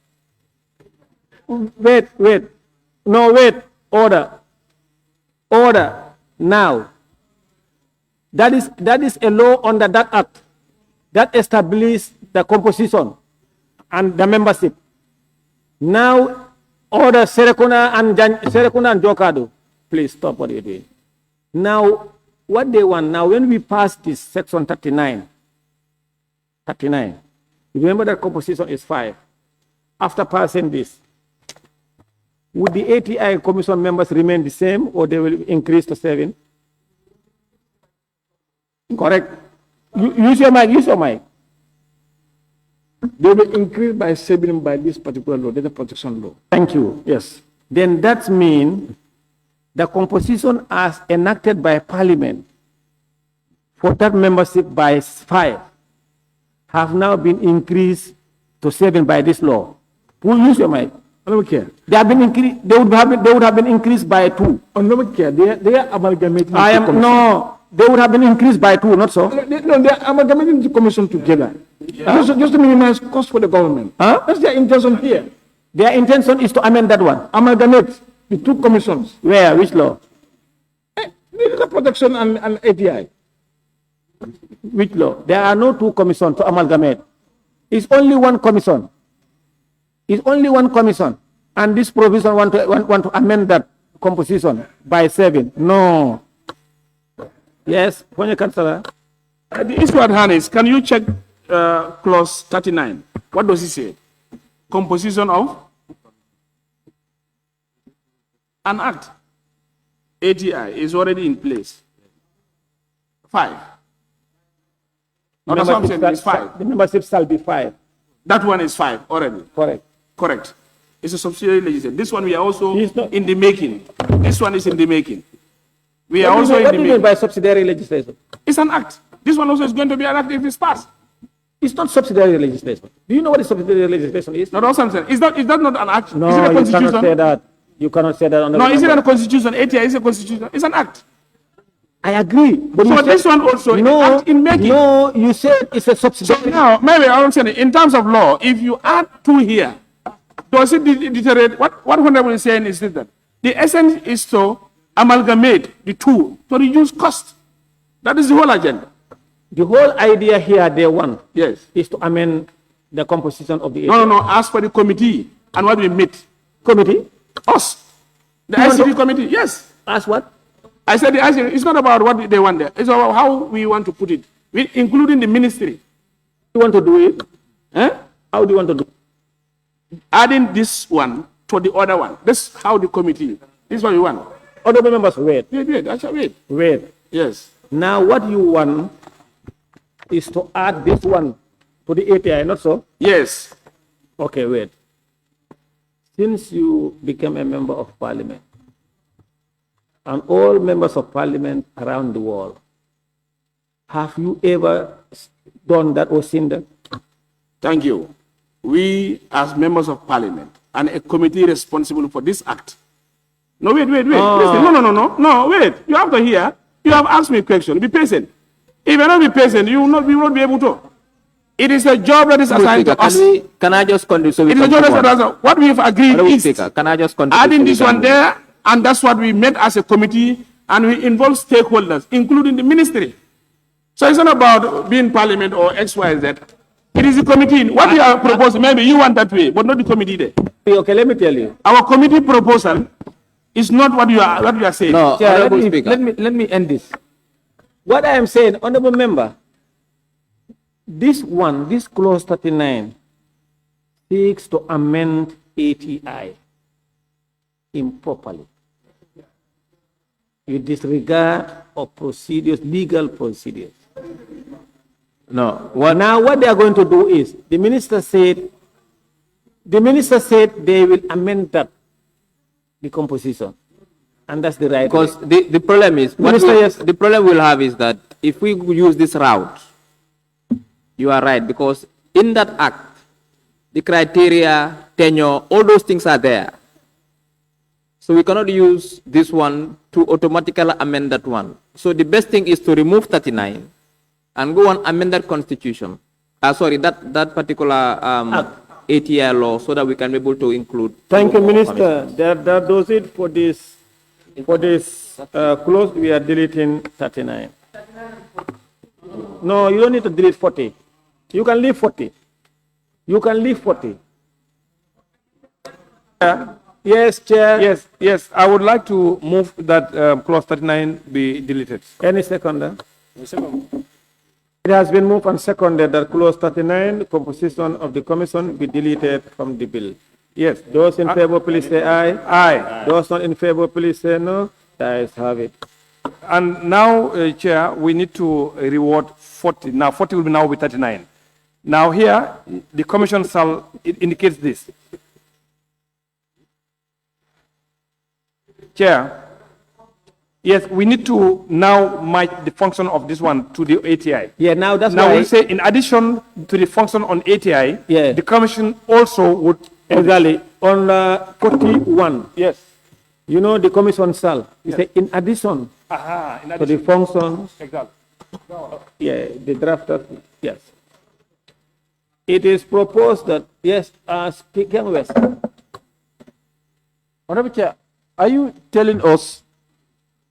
Wait. No, wait. Order. Now. That is a law under that act that establishes the composition and the membership. Now, order Serekuna and Jokado. Please stop what you're doing. Now, what they want, now when we pass this section 39, remember that composition is 5. After passing this, would the ATI commission members remain the same or they will increase to 7? Correct. Use your mic. They will increase by 7 by this particular law, data protection law. Thank you. Yes. Then that means the composition as enacted by Parliament for that membership by 5 have now been increased to 7 by this law. Who use your mic? I don't care. They have been increased. They would have been increased by 2. I don't care. They are amalgamating. They would have been increased by 2, not so. No, they are amalgamating the commission together. Just to minimize cost for the government. That's their intention here. Their intention is to amend that one. Amalgamate the 2 commissions. Where? Which law? Data protection and ATI. Which law? There are no two commissions to amalgamate. It's only one commission. It's only one commission. And this provision want to amend that composition by 7. No. Yes, Honorable Councillor. The issue at hand is, can you check clause 39? What does it say? Composition of an act. ATI is already in place. 5. The That's what I'm saying, it's 5. The membership shall be 5. That one is 5 already. Correct. Correct. It's a subsidiary legislation. This one we are also in the making. This one is in the making. We are also in the What do you mean making. by subsidiary legislation? It's an act. This one also is going to be an act if it's passed. It's not subsidiary legislation. Do you know what a subsidiary legislation is? No, that's what I'm saying. Is that not an act? No, is it a you constitution? cannot say that. You cannot say that. On the No, is it record. a constitution? ATI is a constitution. It's an act. I agree. But So you this said- one also is an no, act in making. No, you said it's a subsidiary. So now, maybe I'm saying, in terms of law, if you add 2 here, does it deteriorate? What Honorable is saying is that the essence is to amalgamate the 2 to reduce cost. That is the whole agenda. The whole idea here, day one, Yes. is to amend the composition of the No. Ask for the committee and what we meet. committee. Us. The You want ICT to- committee. Yes. Ask what? I said the ICT, it's not about what they want there. It's about how we want to put it, including the ministry. You want to do it? Eh? How do you want to do it? Adding this one to the other one. This is how the committee. This is what we want. Honorable members, wait. Wait. I shall wait. Wait. Yes. Now, what you want is to add this one to the API, not so? Yes. Okay, wait. Since you became a member of parliament, and all members of parliament around the world, have you ever done that or seen that? Thank you. We, as members of parliament, and a committee responsible for this act. No, wait. Listen. No, wait. You have to hear. You have asked me a question. Be patient. If you not be patient, you will not be able to. It is a job that is assigned to us. Can I just continue? So It is a job that is assigned. What we have agreed is Can I just continue? adding this one there, and that's what we met as a committee, and we involve stakeholders, including the ministry. So it's not about being parliament or X, Y, Z. It is the committee. What we are proposing, maybe you want that way, but not the committee there. Okay, let me tell you. Our committee proposal is not what you are saying. No, Yeah, Honorable Speaker. let me end this. What I am saying, honorable member, this clause 39 seeks to amend ATI improperly. You disregard of procedures, legal procedures. No. Now what they are going to do is, the minister said they will amend that, the composition. And that's the right Because way. the problem is, Minister, yes. the problem we'll have is that if we use this route, you are right, because in that act, the criteria, tenure, all those things are there. So we cannot use this one to automatically amend that one. So the best thing is to remove 39 and go and amend that constitution. That particular ATI law, so that we can be able to include. Thank you, Minister. That does it for this clause. We are deleting 39. No, you don't need to delete 40. You can leave 40. You can leave 40. Yes, Chair. Yes. I would like to move that clause 39 be deleted. Any seconder? It has been moved and seconded that clause 39, composition of the commission, be deleted from the bill. Yes. Those in favor, please say aye. Aye. Those not in favor, please say no. Ayes have it. And now, Chair, we need to reward 40. Now, 40 will now be 39. Now here, the commission shall, it indicates this. Chair, yes, we need to now match the function of this one to the ATI. Yeah, now that's Now why. we say in addition to the function on ATI, Yeah. the commission also would. Exactly. On 41. Yes. You know the commission shall. You say in addition In to the function. Exactly. Yeah, the drafter. Yes. It is proposed that yes, Speaker West. Honorable Chair, are you telling us,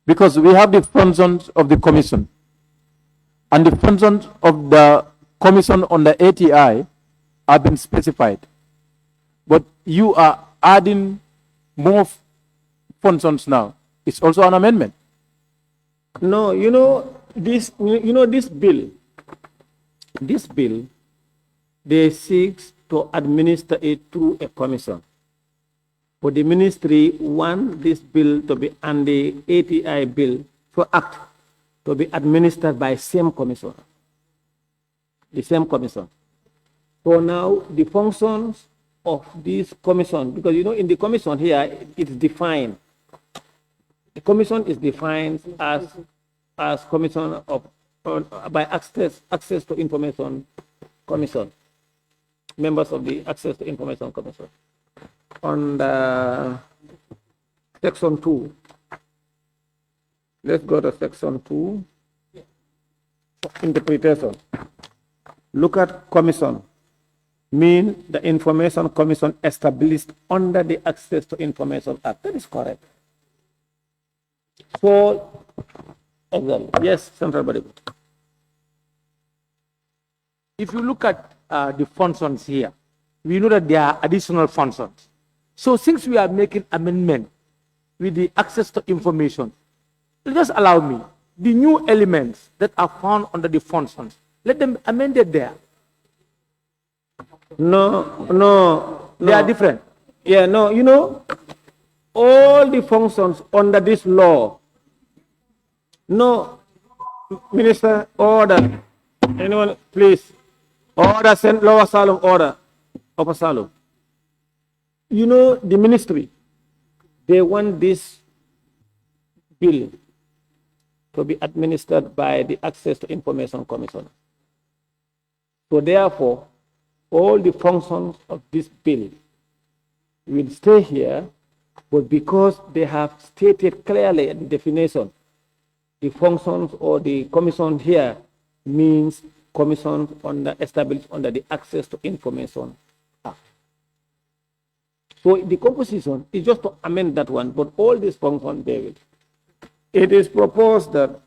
because we have the functions of the commission, and the functions of the commission on the ATI have been specified. But you are adding more functions now. It's also an amendment. No, this bill, they seek to administer it through a commission. But the ministry want this bill to be, and the ATI bill for act to be administered by same commission. The same commission. So now the functions of this commission, because in the commission here, it's defined. The commission is defined as commission of by access to information commission, members of the access to information commission. On the section 2, let's go to section 2, interpretation. Look at commission, mean the information commission established under the Access to Information Act. That is correct. So, exactly. Yes, Central Body. If you look at the functions here, we know that there are additional functions. So since we are making amendment with the access to information, just allow me, the new elements that are found under the functions, let them amend it there. No. They are different. Yeah, no, all the functions under this law. No, Minister, order. Anyone, please. Order, send Lower Salem, order. Upper Salem. The ministry, they want this bill to be administered by the Access to Information Commission. So therefore, all the functions of this bill will stay here, but because they have stated clearly in the definition, the functions or the commission here means commissions established under the Access to Information Act. So the composition is just to amend that one, but all these functions, they will. It is proposed that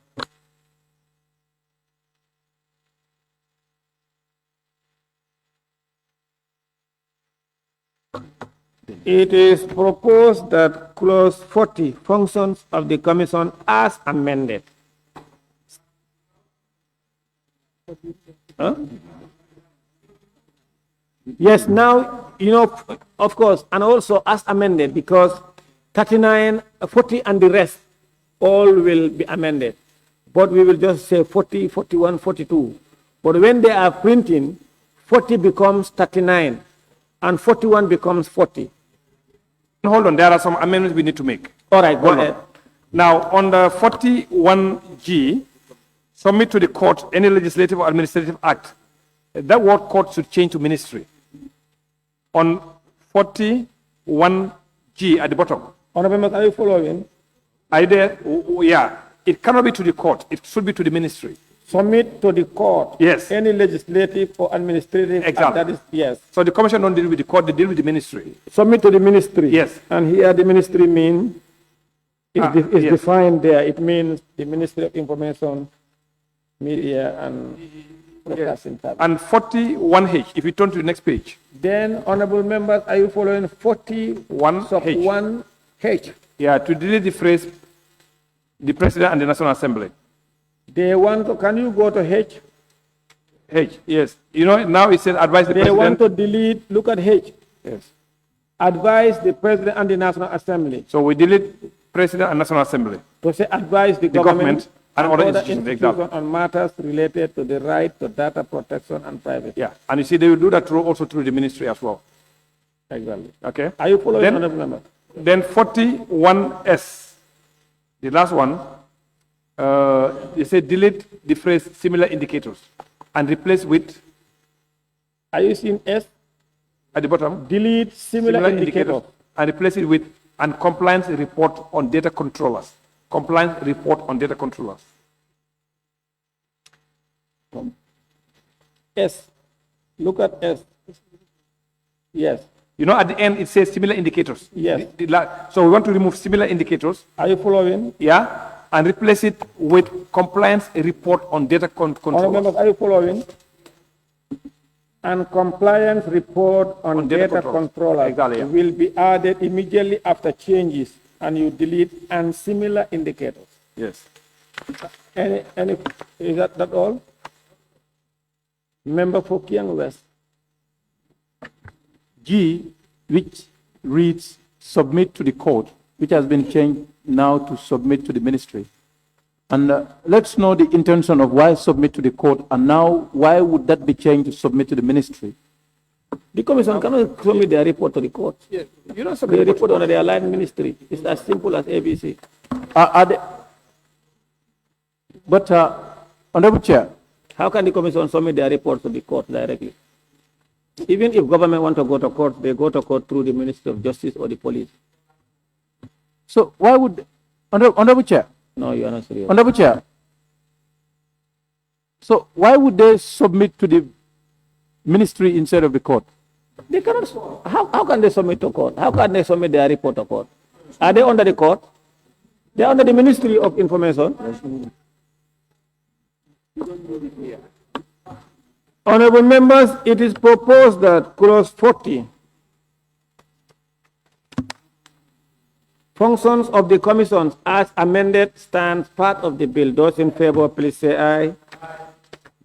clause 40, functions of the commission as amended. Huh? Yes, now, of course, and also as amended, because 39, 40 and the rest all will be amended. But we will just say 40, 41, 42. But when they are printing, 40 becomes 39 and 41 becomes 40. Hold on, there are some amendments we need to make. All right, go ahead. Now, on the 41G, submit to the court any legislative or administrative act. That word court should change to ministry. On 41G at the bottom. Honorable members, are you following? Are you there? Yeah. It cannot be to the court. It should be to the ministry. Submit to the court. Yes. Any legislative or administrative act. Exactly. That is, yes. So the commission don't deal with the court, they deal with the ministry. Submit to the ministry. Yes. And here the ministry means, it's yes. defined there. It means the Ministry of Information, Media and Broadcasting. Yes. And 41H, if you turn to the next page. Then, honorable members, are you following 41H? Yeah, to delete the phrase, the President and the National Assembly. They want to, can you go to H? H, yes. Now it says advise the President. They want to delete, look at H. Yes. Advise the President and the National Assembly. So we delete President and National Assembly. To say advise the government and other institutions on matters related to the right to data protection and privacy. Yeah, and you see they will do that also through the ministry as well. Exactly. Okay. Are you following, honorable member? Then 41S, the last one, they say delete the phrase similar indicators and replace with. Are you seeing S? At the bottom. Delete similar indicators and replace it with and compliance report on data controllers. Compliance report on data controllers. S. Look at S. Yes. At the end it says similar indicators. Yes. So we want to remove similar indicators. Are you following? Yeah. and replace it with compliance report on data control. Honorable members, are you following? And compliance report on data controller Exactly, yeah. will be added immediately after changes, and you delete and similar indicators. Yes. Any, is that all? Member for Kiang West. G, which reads submit to the court, which has been changed now to submit to the ministry. And let's know the intention of why submit to the court, and now why would that be changed to submit to the ministry? The commission cannot submit their report to the court. Yes. You don't submit They report under the aligned ministry. It's as simple as ABC. But, Honorable Chair, how can the commission submit their report to the court directly? Even if government want to go to court, they go to court through the Ministry of Justice or the police. so why would, Honorable Chair, No, you are not serious. Honorable Chair, so why would they submit to the ministry instead of the court? They cannot. How can they submit to court? How can they submit their report to court? Are they under the court? They are under the Ministry of Information. Honorable members, it is proposed that clause 40, functions of the commissions as amended stands part of the bill. Those in favor, please say aye.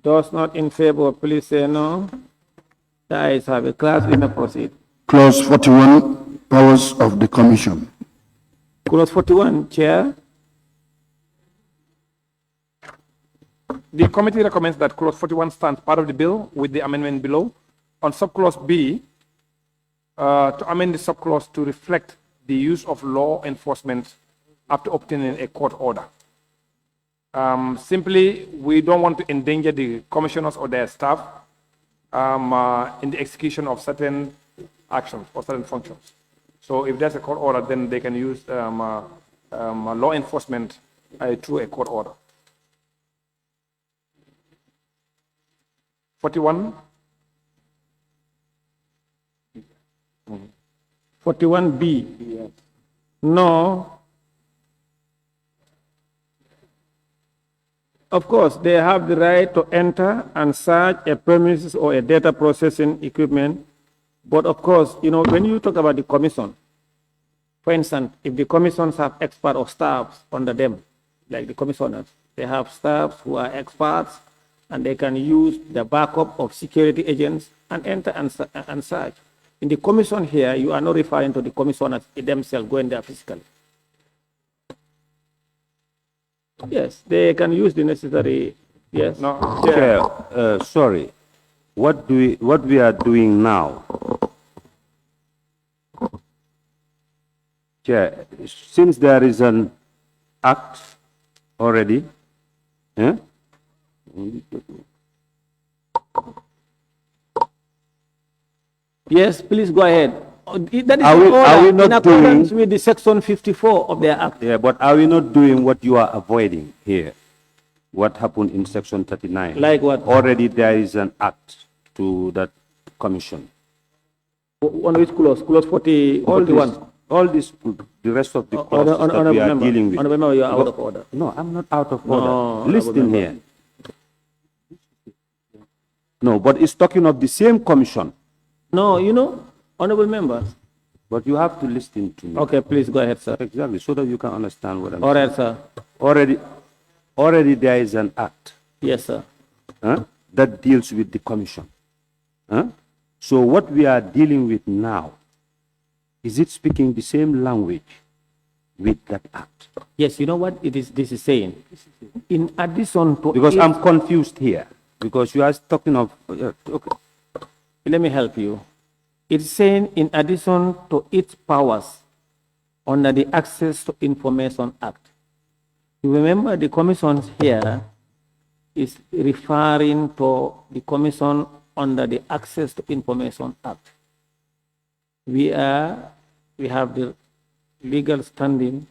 Those not in favor, please say no. The ayes have it. Class, we may proceed. Clause 41, powers of the commission. Clause 41, Chair. The committee recommends that clause 41 stands part of the bill with the amendment below. On subclause B, to amend the subclause to reflect the use of law enforcement after obtaining a court order. Simply, we don't want to endanger the commissioners or their staff in the execution of certain actions or certain functions. So if there's a court order, then they can use law enforcement through a court order. 41. 41B. No. Of course, they have the right to enter and search a premises or a data processing equipment. But of course, you know, when you talk about the commission, for instance, if the commissions have expert or staffs under them, like the commissioners, they have staffs who are experts, and they can use the backup of security agents and enter and search. In the commission here, you are not referring to the commissioners themselves going there physically. Yes, they can use the necessary, yes. No, Chair, sorry. What we are doing now, Chair, since there is an act already, Yes, please go ahead. That is are we not in accordance with the section 54 of their act. Yeah, but are we not doing what you are avoiding here? What happened in section 39? Like what? Already there is an act to that commission. On which clause? Clause 40, all the one. All this, the rest of the clauses that we are dealing with. Honorable member, you are out of order. No, I'm not out of order. No, Listen here. No, but it's talking of the same commission. No, you know, honorable members. But you have to listen to me. Okay, please go ahead, sir. Exactly, so that you can understand what I'm All saying. right, sir. Already there is an act. Yes, sir. That deals with the commission. So what we are dealing with now, is it speaking the same language with that act? Yes, you know what this is saying? In addition to... Because I'm confused here. Because you are talking of... okay. Let me help you. It's saying in addition to its powers under the Access to Information Act. You remember the commission here is referring to the commission under the Access to Information Act. We have the legal standing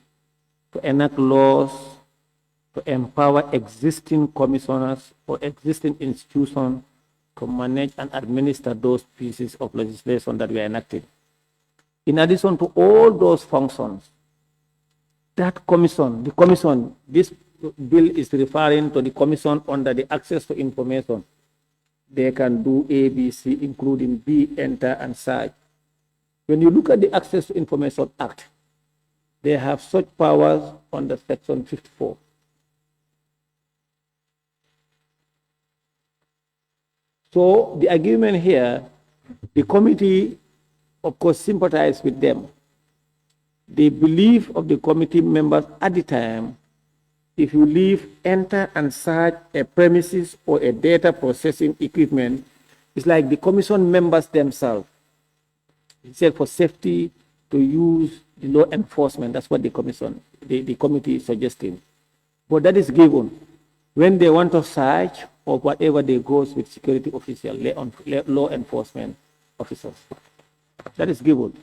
to enact laws to empower existing commissioners or existing institutions to manage and administer those pieces of legislation that we are enacting. In addition to all those functions, that commission, the commission, this bill is referring to the commission under the access to information. They can do A, B, C, including B, enter, and search. When you look at the Access to Information Act, they have such powers under Section 54. So the argument here, the committee, of course, sympathized with them. The belief of the committee members at the time, if you leave, enter, and search a premises or a data processing equipment, it's like the commission members themselves. It said for safety to use the law enforcement. That's what the commission, the committee is suggesting. But that is given when they want to search or whatever they goes with security official, law enforcement officers. That is given.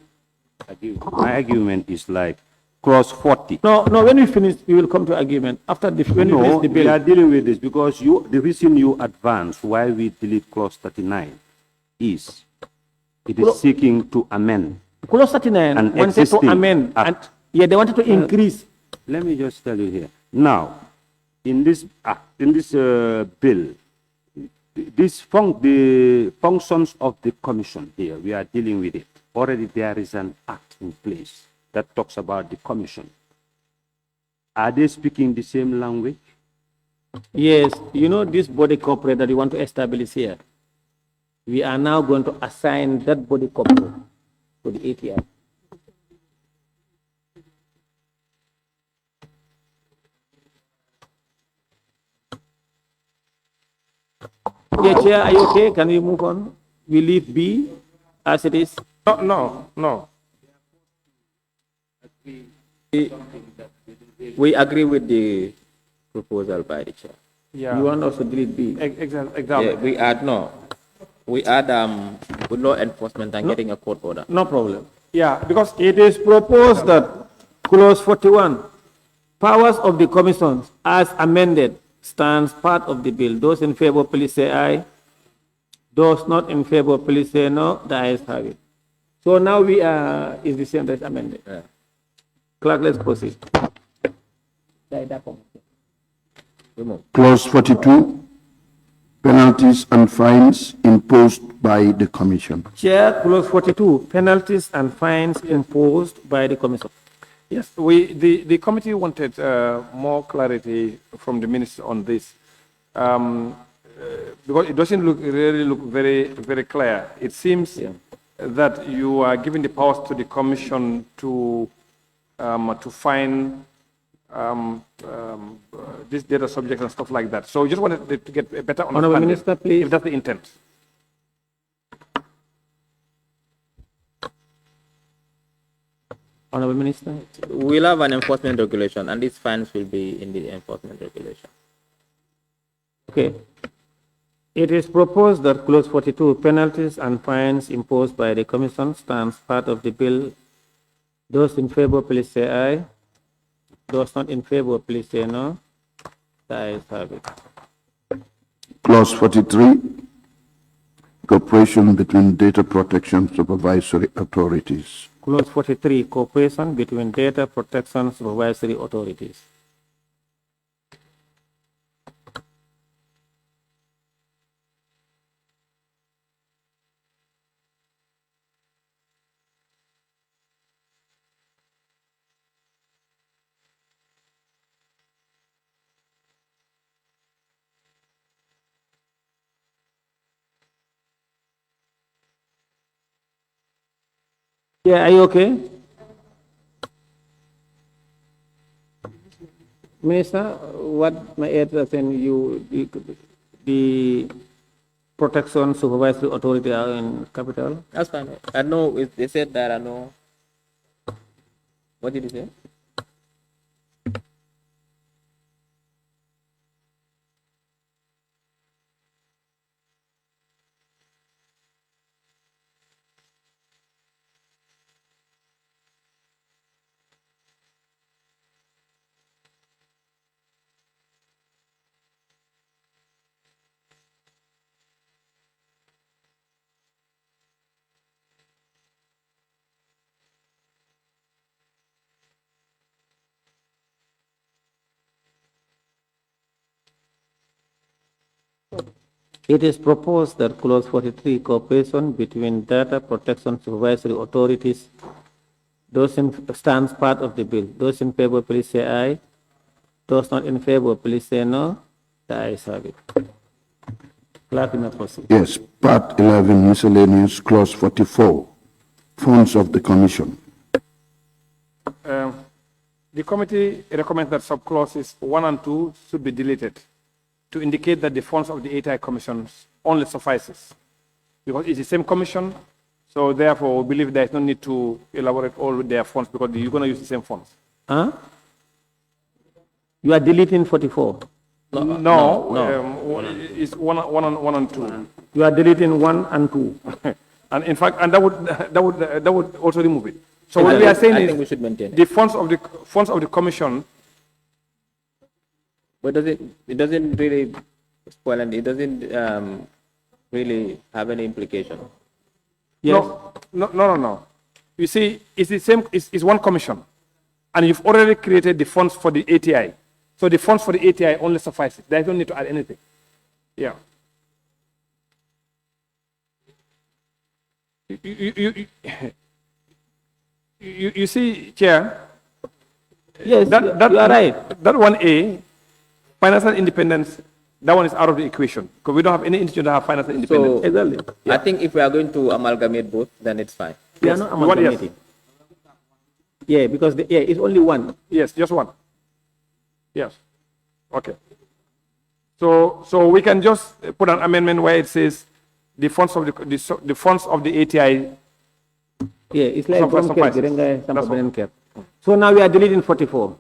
My argument is like clause 40. No, when we finish, we will come to argument. After the, when we finish the bill. We are dealing with this because the reason you advance why we delete clause 39 is it is seeking to amend. Clause 39 wanted to amend, and yeah, they wanted to increase. Let me just tell you here. Now, in this act, in this bill, the functions of the commission here, we are dealing with it. Already there is an act in place that talks about the commission. Are they speaking the same language? Yes, you know this body corporate that we want to establish here. We are now going to assign that body corporate to the ATI. Yeah, Chair, are you okay? Can we move on? We leave B as it is? No. We agree with the proposal by the chair. Yeah. You want us to delete B? Exactly. Yeah, we add with law enforcement and getting a court order. No problem. Yeah, because it is proposed that clause 41, powers of the commission as amended stands part of the bill. Those in favor, please say aye. Those not in favor, please say no. The ayes have it. So now we are, is the same as amended. Yeah. Clerk, let's proceed. Clause 42, penalties and fines imposed by the Commission. Chair, clause 42, penalties and fines imposed by the Commission. yes, the committee wanted more clarity from the minister on this. Because it doesn't really look very clear. It seems that you are giving the powers to the commission to find this data subjects and stuff like that. So we just wanted to get a better understanding. Honourable Minister, please. If that's the intent. Honourable Minister. We'll have an enforcement regulation, and these fines will be in the enforcement regulation. Okay. It is proposed that clause 42, penalties and fines imposed by the Commission stands part of the bill. Those in favor, please say aye. Those not in favor, please say no. The ayes have it. Clause 43, cooperation between data protection supervisory authorities. Clause 43, cooperation between data protection supervisory authorities. Yeah, are you okay? Minister, what my address and you, the protection supervisory authority are in capital? That's fine. I know they said that. I know. What did you say? It is proposed that clause 43, cooperation between data protection supervisory authorities, stands part of the bill. Those in favor, please say aye. Those not in favor, please say no. The ayes have it. Clerk, you may proceed. Yes, Part 11, miscellaneous, clause 44, funds of the commission. The committee recommends that subclauses 1 and 2 should be deleted to indicate that the funds of the ATI commissions only suffices. Because it's the same commission, so therefore we believe there is no need to elaborate all with their funds because you're going to use the same funds. Huh? You are deleting 44. No. It's 1 and 2. You are deleting 1 and 2. And in fact, and that would also remove it. So what we are saying is we should maintain it. the funds of the commission. But it doesn't really spoil and it doesn't really have any implication. Yes. No. You see, it's the same. It's one commission, and you've already created the funds for the ATI. So the funds for the ATI only suffice. They don't need to add anything. Yeah. You see, Chair. Yes, you are right. That 1A, financial independence, that one is out of the equation because we don't have any institution that have financial independence. So, exactly. I think if we are going to amalgamate both, then it's fine. We are not amalgamating. Yeah, because it's only one. Yes, just one. Yes. Okay. So we can just put an amendment where it says the funds of the funds of the ATI. Yeah, it's like so now we are deleting 44.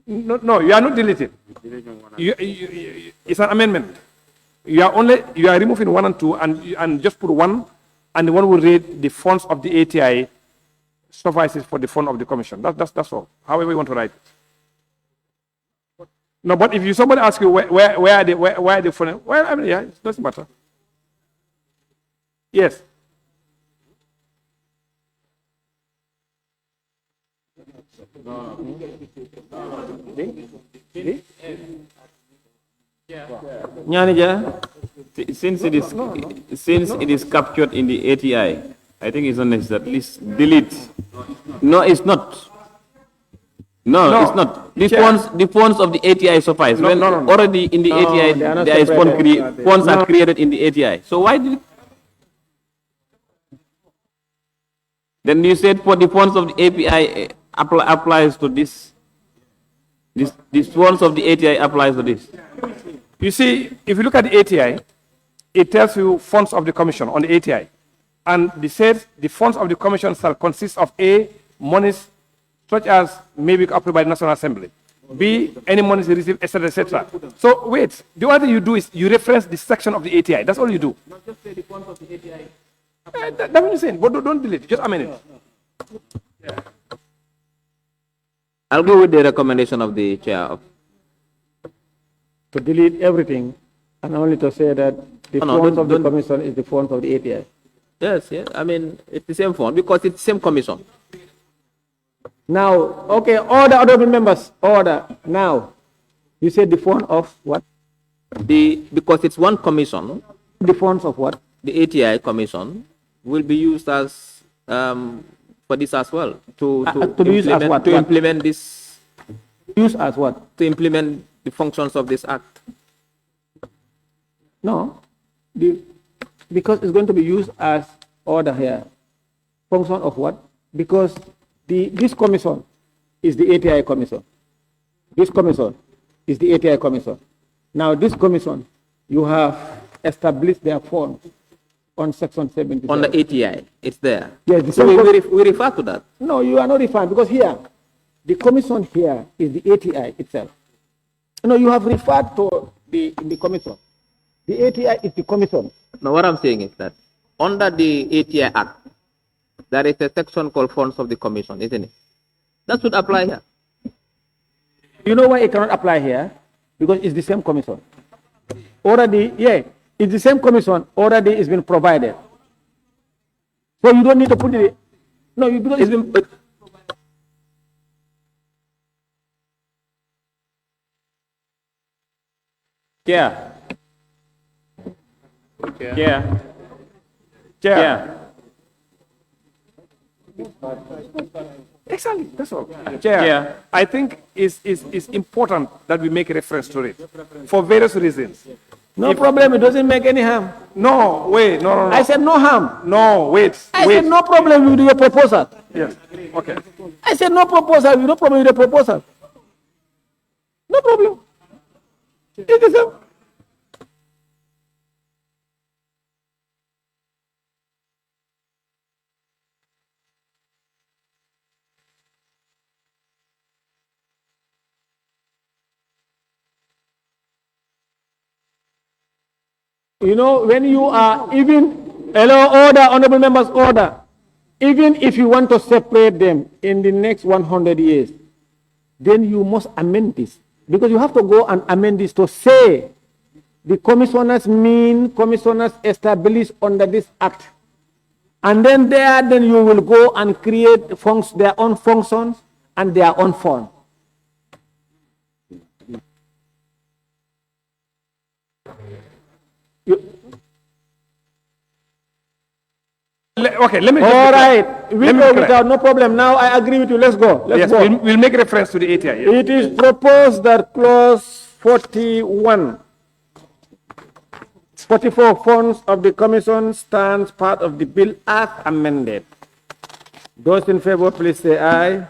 No, you are not deleting. It's an amendment. You are removing 1 and 2 and just put 1, and the one will read the funds of the ATI suffices for the fund of the commission. That's all. However you want to write it. No, but if somebody asks you where are the funds? Well, I mean, yeah, it doesn't matter. Yes. Since it is captured in the ATI, I think it's unnecessary. At least delete. No, it's not. No, it's not. The funds of the ATI suffice. Already in the ATI, there is funds are created in the ATI. So why did? Then you said for the funds of the API applies to this. These funds of the ATI applies to this. You see, if you look at the ATI, it tells you funds of the commission on the ATI. And it says the funds of the commission shall consist of A, monies such as may be approved by the National Assembly. B, any monies received, etc., etc. So wait, the other thing you do is you reference the section of the ATI. That's all you do. Not just say the funds of the ATI. That's what you're saying. But don't delete it. Just amend it. Yeah. I'll go with the recommendation of the chair. To delete everything and only to say that the funds of the commission is the funds of the API. Yes. I mean, it's the same fund because it's the same commission. Now, okay, order, honorable members, order. Now, you said the fund of what? Because it's one commission. The funds of what? The ATI commission will be used as for this as well to implement this. Use as what? To implement the functions of this act. No, because it's going to be used as order here. Function of what? Because this commission is the ATI commission. This commission is the ATI commission. Now this commission, you have established their funds on section 70. On the ATI, it's there. Yes, so we refer to that. No, you are not referring because here, the commission here is the ATI itself. No, you have referred to the commission. The ATI is the commission. No, what I'm saying is that under the ATI Act, there is a section called Funds of the Commission, isn't it? That should apply here. You know why it cannot apply here? Because it's the same commission. Already, it's the same commission. Already it's been provided. So you don't need to put it. No, because it's been. Yeah. Chair. Chair. Exactly, that's all. Chair, I think it's important that we make a reference to it for various reasons. No problem, it doesn't make any harm. No, wait, no. I said no harm. No, wait. I said no problem with your proposal. Yes, okay. I said no proposal, no problem with the proposal. No problem. It is a, you know, when you are even, hello, order, honorable members, order. Even if you want to separate them in the next 100 years, then you must amend this. Because you have to go and amend this to say the commissioners mean commissioners established under this act. And then then you will go and create their own functions and their own form. Okay, let me. All right, with or without, no problem. Now I agree with you. Let's go. Let's go. We'll make reference to the ATI. Yes. It is proposed that clause 41, 44 funds of the commission stands part of the bill as amended. Those in favor, please say aye.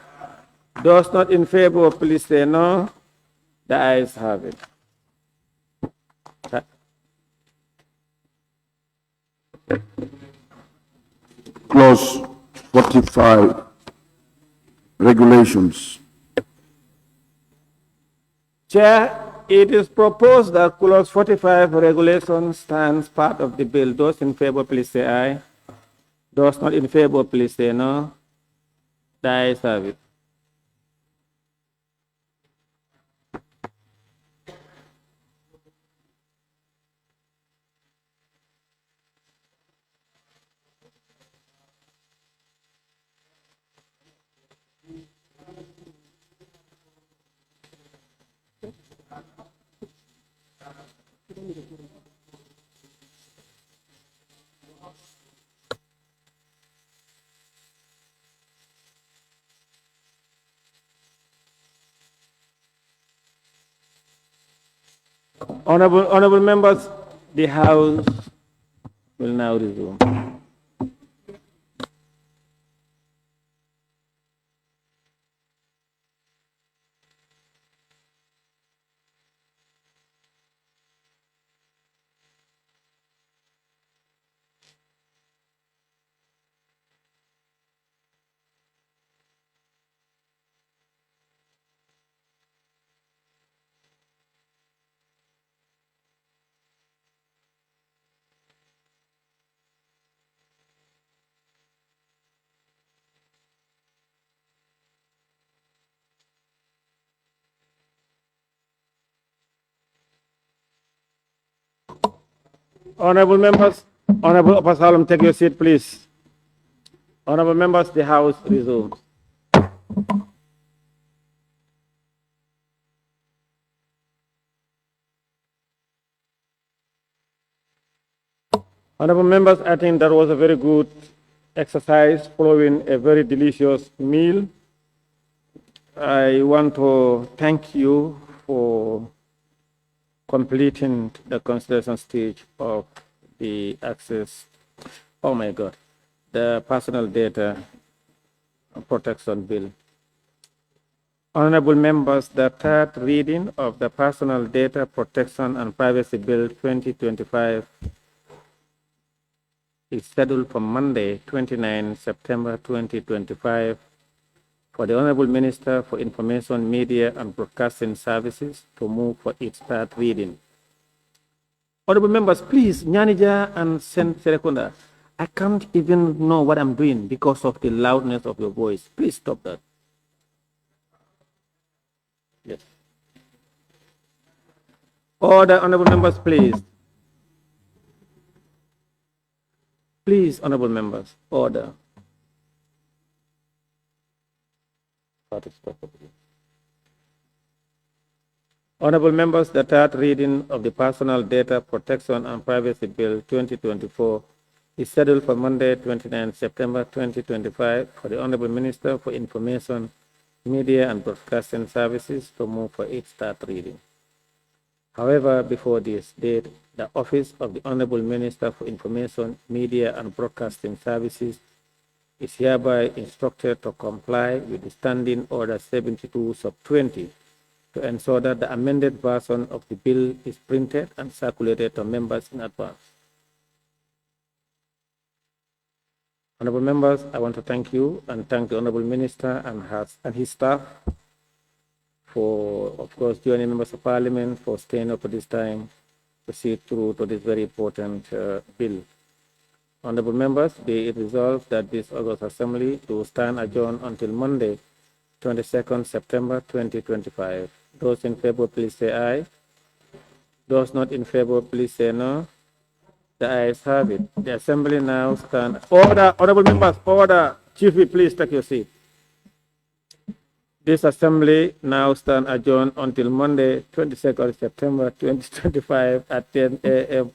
Those not in favor, please say no. The ayes have it. Clause 45, regulations. Chair, it is proposed that clause 45 regulation stands part of the bill. Those in favor, please say aye. Those not in favor, please say no. The ayes have it. Honorable members, the House will now resume. Honorable members, Honorable Upper Salem, take your seat, please. Honorable members, the House resumes. Honorable members, I think that was a very good exercise following a very delicious meal. I want to thank you for completing the consideration stage of the access, oh my God, the personal data protection bill. Honorable members, the third reading of the Personal Data Protection and Privacy Bill 2025 is scheduled for Monday, 29 September 2025 for the Honorable Minister for Information, Media and Broadcasting Services to move for its third reading. Honorable members, please, Nyanija and Serekunda, I can't even know what I'm doing because of the loudness of your voice. Please stop that. Yes. Order, honorable members, please. Please, honorable members, order. Honorable members, the third reading of the Personal Data Protection and Privacy Bill 2024 is scheduled for Monday, 29 September 2025 for the Honorable Minister for Information, Media and Broadcasting Services to move for its third reading. However, before this date, the Office of the Honorable Minister for Information, Media and Broadcasting Services is hereby instructed to comply with the Standing Order 72 sub 20 to ensure that the amended version of the bill is printed and circulated to members in advance. Honorable members, I want to thank you and thank the Honorable Minister and his staff for, of course, joining members of Parliament for staying up at this time to see through to this very important bill. Honorable members, be it resolved that this August Assembly to stand adjourned until Monday, 22nd September 2025. Those in favor, please say aye. Those not in favor, please say no. The ayes have it. The Assembly now stands. Order, honorable members, order. Chief, please take your seat. This Assembly now stands adjourned until Monday, 22nd September 2025 at 10 a.m.